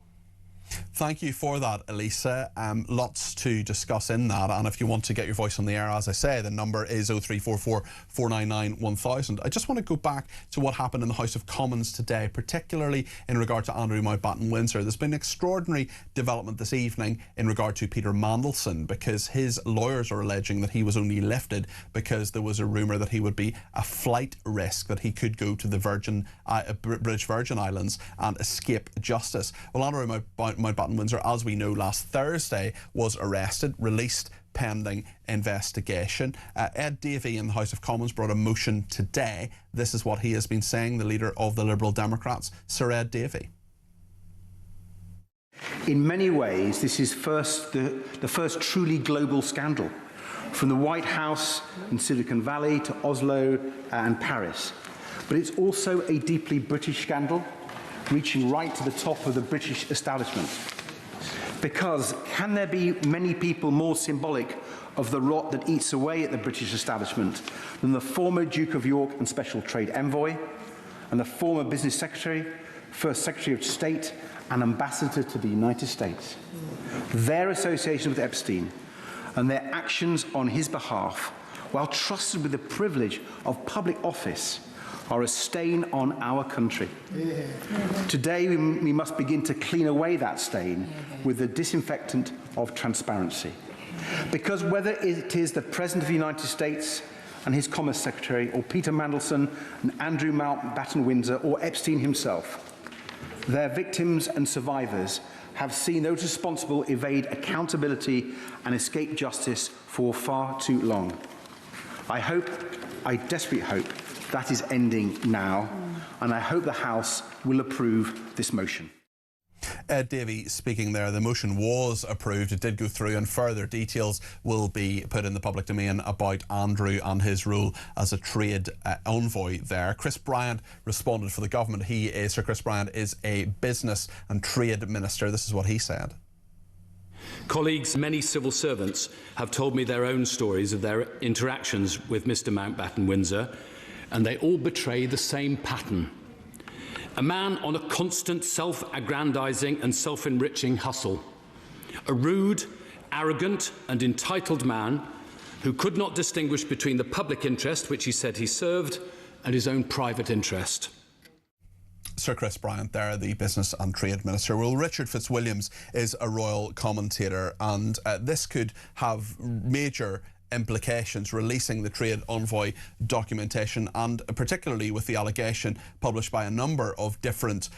Thank you for that, Elisa. Lots to discuss in that, and if you want to get your voice on the air, as I say, the number is 0344 499 1000. I just want to go back to what happened in the House of Commons today, particularly in regard to Andrew Mountbatten Windsor. There's been an extraordinary development this evening in regard to Peter Mandelson, because his lawyers are alleging that he was only lifted because there was a rumour that he would be a flight risk, that he could go to the British Virgin Islands and escape justice. Well, Andrew Mountbatten Windsor, as we know, last Thursday was arrested, released pending investigation. Ed Davey in the House of Commons brought a motion today. This is what he has been saying, the leader of the Liberal Democrats, Sir Ed Davey. In many ways, this is the first truly global scandal, from the White House in Silicon Valley to Oslo and Paris. But it's also a deeply British scandal, reaching right to the top of the British establishment. Because can there be many people more symbolic of the rot that eats away at the British establishment than the former Duke of York and Special Trade Envoy, and the former Business Secretary, First Secretary of State and Ambassador to the United States? Their association with Epstein and their actions on his behalf, while trusted with the privilege of public office, are a stain on our country. Today, we must begin to clean away that stain with the disinfectant of transparency. Because whether it is the President of the United States and his Commerce Secretary, or Peter Mandelson and Andrew Mountbatten Windsor, or Epstein himself, their victims and survivors have seen those responsible evade accountability and escape justice for far too long. I desperately hope, that is ending now, and I hope the House will approve this motion. Ed Davey speaking there. The motion was approved. It did go through, and further details will be put in the public domain about Andrew and his role as a trade envoy there. Chris Bryant responded for the government. Sir Chris Bryant is a business and trade minister. This is what he said. Colleagues, many civil servants have told me their own stories of their interactions with Mr. Mountbatten Windsor, and they all betray the same pattern. A man on a constant self-aggrandising and self-enriching hustle. A rude, arrogant and entitled man who could not distinguish between the public interest, which he said he served, and his own private interest. Sir Chris Bryant there, the Business and Trade Minister. Well, Richard Fitzwilliams is a royal commentator, and this could have major implications, releasing the trade envoy documentation, and particularly with the allegation published by a number of different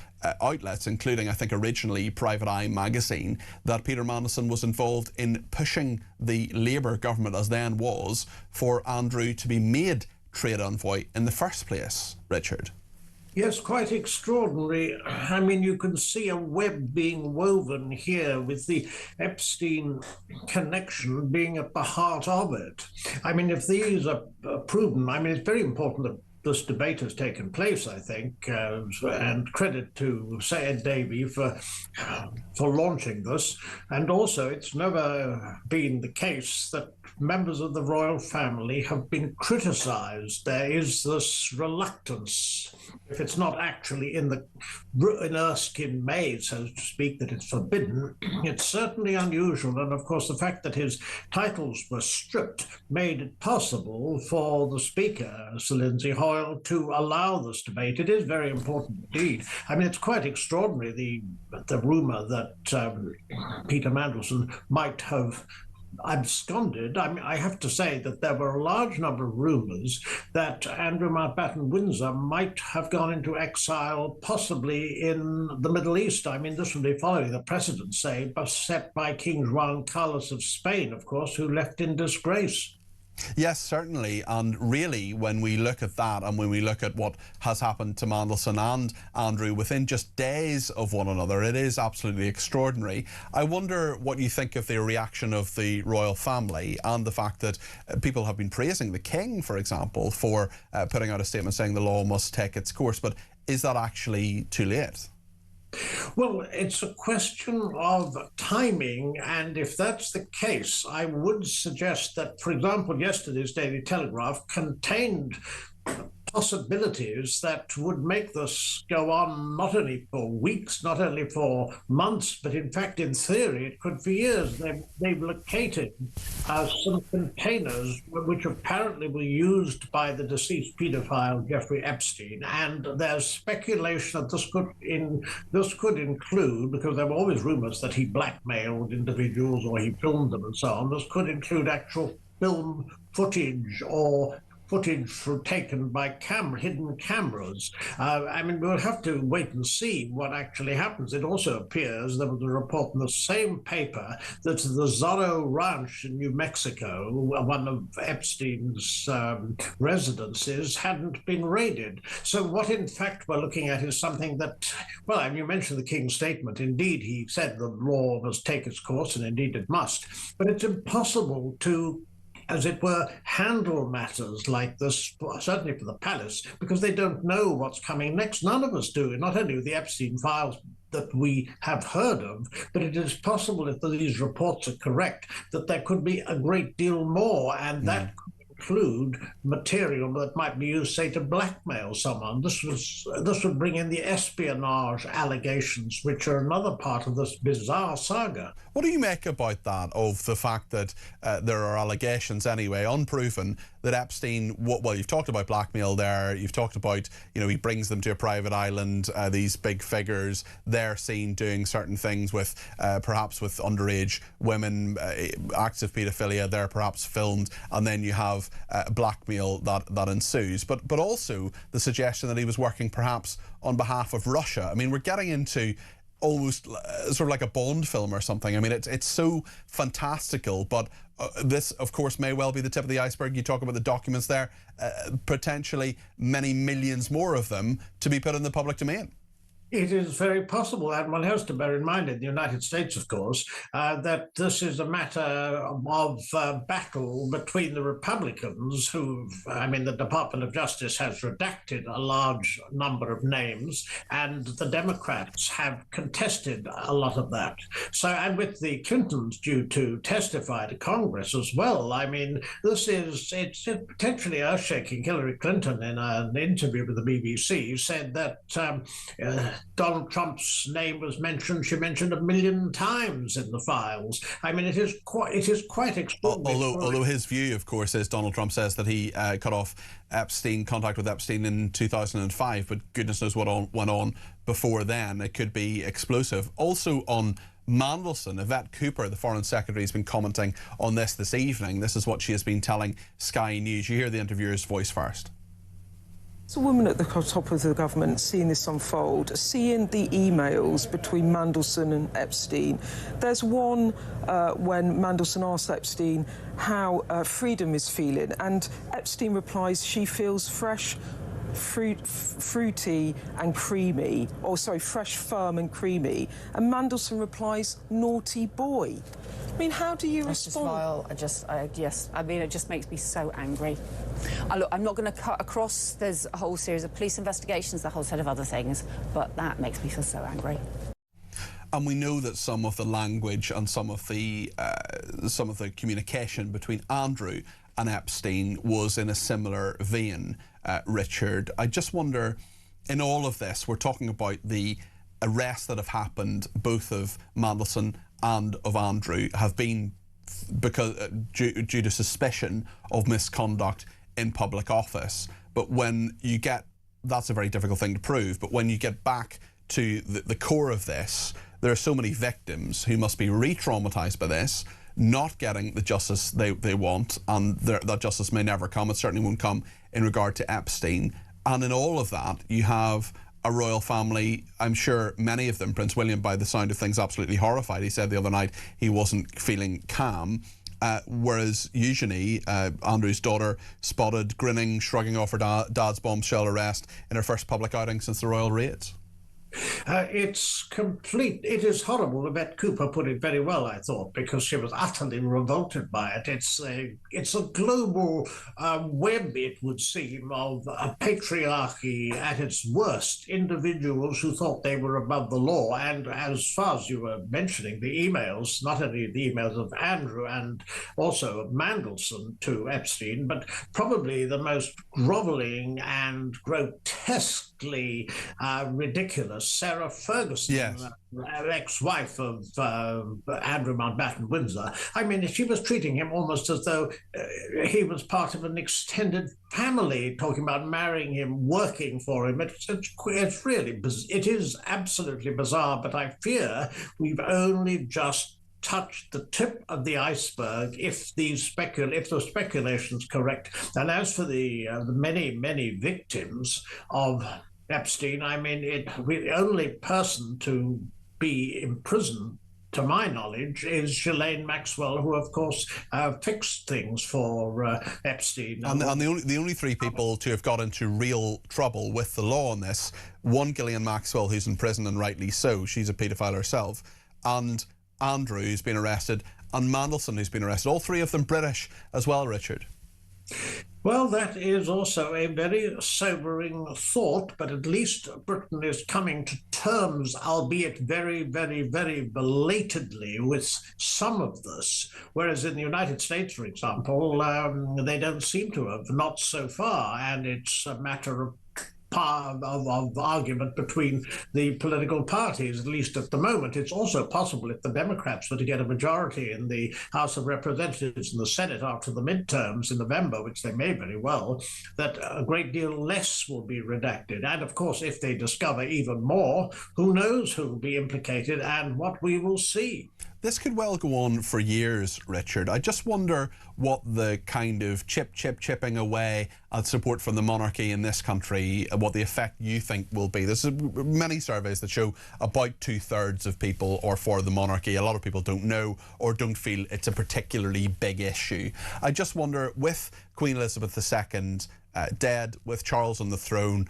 outlets, including, I think, originally Private Eye magazine, that Peter Mandelson was involved in pushing the Labour government, as then was, for Andrew to be made trade envoy in the first place. Richard? Yes, quite extraordinary. I mean, you can see a web being woven here with the Epstein connection being at the heart of it. I mean, if these are proven, I mean, it's very important that this debate has taken place, I think, and credit to Ed Davey for launching this. And also, it's never been the case that members of the royal family have been criticised. There is this reluctance, if it's not actually in Erskine made, so to speak, that it's forbidden, it's certainly unusual. And of course, the fact that his titles were stripped made it possible for the Speaker, Sir Lindsay Hoyle, to allow this debate. It is very important indeed. I mean, it's quite extraordinary, the rumour that Peter Mandelson might have absconded. I mean, I have to say that there were a large number of rumours that Andrew Mountbatten Windsor might have gone into exile, possibly in the Middle East. I mean, this would be following the precedent, say, set by King Juan Carlos of Spain, of course, who left in disgrace. Yes, certainly. And really, when we look at that, and when we look at what has happened to Mandelson and Andrew within just days of one another, it is absolutely extraordinary. I wonder what you think of the reaction of the royal family and the fact that people have been praising the King, for example, for putting out a statement saying the law must take its course. But is that actually too late? Well, it's a question of timing, and if that's the case, I would suggest that, for example, yesterday's Daily Telegraph contained possibilities that would make this go on not only for weeks, not only for months, but in fact, in theory, it could for years. They've located some containers which apparently were used by the deceased paedophile Jeffrey Epstein, and there's speculation that this could include, because there were always rumours that he blackmailed individuals or he filmed them and so on, this could include actual film footage or footage taken by hidden cameras. I mean, we'll have to wait and see what actually happens. It also appears, there was a report in the same paper, that the Zorro Ranch in New Mexico, one of Epstein's residences, hadn't been raided. So what, in fact, we're looking at is something that, well, and you mentioned the King's statement. Indeed, he said the law must take its course, and indeed it must. But it's impossible to, as it were, handle matters like this, certainly for the palace, because they don't know what's coming next. None of us do, not only with the Epstein files that we have heard of, but it is possible, if these reports are correct, that there could be a great deal more, and that could include material that might be used, say, to blackmail someone. This would bring in the espionage allegations, which are another part of this bizarre saga. What do you make about that, of the fact that there are allegations anyway, unproven, that Epstein, well, you've talked about blackmail there, you've talked about, you know, he brings them to a private island, these big figures, they're seen doing certain things with, perhaps with underage women, acts of paedophilia, they're perhaps filmed, and then you have blackmail that ensues. But also the suggestion that he was working perhaps on behalf of Russia. I mean, we're getting into almost sort of like a Bond film or something. I mean, it's so fantastical, but this, of course, may well be the tip of the iceberg. You talk about the documents there, potentially many millions more of them to be put in the public domain. It is very possible, and one has to bear in mind in the United States, of course, that this is a matter of battle between the Republicans, who, I mean, the Department of Justice has redacted a large number of names, and the Democrats have contested a lot of that. So, and with the Clintons due to testify to Congress as well, I mean, it's potentially earth-shaking. Hillary Clinton, in an interview with the BBC, said that Donald Trump's name was mentioned. She mentioned 1 million times in the files. I mean, it is quite extraordinary. Although his view, of course, is Donald Trump says that he cut off contact with Epstein in 2005, but goodness knows what went on before then. It could be explosive. Also on Mandelson, Yvette Cooper, the Foreign Secretary, has been commenting on this evening. This is what she has been telling Sky News. You hear the interviewer's voice first. As a woman at the top of the government, seeing this unfold, seeing the emails between Mandelson and Epstein, there's one when Mandelson asks Epstein how Freedom is feeling, and Epstein replies she feels fresh, fruity and creamy, or sorry, fresh, firm and creamy, and Mandelson replies, naughty boy. I mean, how do you respond? I mean, it just makes me so angry. Look, I'm not going to cut across. There's a whole series of police investigations, a whole set of other things, but that makes me feel so angry. And we know that some of the language and some of the communication between Andrew and Epstein was in a similar vein, Richard. I just wonder, in all of this, we're talking about the arrests that have happened, both of Mandelson and of Andrew, have been due to suspicion of misconduct in public office. But when you get, that's a very difficult thing to prove, but when you get back to the core of this, there are so many victims who must be re-traumatised by this, not getting the justice they want, and that justice may never come. It certainly won't come in regard to Epstein. And in all of that, you have a royal family, I'm sure many of them, Prince William, by the sound of things, absolutely horrified. He said the other night he wasn't feeling calm, whereas Eugenie, Andrew's daughter, spotted grinning, shrugging off her dad's bombshell arrest in her first public outing since the royal raids. It's complete. It is horrible. Yvette Cooper put it very well, I thought, because she was utterly revolted by it. It's a global web, it would seem, of a patriarchy at its worst. Individuals who thought they were above the law, and as far as you were mentioning, the emails, not only the emails of Andrew and also of Mandelson to Epstein, but probably the most grovelling and grotesquely ridiculous, Sarah Ferguson, yes, ex-wife of Andrew Mountbatten Windsor. I mean, she was treating him almost as though he was part of an extended family, talking about marrying him, working for him. It's really, it is absolutely bizarre, but I fear we've only just touched the tip of the iceberg if the speculation's correct. And as for the many victims of Epstein, I mean, the only person to be imprisoned, to my knowledge, is Ghislaine Maxwell, who, of course, fixed things for Epstein. And the only three people to have got into real trouble with the law on this, one, Ghislaine Maxwell, who's in prison, and rightly so, she's a paedophile herself, and Andrew, who's been arrested, and Mandelson, who's been arrested. All three of them British as well, Richard. Well, that is also a very sobering thought, but at least Britain is coming to terms, albeit very, very, very belatedly, with some of this, whereas in the United States, for example, they don't seem to have, not so far, and it's a matter of argument between the political parties, at least at the moment. It's also possible if the Democrats were to get a majority in the House of Representatives and the Senate after the midterms in November, which they may very well, that a great deal less will be redacted. And of course, if they discover even more, who knows who will be implicated and what we will see. This could well go on for years, Richard. I just wonder what the kind of chipping away at support from the monarchy in this country, what the effect you think will be. There's many surveys that show about 2/3 of people are for the monarchy. A lot of people don't know or don't feel it's a particularly big issue. I just wonder, with Queen Elizabeth II dead, with Charles on the throne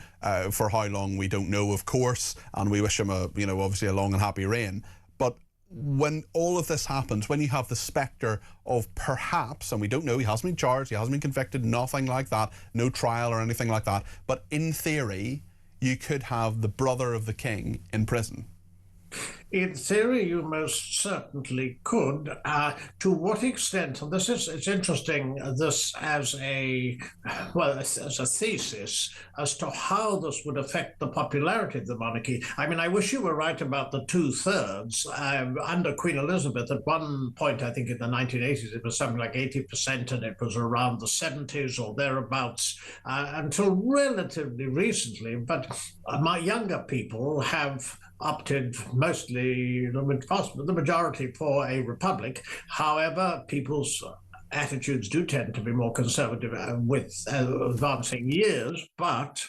for how long we don't know, of course, and we wish him obviously a long and happy reign, but when all of this happens, when you have the spectre of perhaps, and we don't know, he hasn't been charged, he hasn't been convicted, nothing like that, no trial or anything like that, but in theory, you could have the brother of the king in prison. In theory, you most certainly could. To what extent, and it's interesting, this as a thesis as to how this would affect the popularity of the monarchy. I mean, I wish you were right about the 2/3. Under Queen Elizabeth, at one point, I think in the 1980s, it was something like 80%, and it was around the 70s or thereabouts until relatively recently. But my younger people have opted mostly, the majority, for a republic. However, people's attitudes do tend to be more conservative with advancing years, but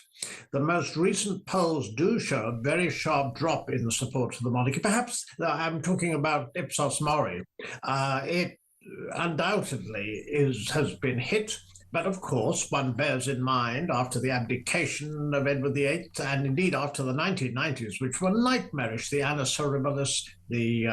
the most recent polls do show a very sharp drop in the support for the monarchy. Perhaps I'm talking about Ipsos Mori. It undoubtedly has been hit. But of course, one bears in mind, after the abdication of Edward VIII, and indeed after the 1990s, which were nightmarish, the annus horribilis, the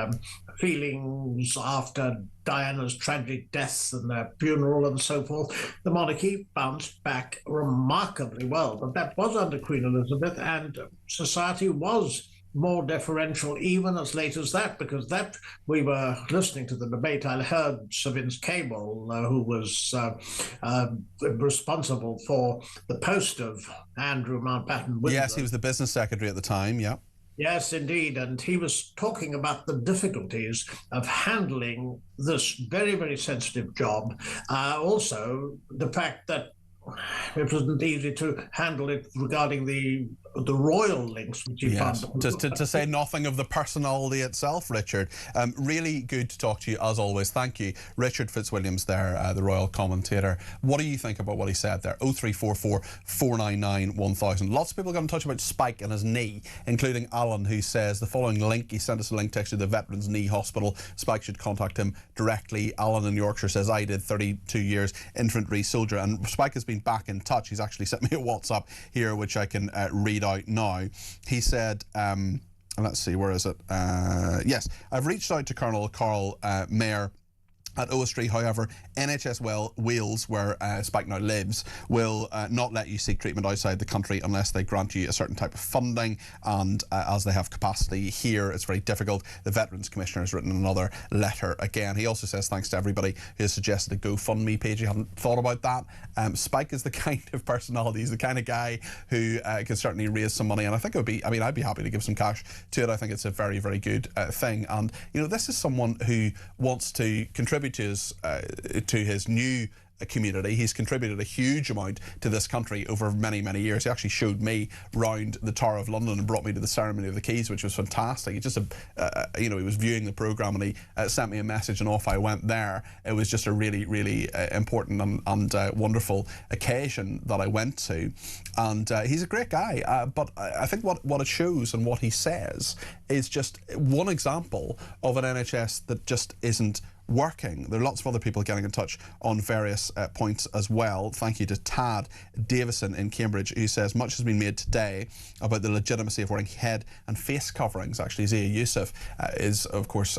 feelings after Diana's tragic death and their funeral and so forth, the monarchy bounced back remarkably well. But that was under Queen Elizabeth, and society was more deferential even as late as that, because that we were listening to the debate. I heard Sir Vince Cable, who was responsible for the post of Andrew Mountbatten Windsor. Yes, he was the business secretary at the time, yeah. Yes, indeed. And he was talking about the difficulties of handling this very, very sensitive job. Also, the fact that it wasn't easy to handle it regarding the royal links, which he found. To say nothing of the personality itself, Richard. Really good to talk to you, as always. Thank you. Richard Fitzwilliams there, the royal commentator. What do you think about what he said there? 0344 499 1000. Lots of people got in touch about Spike and his knee, including Alan, who says the following link. He sent us a link to actually the Veterans Knee Hospital. Spike should contact him directly. Alan in Yorkshire says, I did 32 years infantry soldier, and Spike has been back in touch. He's actually sent me a WhatsApp here, which I can read out now. He said, let's see, where is it? Yes, I've reached out to Colonel Carl Mayer at Oastry. However, NHS Wales, where Spike now lives, will not let you seek treatment outside the country unless they grant you a certain type of funding, and as they have capacity here, it's very difficult. The Veterans Commissioner has written another letter again. He also says thanks to everybody who has suggested a GoFundMe page. You haven't thought about that? Spike is the kind of personality, he's the kind of guy who can certainly raise some money, and I think it would be, I'd be happy to give some cash to it. I think it's a very, very good thing, and this is someone who wants to contribute to his new community. He's contributed a huge amount to this country over many, many years. He actually showed me round the Tower of London and brought me to the ceremony of the keys, which was fantastic. He just, he was viewing the programme, and he sent me a message, and off I went there. It was just a really, really important and wonderful occasion that I went to, and he's a great guy. But I think what it shows and what he says is just one example of an NHS that just isn't working. There are lots of other people getting in touch on various points as well. Thank you to Tad Davison in Cambridge, who says much has been made today about the legitimacy of wearing head and face coverings. Actually, Zia Youssef is, of course,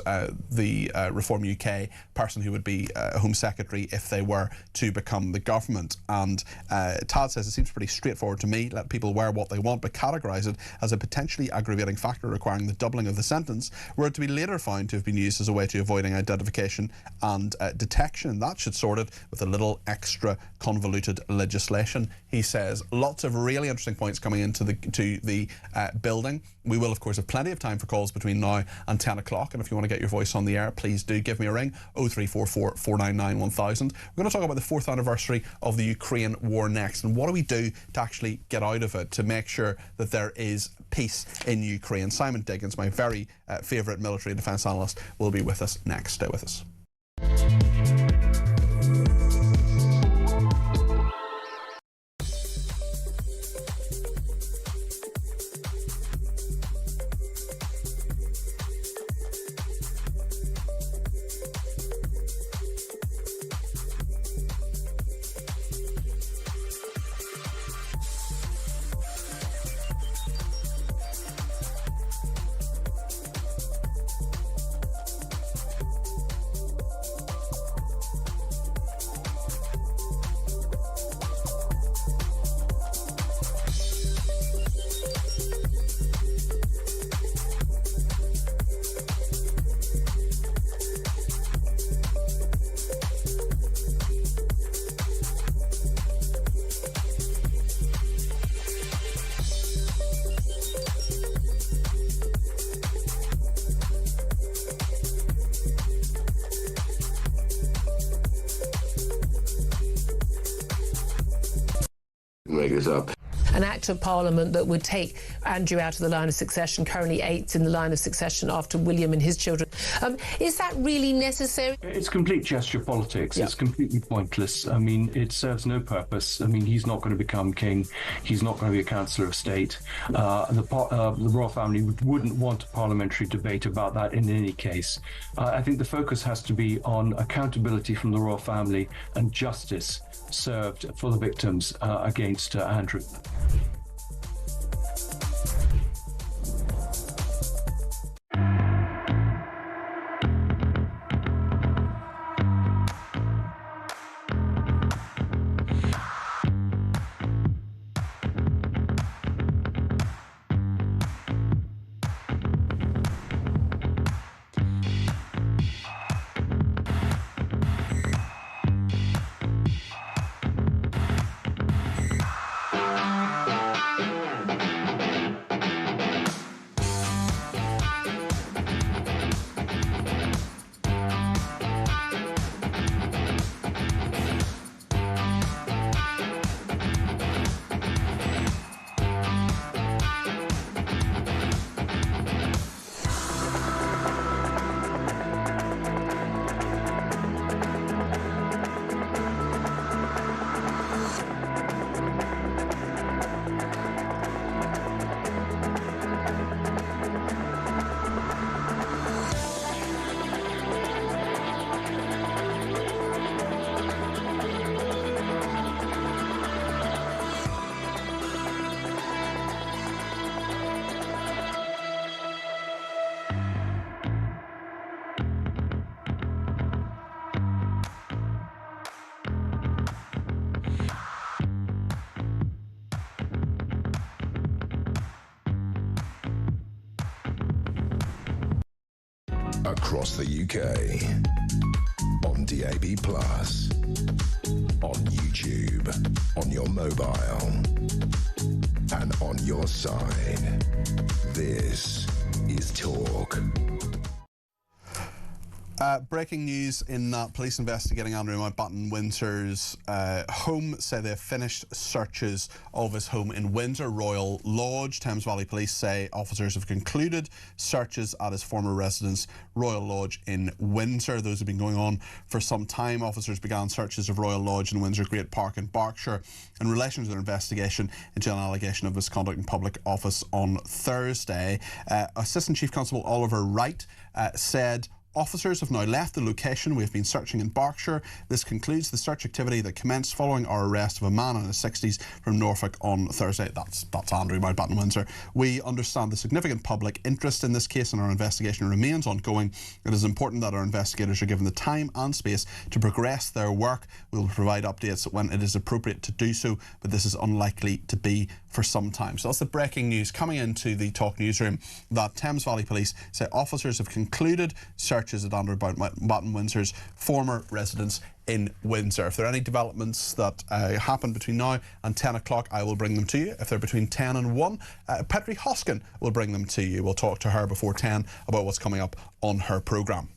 the Reform UK person who would be Home Secretary if they were to become the government. And Tad says it seems pretty straightforward to me. Let people wear what they want, but categorise it as a potentially aggravating factor requiring the doubling of the sentence, were it to be later found to have been used as a way to avoiding identification and detection. That should sort it with a little extra convoluted legislation, he says. Lots of really interesting points coming into the building. We will, of course, have plenty of time for calls between now and 10 o'clock, and if you want to get your voice on the air, please do give me a ring, 0344 499 1000. We're going to talk about the 4th anniversary of the Ukraine war next, and what do we do to actually get out of it, to make sure that there is peace in Ukraine. Simon Diggins, my very favourite military and defence analyst, will be with us next. Stay with us. Up. An Act of Parliament that would take Andrew out of the line of succession, currently 8th in the line of succession after William and his children. Is that really necessary? It's complete gesture politics. Yeah. It's completely pointless. I mean, it serves no purpose. I mean, he's not going to become king. He's not going to be a Chancellor of State. The royal family wouldn't want a parliamentary debate about that in any case. I think the focus has to be on accountability from the royal family and justice served for the victims against Andrew. Across the UK, on DAB+, on YouTube, on your mobile, and on your side. This is Talk. Breaking news in that police investigating Andrew Mountbatten Windsor's home say they've finished searches of his home in Windsor Royal Lodge. Thames Valley Police say officers have concluded searches at his former residence, Royal Lodge in Windsor. Those have been going on for some time. Officers began searches of Royal Lodge in Windsor Great Park in Berkshire in relation to their investigation into an allegation of misconduct in public office on Thursday. Assistant Chief Constable Oliver Wright said Officers have now left the location. We've been searching in Berkshire. This concludes the search activity that commenced following our arrest of a man in his 60s from Norfolk on Thursday. That's Andrew Mountbatten Windsor. We understand the significant public interest in this case, and our investigation remains ongoing. It is important that our investigators are given the time and space to progress their work. We will provide updates when it is appropriate to do so, but this is unlikely to be for some time. So that's the breaking news coming into the Talk newsroom, that Thames Valley Police say officers have concluded searches at Andrew Mountbatten Windsor's former residence in Windsor. If there are any developments that happen between now and 10 o'clock, I will bring them to you. If they're between 10 and 1, Petri Hoskin will bring them to you. We'll talk to her before 10 about what's coming up on her programme.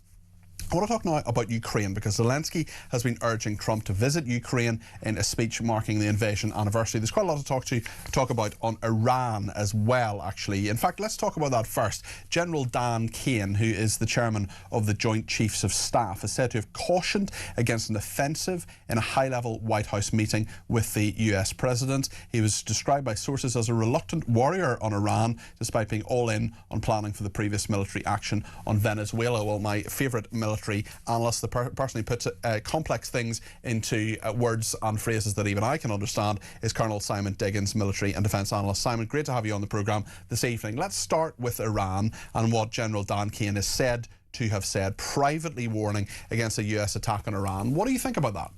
I want to talk now about Ukraine, because Zelensky has been urging Trump to visit Ukraine in a speech marking the invasion anniversary. There's quite a lot to talk about on Iran as well, actually. In fact, let's talk about that first. General Dan Kane, who is the chairman of the Joint Chiefs of Staff, is said to have cautioned against an offensive in a high-level White House meeting with the US president. He was described by sources as a reluctant warrior on Iran, despite being all in on planning for the previous military action on Venezuela. Well, my favourite military analyst, the person who puts complex things into words and phrases that even I can understand, is Colonel Simon Diggins, military and defence analyst. Simon, great to have you on the programme this evening. Let's start with Iran and what General Dan Kane is said to have said, privately warning against a US attack on Iran. What do you think about that?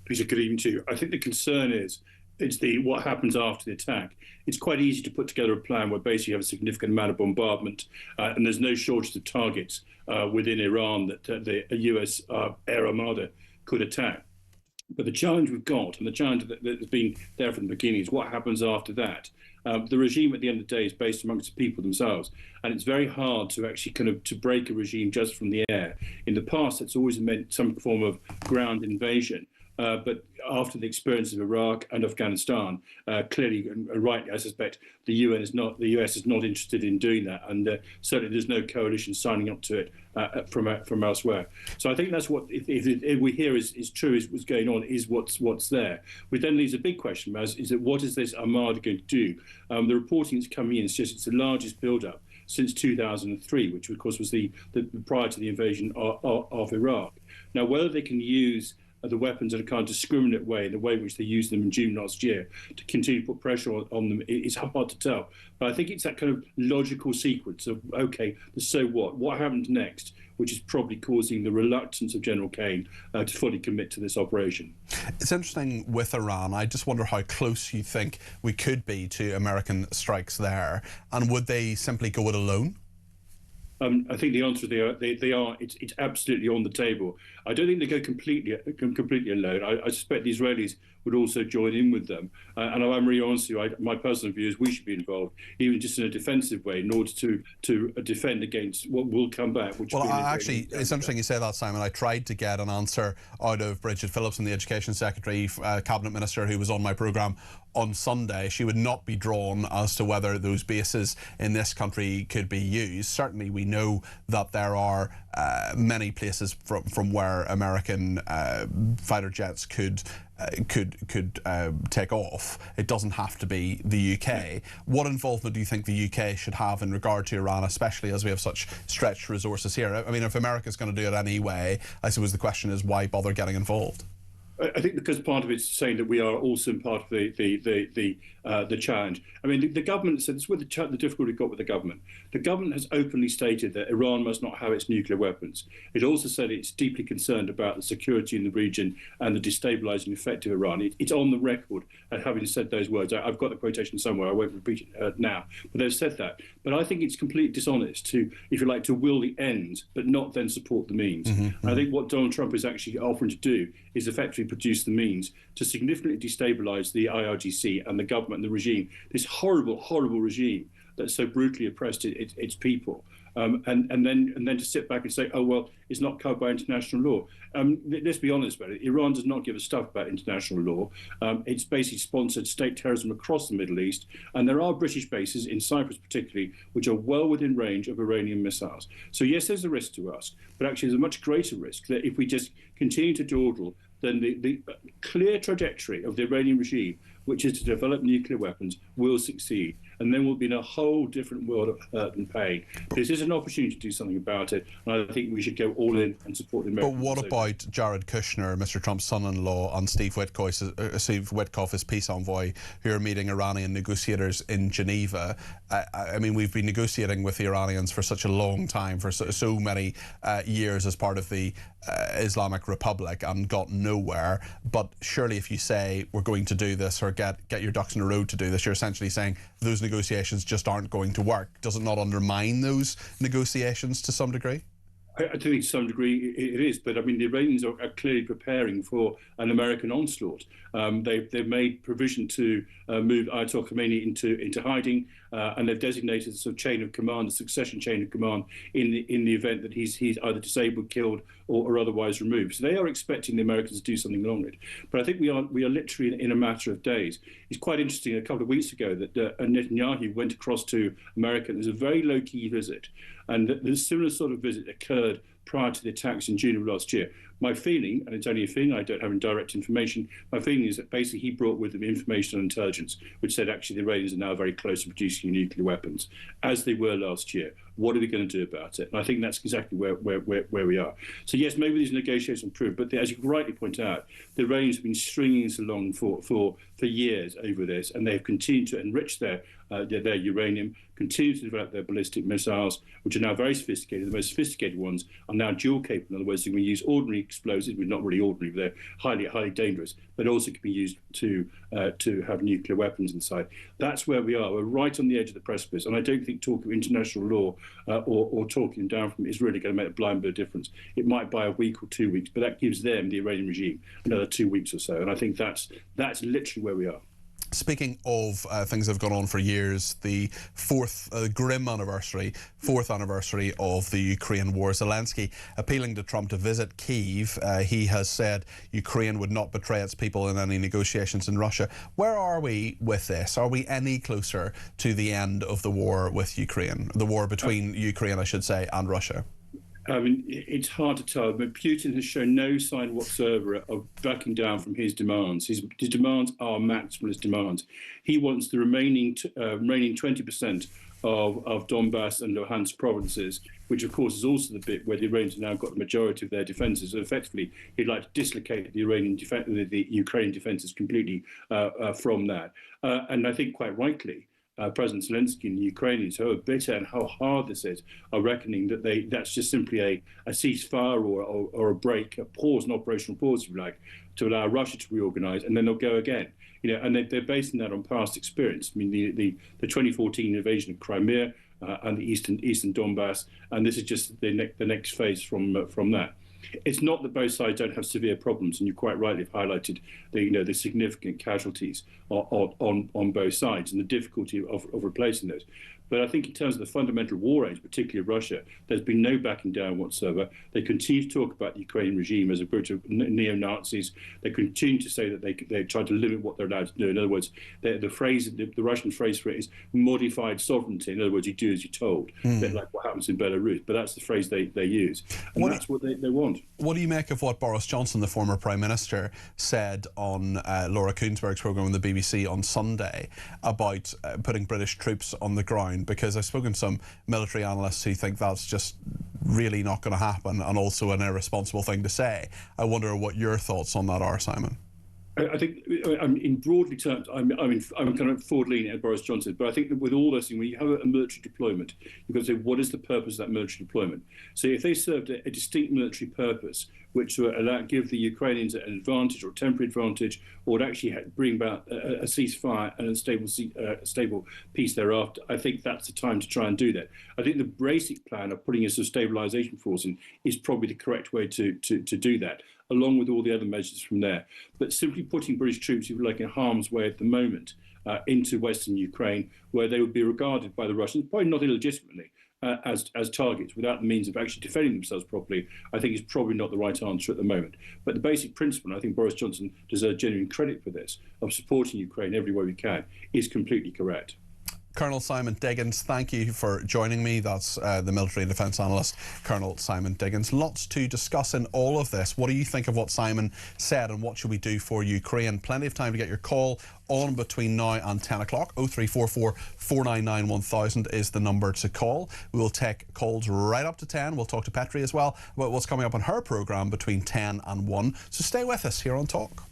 Peter, good evening to you. I think the concern is what happens after the attack. It's quite easy to put together a plan where basically you have a significant amount of bombardment and there's no shortage of targets within Iran that the US air armada could attack. But the challenge we've got, and the challenge that's been there from the beginning, is what happens after that. The regime at the end of the day is based amongst the people themselves, and it's very hard to actually to break a regime just from the air. In the past, it's always meant some form of ground invasion. But after the experience of Iraq and Afghanistan, clearly and rightly, I suspect the US is not interested in doing that, and certainly there's no coalition signing up to it from elsewhere. So I think that's what if we hear is true, is what's going on, is what's there. Which then leaves a big question: is that what is this armada going to do? The reporting that's coming in is just it's the largest build-up since 2003, which of course was the prior to the invasion of Iraq. Now, whether they can use the weapons in a kind of discriminate way, the way in which they used them in June last year, to continue to put pressure on them, it's hard to tell. But I think it's that kind of logical sequence of, OK, so what happens next, which is probably causing the reluctance of General Kane to fully commit to this operation. It's interesting with Iran. I just wonder how close you think we could be to American strikes there, and would they simply go it alone? I think the answer is they are. It's absolutely on the table. I don't think they go completely alone. I suspect the Israelis would also join in with them. And I'm really honest with you, my personal view is we should be involved, even just in a defensive way, in order to defend against what will come back. Which actually, it's interesting you say that, Simon. I tried to get an answer out of Bridget Phillipson, the Education Secretary, Cabinet Minister, who was on my programme on Sunday. She would not be drawn as to whether those bases in this country could be used. Certainly we know that there are many places from where American fighter jets could take off. It doesn't have to be the UK. What involvement do you think the UK should have in regard to Iran, especially as we have such stretched resources here? I mean, if America's going to do it anyway, I suppose the question is, why bother getting involved? I think because part of it's saying that we are also part of the challenge. I mean, the government said, this is where the difficulty got with the government. The government has openly stated that Iran must not have its nuclear weapons. It also said it's deeply concerned about the security in the region and the destabilising effect of Iran. It's on the record at having said those words. I've got the quotation somewhere. I won't repeat it now, but they've said that. But I think it's completely dishonest to, if you like, to will the end, but not then support the means. I think what Donald Trump is actually offering to do is effectively produce the means to significantly destabilise the IRGC and the government and the regime, this horrible, horrible regime that so brutally oppressed its people, and then to sit back and say, oh well, it's not covered by international law. Let's be honest about it. Iran does not give a stuff about international law. It's basically sponsored state terrorism across the Middle East, and there are British bases in Cyprus particularly, which are well within range of Iranian missiles. So yes, there's a risk to us, but actually there's a much greater risk that if we just continue to dawdle, then the clear trajectory of the Iranian regime, which is to develop nuclear weapons, will succeed. and then we'll be in a whole different world of hurt and pain. This is an opportunity to do something about it, and I think we should go all in and support the Americans. But what about Jared Kushner, Mr. Trump's son-in-law, and Steve Witkoff, his peace envoy, who are meeting Iranian negotiators in Geneva? I mean, we've been negotiating with the Iranians for such a long time, for so many years as part of the Islamic Republic, and got nowhere. But surely if you say we're going to do this, or get your ducks in a row to do this, you're essentially saying those negotiations just aren't going to work. Does it not undermine those negotiations to some degree? I think to some degree it is, but I mean the Iranians are clearly preparing for an American onslaught. They've made provision to move Ayatollah Khomeini into hiding, and they've designated a sort of chain of command, a succession chain of command, in the event that he's either disabled, killed, or otherwise removed. So they are expecting the Americans to do something along it. But I think we are literally in a matter of days. It's quite interesting. A couple of weeks ago, that Netanyahu went across to America. It was a very low-key visit, and the similar sort of visit occurred prior to the attacks in June of last year. My feeling, and it's only a feeling, I don't have any direct information, my feeling is that basically he brought with him information and intelligence, which said actually the Iranians are now very close to producing nuclear weapons, as they were last year. What are we going to do about it? And I think that's exactly where we are. So yes, maybe these negotiations improve, but as you rightly point out, the Iranians have been stringing us along for years over this, and they've continued to enrich their uranium, continue to develop their ballistic missiles, which are now very sophisticated. The most sophisticated ones are now dual capable. In other words, they can use ordinary explosives, which are not really ordinary, but they're highly dangerous, but also can be used to have nuclear weapons inside. That's where we are. We're right on the edge of the precipice, and I don't think talk of international law or talking down from it is really going to make a blind bit of difference. It might buy a week or 2 weeks, but that gives them, the Iranian regime, another 2 weeks or so, and I think that's literally where we are. Speaking of things that have gone on for years, the fourth anniversary of the Ukraine war, Zelensky appealing to Trump to visit Kyiv. He has said Ukraine would not betray its people in any negotiations in Russia. Where are we with this? Are we any closer to the end of the war with Ukraine? The war between Ukraine, I should say, and Russia? I mean, it's hard to tell, but Putin has shown no sign whatsoever of backing down from his demands. His demands are maximalist demands. He wants the remaining 20% of Donbass and Luhansk provinces, which of course is also the bit where the Iranians have now got the majority of their defences. So effectively, he'd like to dislocate the Ukrainian defences completely from that. And I think quite rightly, President Zelensky and the Ukrainians, how bitter and how hard this is, are reckoning that that's just simply a ceasefire or a break, a pause, an operational pause, if you like, to allow Russia to reorganise, and then they'll go again. And they're basing that on past experience. I mean, the 2014 invasion of Crimea and the eastern Donbass, and this is just the next phase from that. It's not that both sides don't have severe problems, and you quite rightly have highlighted the significant casualties on both sides and the difficulty of replacing those. But I think in terms of the fundamental war aims, particularly of Russia, there's been no backing down whatsoever. They continue to talk about the Ukrainian regime as a group of neo-Nazis. They continue to say that they try to limit what they're allowed to do. In other words, the Russian phrase for it is modified sovereignty. In other words, you do as you're told, a bit like what happens in Belarus. But that's the phrase they use, and that's what they want. What do you make of what Boris Johnson, the former Prime Minister, said on Laura Kuenssberg's programme on the BBC on Sunday about putting British troops on the ground? Because I've spoken to some military analysts who think that's just really not going to happen, and also an irresponsible thing to say. I wonder what your thoughts on that are, Simon. I think, in broadly terms, I'm kind of forward-leaning at Boris Johnson, but I think that with all those things, when you have a military deployment, you've got to say, what is the purpose of that military deployment? So if they served a distinct military purpose, which would give the Ukrainians an advantage or a temporary advantage, or would actually bring about a ceasefire and a stable peace thereafter, I think that's the time to try and do that. I think the basic plan of putting a sort of stabilisation force in is probably the correct way to do that, along with all the other measures from there. But simply putting British troops, if you like, in harm's way at the moment into Western Ukraine, where they would be regarded by the Russians, probably not illegitimately, as targets without the means of actually defending themselves properly, I think is probably not the right answer at the moment. But the basic principle, and I think Boris Johnson deserves genuine credit for this, of supporting Ukraine every way we can, is completely correct. Colonel Simon Diggins, thank you for joining me. That's the military and defence analyst, Colonel Simon Diggins. Lots to discuss in all of this. What do you think of what Simon said, and what should we do for Ukraine? Plenty of time to get your call on between now and 10 o'clock. 0344 499 1000 is the number to call. We will take calls right up to 10. We'll talk to Petri as well about what's coming up on her programme between 10 and 1. So stay with us here on Talk.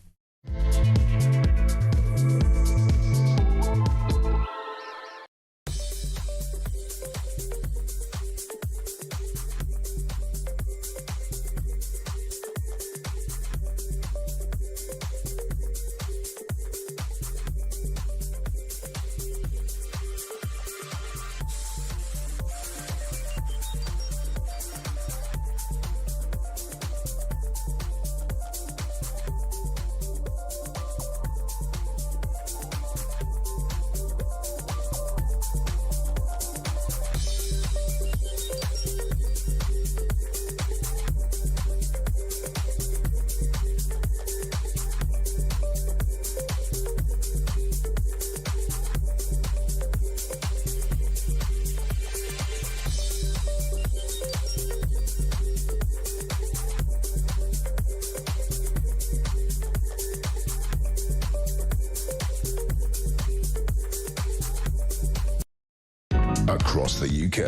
Across the UK,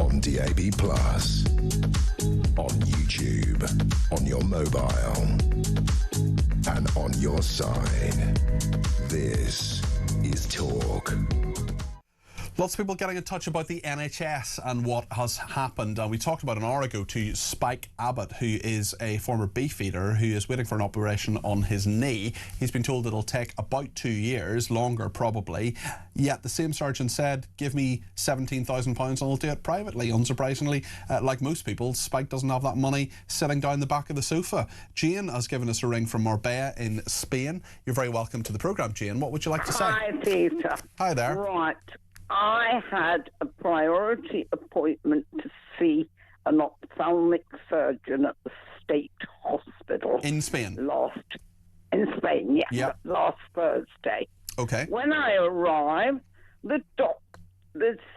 on DAB+, on YouTube, on your mobile, and on your side. This is Talk. Lots of people getting in touch about the NHS and what has happened. We talked about an hour ago to Spike Abbott, who is a former beefeater who is waiting for an operation on his knee. He's been told it'll take about 2 years, longer probably. Yet the same surgeon said, give me £17,000 and I'll do it privately. Unsurprisingly, like most people, Spike doesn't have that money sitting down the back of the sofa. Jane has given us a ring from Marbella in Spain. You're very welcome to the programme, Jane. What would you like to say? Hi, Peter. Hi there. Right. I had a priority appointment to see an ophthalmic surgeon at the state hospital. In Spain? In Spain, yes. Yep. Last Thursday. Okay. When I arrived, the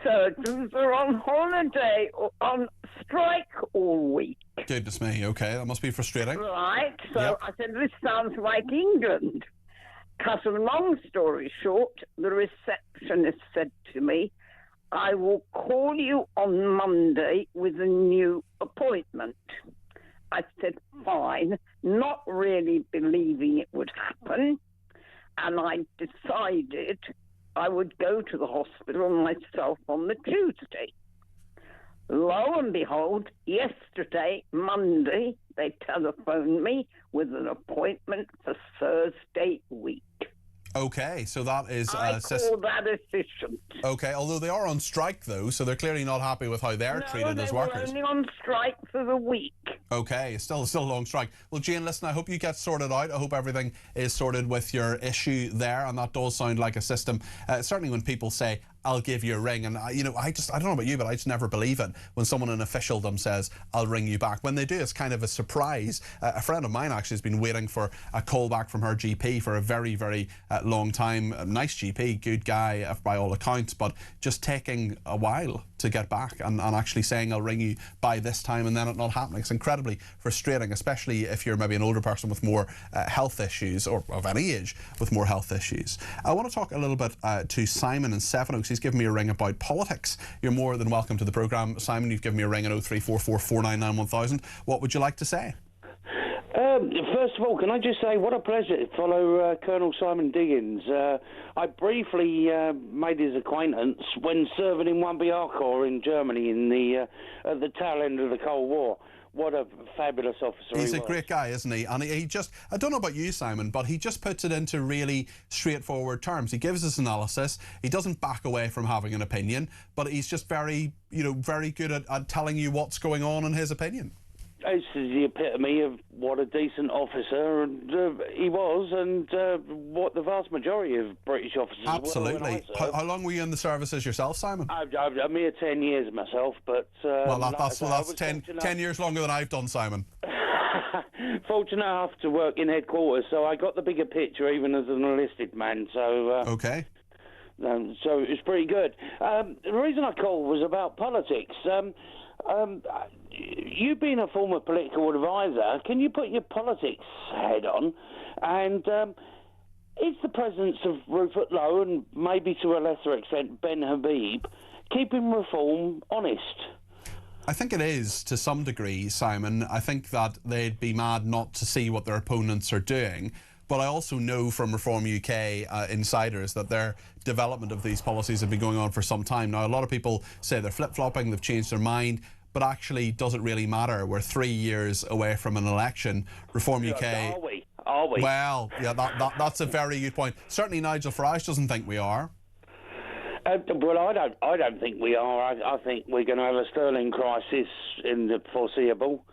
surgeons are on holiday or on strike all week. Goodness me, okay. That must be frustrating. Right. So Yep. I said, this sounds like England. Cut a long story short, the receptionist said to me, I will call you on Monday with a new appointment. I said, fine, not really believing it would happen. And I decided I would go to the hospital myself on the Tuesday. Lo and behold, yesterday, Monday, they telephoned me with an appointment for Thursday week. Okay, so that is... I call that efficient. Okay, although they are on strike, though, so they're clearly not happy with how they're treated as workers. They were only on strike for the week. Okay, still a long strike. Well, Jane, listen, I hope you get sorted out. I hope everything is sorted with your issue there, and that does sound like a system. Certainly when people say, I'll give you a ring, and I don't know about you, but I just never believe it when someone in officialdom says, I'll ring you back. When they do, it's kind of a surprise. A friend of mine actually has been waiting for a call back from her GP for a very, very long time. A nice GP, good guy by all accounts, but just taking a while to get back and actually saying, I'll ring you by this time, and then it not happening. It's incredibly frustrating, especially if you're maybe an older person with more health issues, or of any age with more health issues. I want to talk a little bit to Simon in Sevenoaks. He's given me a ring about politics. You're more than welcome to the programme. Simon, you've given me a ring at 0344 499 1000. What would you like to say? First of all, can I just say what a pleasure to follow Colonel Simon Diggins. I briefly made his acquaintance when serving in 1BR Corps in Germany in the at the tail end of the Cold War. What a fabulous officer He's he a was. great guy, isn't he? And he just, I don't know about you, Simon, but he just puts it into really straightforward terms. He gives us analysis. He doesn't back away from having an opinion, but he's just very, very good at telling you what's going on in his opinion. This is the epitome of what a decent officer he was, and what the vast majority of British officers were. Absolutely. How long were you in the services yourself, Simon? I'm here 10 years myself, but... well, that's 10 years longer than I've done, Simon. Fortunate enough to work in headquarters, so I got the bigger picture even as an enlisted man, so... okay. So it's pretty good. The reason I called was about politics. You being a former political advisor, can you put your politics head on? And is the presence of Rupert Lowe and maybe to a lesser extent Ben Habib keeping reform honest? I think it is to some degree, Simon. I think that they'd be mad not to see what their opponents are doing. But I also know from Reform UK insiders that their development of these policies have been going on for some time. Now, a lot of people say they're flip-flopping, they've changed their mind, but actually does it really matter? We're 3 years away from an election. Reform UK... Are we? Well, yeah, that's a very good point. Certainly Nigel Farage doesn't think we are. Well, I don't think we are. I think we're going to have a sterling crisis in the foreseeable.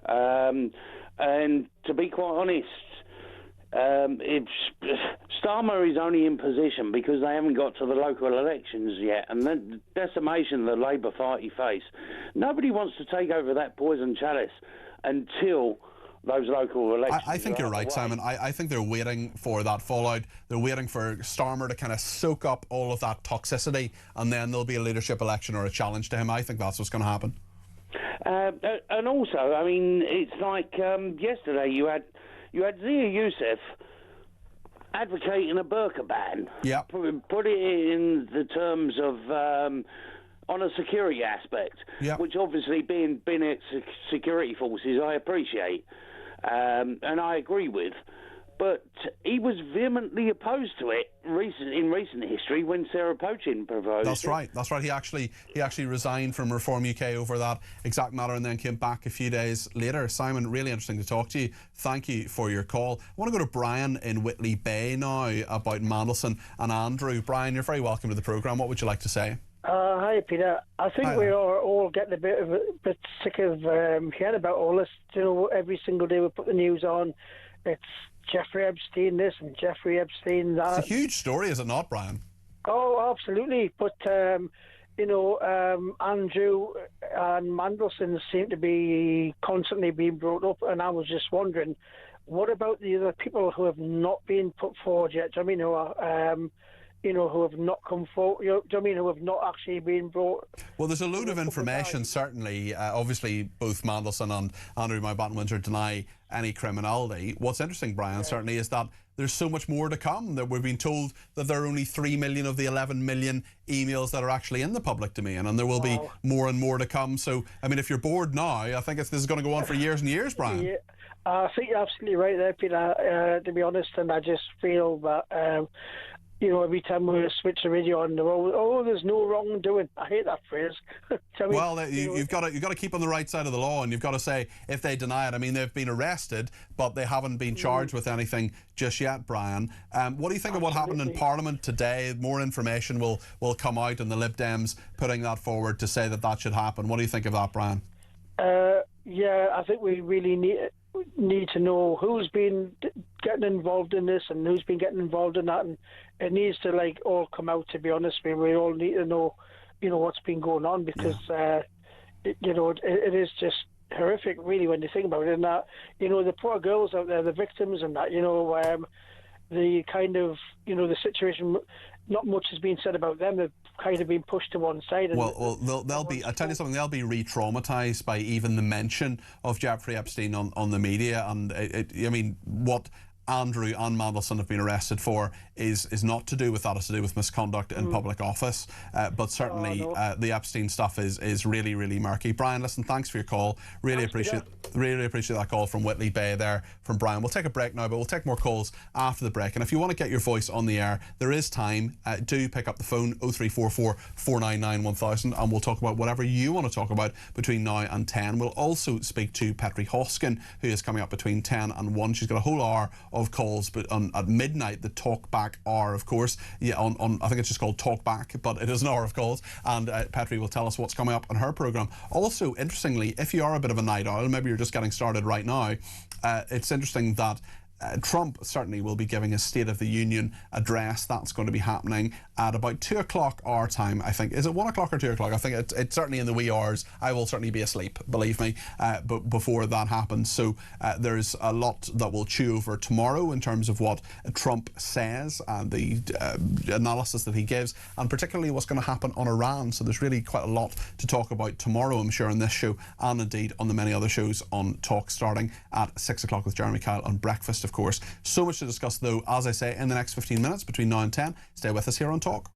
And to be quite honest, if Starmer is only in position because they haven't got to the local elections yet, and the decimation the Labour Party face, nobody wants to take over that poison chalice until those local elections. I think you're right, Simon. I think they're waiting for that fallout. They're waiting for Starmer to kind of soak up all of that toxicity, and then there'll be a leadership election or a challenge to him. I think that's what's going to happen. And also, I mean, it's like yesterday you had Zia Youssef advocating a burqa ban. Yeah. Put it in the terms of on a security aspect, which obviously being at security forces, I appreciate and I agree with. But he was vehemently opposed to it in recent history when Sarah Pochin proposed. That's right. That's right. He actually resigned from Reform UK over that exact matter, and then came back a few days later. Simon, really interesting to talk to you. Thank you for your call. I want to go to Brian in Whitley Bay now about Mandelson and Andrew. Brian, you're very welcome to the programme. What would you like to say? Hi, Peter. I think we are all getting a bit sick of hearing about all this. You know, every single day we put the news on. It's Jeffrey Epstein this and Jeffrey Epstein that. It's a huge story, is it not, Brian? Oh, absolutely. But, you know, Andrew and Mandelson seem to be constantly being brought up, and I was just wondering, what about the other people who have not been put forward yet? Do you know what I mean, who have not come forward, do you know what I mean, who have not actually been brought? Well, there's a load of information, certainly. Obviously, both Mandelson and Andrew Mountbatten-Windsor deny any criminality. What's interesting, Brian, certainly, is that there's so much more to come. That we've been told that there are only 3 million of the 11 million emails that are actually in the public domain, and there will be more and more to come. So, I mean, if you're bored now, I think this is going to go on for years and years, Brian. Yeah, I think you're absolutely right there, Peter, to be honest, and I just feel that... every time we switch the radio on, there's no wrongdoing. I hate that phrase. Well, you've got to keep on the right side of the law, and you've got to say if they deny it. I mean, they've been arrested, but they haven't been charged with anything just yet, Brian. What do you think of what happened in Parliament today? More information will come out, and the Lib Dems putting that forward to say that should happen. What do you think of that, Brian? I think we really need to know who's been getting involved in this and who's been getting involved in that, and it needs to all come out, to be honest. We all need to know what's been going on, because it is just horrific, really, when you think about it. And that, the poor girls out there, the victims, and that, the kind of, the situation, not much has been said about them. They've kind of been pushed to one side. Well, they'll be, I tell you something, they'll be re-traumatised by even the mention of Jeffrey Epstein on the media. And I mean, what Andrew and Mandelson have been arrested for is not to do with that. It's to do with misconduct in public office. But certainly the Epstein stuff is really, really murky. Brian, listen, thanks for your call. Really appreciate that call from Whitley Bay there from Brian. We'll take a break now, but we'll take more calls after the break. And if you want to get your voice on the air, there is time. Do pick up the phone, 0344 499 1000, and we'll talk about whatever you want to talk about between now and 10. We'll also speak to Petri Hoskin, who is coming up between 10 and 1. She's got a whole hour of calls, but at midnight, the Talk Back hour, of course. Yeah, on I think it's just called Talk Back, but it is an hour of calls, and Petri will tell us what's coming up on her programme. Also, interestingly, if you are a bit of a night owl, maybe you're just getting started right now, it's interesting that Trump certainly will be giving a State of the Union address. That's going to be happening at about 2 o'clock our time, I think. Is it 1 o'clock or 2 o'clock? I think it's certainly in the wee hours. I will certainly be asleep, believe me, but before that happens. So there's a lot that we'll chew over tomorrow in terms of what Trump says and the analysis that he gives, and particularly what's going to happen on Iran. So there's really quite a lot to talk about tomorrow, I'm sure, on this show, and indeed on the many other shows on Talk, starting at 6 o'clock with Jeremy Kyle on breakfast, of course. So much to discuss, though, as I say, in the next 15 minutes between now and 10. Stay with us here on Talk.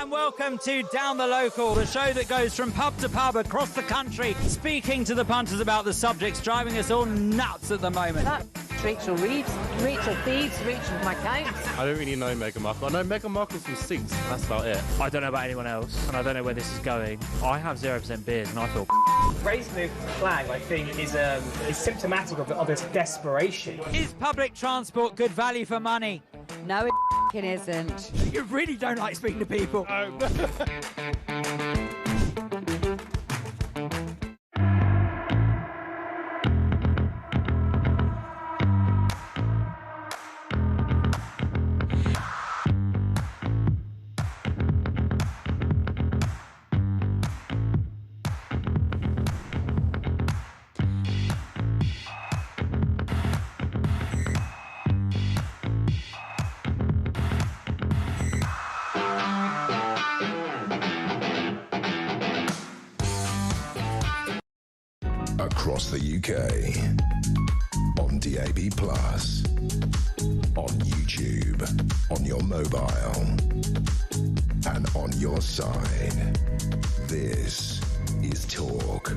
Welcome to Down the Local, the show that goes from pub to pub across the country, speaking to the punters about the subjects driving us all nuts at the moment. That's Rachel Reeves, Rachel Thieves, Rachel McCown. I don't really know Meghan Markle. I know Meghan Markle's from Suits, and that's about it. I don't know about anyone else, and I don't know where this is going. I have 0% beers, and I feel raising the flag, I think, is symptomatic of its desperation. Is public transport good value for money? No, it isn't. You really don't like speaking to people. No. Across the UK, on DAB+, on YouTube, on your mobile, and on your side. This is Talk.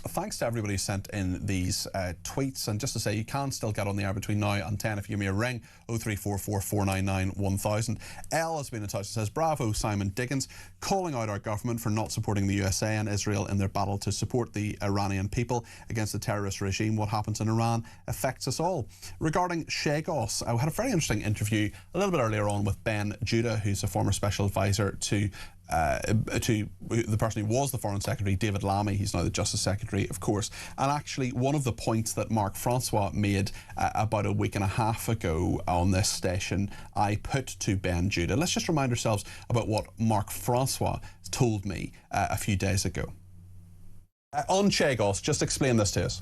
Thanks to everybody who sent in these tweets, and just to say, you can still get on the air between now and 10 if you give me a ring, 0344 499 1000. Elle has been in touch and says, bravo Simon Dickens, calling out our government for not supporting the USA and Israel in their battle to support the Iranian people against the terrorist regime. What happens in Iran affects us all. Regarding Chagos, I had a very interesting interview a little bit earlier on with Ben Judah, who's a former special advisor to the person who was the Foreign Secretary, David Lammy. He's now the Justice Secretary, of course. And actually, one of the points that Mark Francois made about a week and a half ago on this station, I put to Ben Judah. Let's just remind ourselves about what Mark Francois told me a few days ago. On Chagos, just explain this to us.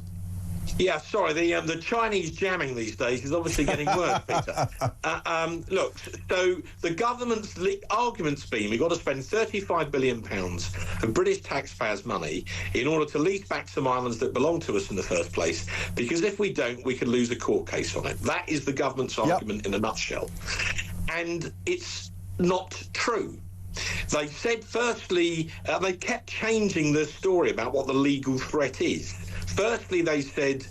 Yeah, sorry, the Chinese jamming these days is obviously getting worse, Peter. Look, so the government's argument's been we've got to spend £35 billion of British taxpayers' money in order to lease back some islands that belong to us in the first place, because if we don't, we could lose a court case on it. That is the government's argument in a nutshell. And it's not true. They said, firstly, they kept changing the story about what the legal threat is. Firstly, they said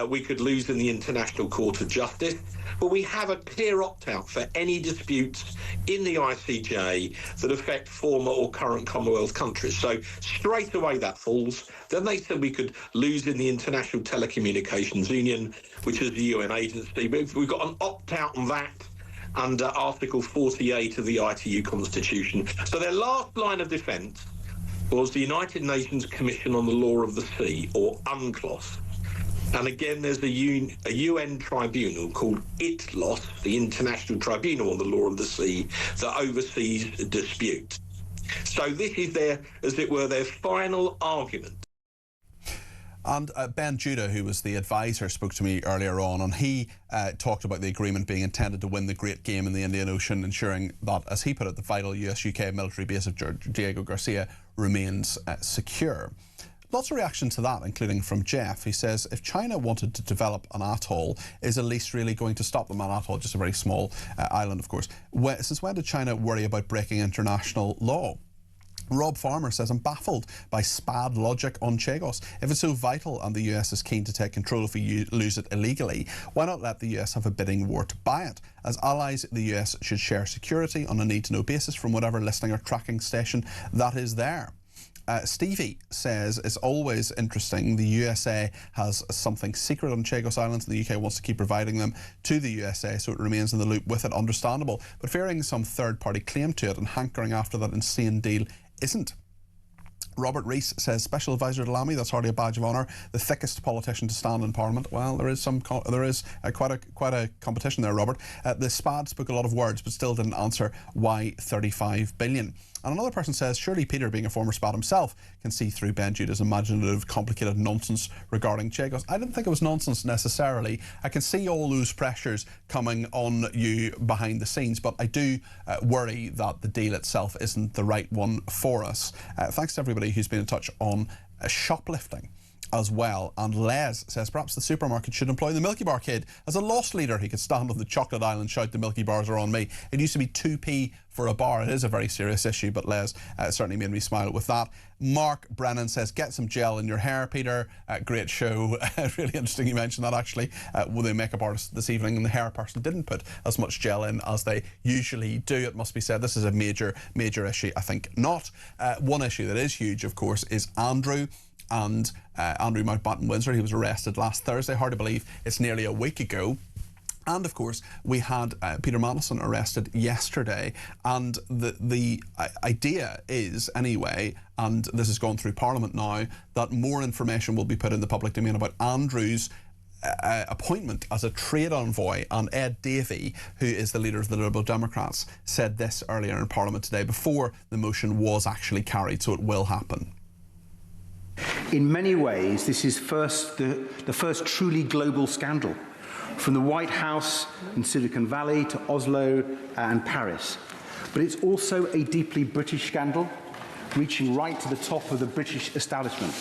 we could lose in the International Court of Justice, but we have a clear opt-out for any disputes in the ICJ that affect former or current Commonwealth countries. So straight away that falls. Then they said we could lose in the International Telecommunications Union, which is the UN agency. But we've got an opt-out on that under Article 48 of the ITU Constitution. So their last line of defence was the United Nations Commission on the Law of the Sea, or UNCLOS. And again, there's a UN tribunal called ITLOS, the International Tribunal on the Law of the Sea, that oversees disputes. So this is their, as it were, their final argument. And Ben Judah, who was the advisor, spoke to me earlier on, and he talked about the agreement being intended to win the great game in the Indian Ocean, ensuring that, as he put it, the vital US-UK military base of Diego Garcia remains secure. Lots of reaction to that, including from Jeff. He says, if China wanted to develop an atoll, is the least really going to stop them? An atoll, just a very small island, of course. Since when did China worry about breaking international law? Rob Farmer says, I'm baffled by SPAD logic on Chagos. If it's so vital and the US is keen to take control if we lose it illegally, why not let the US have a bidding war to buy it? As allies, the US should share security on a need-to-know basis from whatever listening or tracking station that is there. Stevie says, it's always interesting. The USA has something secret on Chagos Islands and the UK wants to keep providing them to the USA, so it remains in the loop with it. Understandable. But fearing some third-party claim to it and hankering after that insane deal isn't. Robert Rees says, Special Advisor to Lamy, that's hardly a badge of honour. The thickest politician to stand in Parliament. Well, there is quite a competition there, Robert. The SPAD spoke a lot of words, but still didn't answer why 35 billion. And another person says, surely Peter, being a former SPAD himself, can see through Ben Judah's imaginative, complicated nonsense regarding Chagos. I didn't think it was nonsense necessarily. I can see all those pressures coming on you behind the scenes, but I do worry that the deal itself isn't the right one for us. Thanks to everybody who's been in touch on shoplifting as well. And Les says, perhaps the supermarket should employ the Milky Bar kid as a lost leader. He could stand on the chocolate aisle and shout, the Milky Bars are on me. It used to be 2p for a bar. It is a very serious issue, but Les certainly made me smile with that. Mark Brennan says, get some gel in your hair, Peter. Great show. Really interesting you mentioned that, actually. With the makeup artist this evening, and the hair person didn't put as much gel in as they usually do, it must be said. This is a major issue. I think not. One issue that is huge, of course, is Andrew. And Andrew Mountbatten Windsor, he was arrested last Thursday. Hard to believe it's nearly a week ago. And of course, we had Peter Mandelson arrested yesterday. And the idea is, anyway, and this has gone through Parliament now, that more information will be put in the public domain about Andrew's appointment as a trade envoy. And Ed Davey, who is the leader of the Liberal Democrats, said this earlier in Parliament today before the motion was actually carried, so it will happen. In many ways, this is the first truly global scandal, from the White House in Silicon Valley to Oslo and Paris. But it's also a deeply British scandal, reaching right to the top of the British establishment.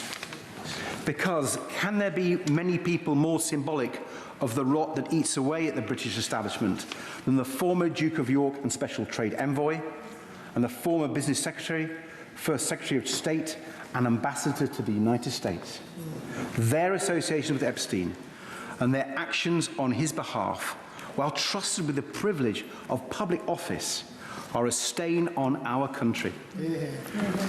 Because can there be many people more symbolic of the rot that eats away at the British establishment than the former Duke of York and Special Trade Envoy, and the former Business Secretary, First Secretary of State, and Ambassador to the United States? Their association with Epstein and their actions on his behalf, while trusted with the privilege of public office, are a stain on our country.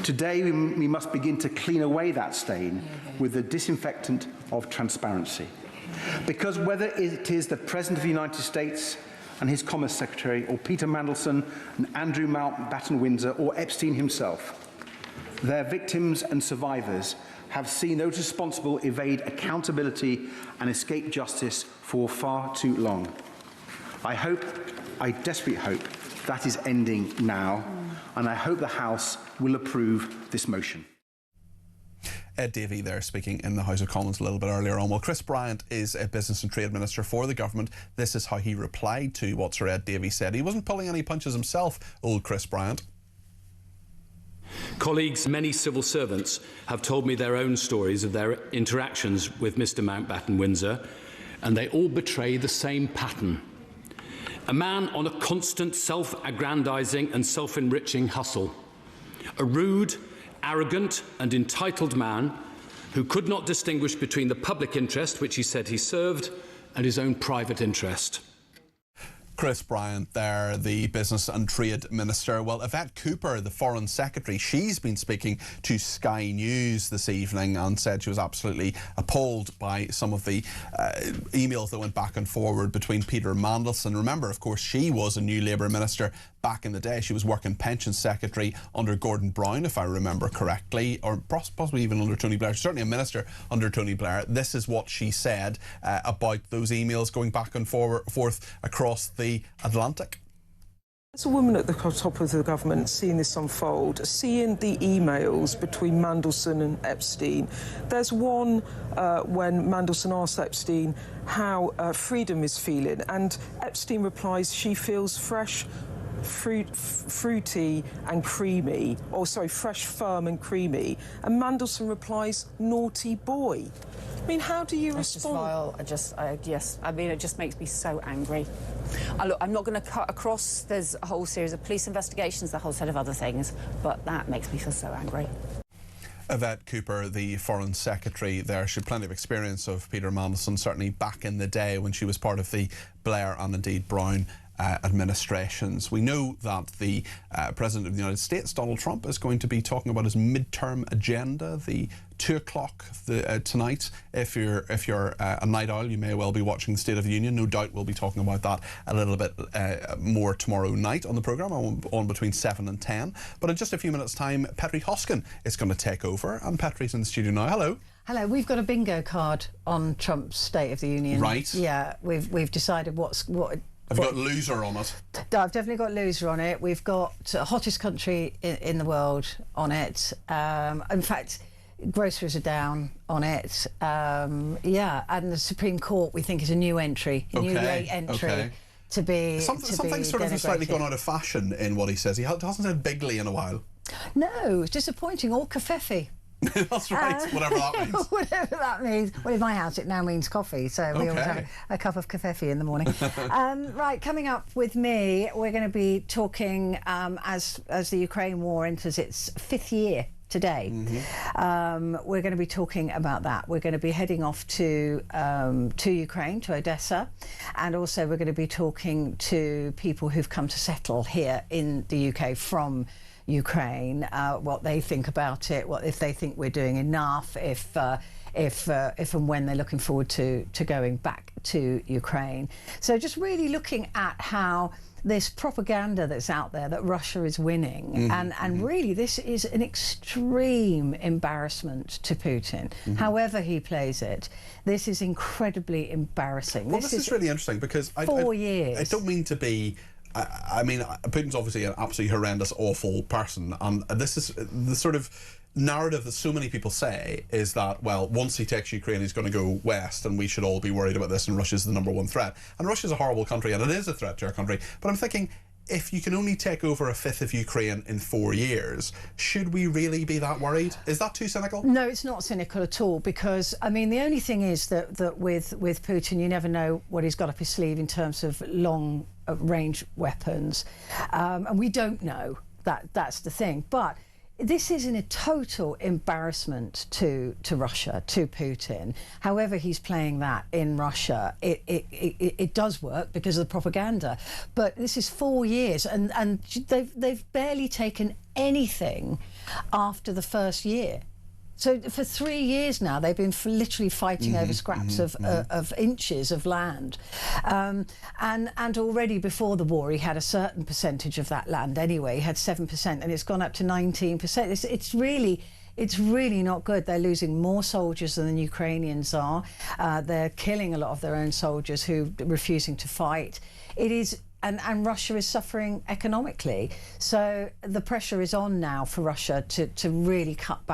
Today, we must begin to clean away that stain with the disinfectant of transparency. Because whether it is the President of the United States and his Commerce Secretary, or Peter Mandelson and Andrew Mountbatten Windsor, or Epstein himself, their victims and survivors have seen those responsible evade accountability and escape justice for far too long. I desperately hope that is ending now, and I hope the House will approve this motion. Ed Davey there speaking in the House of Commons a little bit earlier on. Well, Chris Bryant is a Business and Trade Minister for the government. This is how he replied to what Sir Ed Davey said. He wasn't pulling any punches himself, old Chris Bryant. Colleagues, many civil servants have told me their own stories of their interactions with Mr. Mountbatten Windsor, and they all betray the same pattern. A man on a constant self-aggrandising and self-enriching hustle. A rude, arrogant and entitled man who could not distinguish between the public interest, which he said he served, and his own private interest. Chris Bryant there, the Business and Trade Minister. Well, Yvette Cooper, the Foreign Secretary, she's been speaking to Sky News this evening and said she was absolutely appalled by some of the emails that went back and forward between Peter Mandelson. Remember, of course, she was a New Labour Minister back in the day. She was working Pensions Secretary under Gordon Brown, if I remember correctly, or possibly even under Tony Blair. She's certainly a minister under Tony Blair. This is what she said about those emails going back and forth across the Atlantic. As a woman at the top of the government, seeing this unfold, seeing the emails between Mandelson and Epstein, there's one when Mandelson asks Epstein how Freedom is feeling, and Epstein replies she feels fresh, fruity and creamy, or sorry, fresh, firm and creamy, and Mandelson replies, naughty boy. I mean, how do you respond? Just vile. I mean, it just makes me so angry. Look, I'm not going to cut across. There's a whole series of police investigations, a whole set of other things, but that makes me feel so angry. Yvette Cooper, the Foreign Secretary there, she had plenty of experience of Peter Mandelson, certainly back in the day when she was part of the Blair and indeed Brown administrations. We know that the President of the United States, Donald Trump, is going to be talking about his midterm agenda, the 2 o'clock tonight. If you're a night owl, you may well be watching the State of the Union. No doubt we'll be talking about that a little bit more tomorrow night on the programme, on between 7 and 10. But in just a few minutes' time, Petri Hoskin is going to take over, and Petri's in the studio now. Hello. Hello, we've got a bingo card on Trump's State of the Union. Right. Yeah, we've decided what. Have you got loser on it? I've definitely got loser on it. We've got hottest country in the world on it. In fact, groceries are down on it. Yeah, and the Supreme Court we think is a new entry, new late entry. To be something sort of slightly gone out of fashion in what he says. He hasn't said bigly in a while. No, it's disappointing. All covfefe. That's right, whatever that means. Whatever that means. Well, in my house it now means coffee, so we always have a cup of covfefe in the morning. Right, coming up with me, we're going to be talking as the Ukraine war enters its 5th year today. We're going to be talking about that. We're going to be heading off to Ukraine, to Odessa, and also we're going to be talking to people who've come to settle here in the UK from Ukraine, what they think about it, if they think we're doing enough, if and when they're looking forward to going back to Ukraine. So just really looking at how this propaganda that's out there that Russia is winning, and really this is an extreme embarrassment to Putin. However he plays it, this is incredibly embarrassing. Well, this is really interesting because 4 years. I don't mean to be. I mean, Putin's obviously an absolutely horrendous, awful person, and this is the sort of narrative that so many people say is that, well, once he takes Ukraine, he's going to go west, and we should all be worried about this, and Russia's the #1 threat. And Russia's a horrible country, and it is a threat to our country. But I'm thinking, if you can only take over 1/5 of Ukraine in 4 years, should we really be that worried? Is that too cynical? No, it's not cynical at all, because, I mean, the only thing is that with Putin, you never know what he's got up his sleeve in terms of long-range weapons. And we don't know. That's the thing. But this is a total embarrassment to Russia, to Putin. However he's playing that in Russia, it does work because of the propaganda. But this is 4 years, and they've barely taken anything after the first year. So for 3 years now, they've been literally fighting over scraps of inches of land. And already before the war, he had a certain percentage of that land anyway. He had 7%, and it's gone up to 19%. It's really not good. They're losing more soldiers than the Ukrainians are. They're killing a lot of their own soldiers who are refusing to fight. It is. And Russia is suffering economically. So the pressure is on now for Russia to really cut back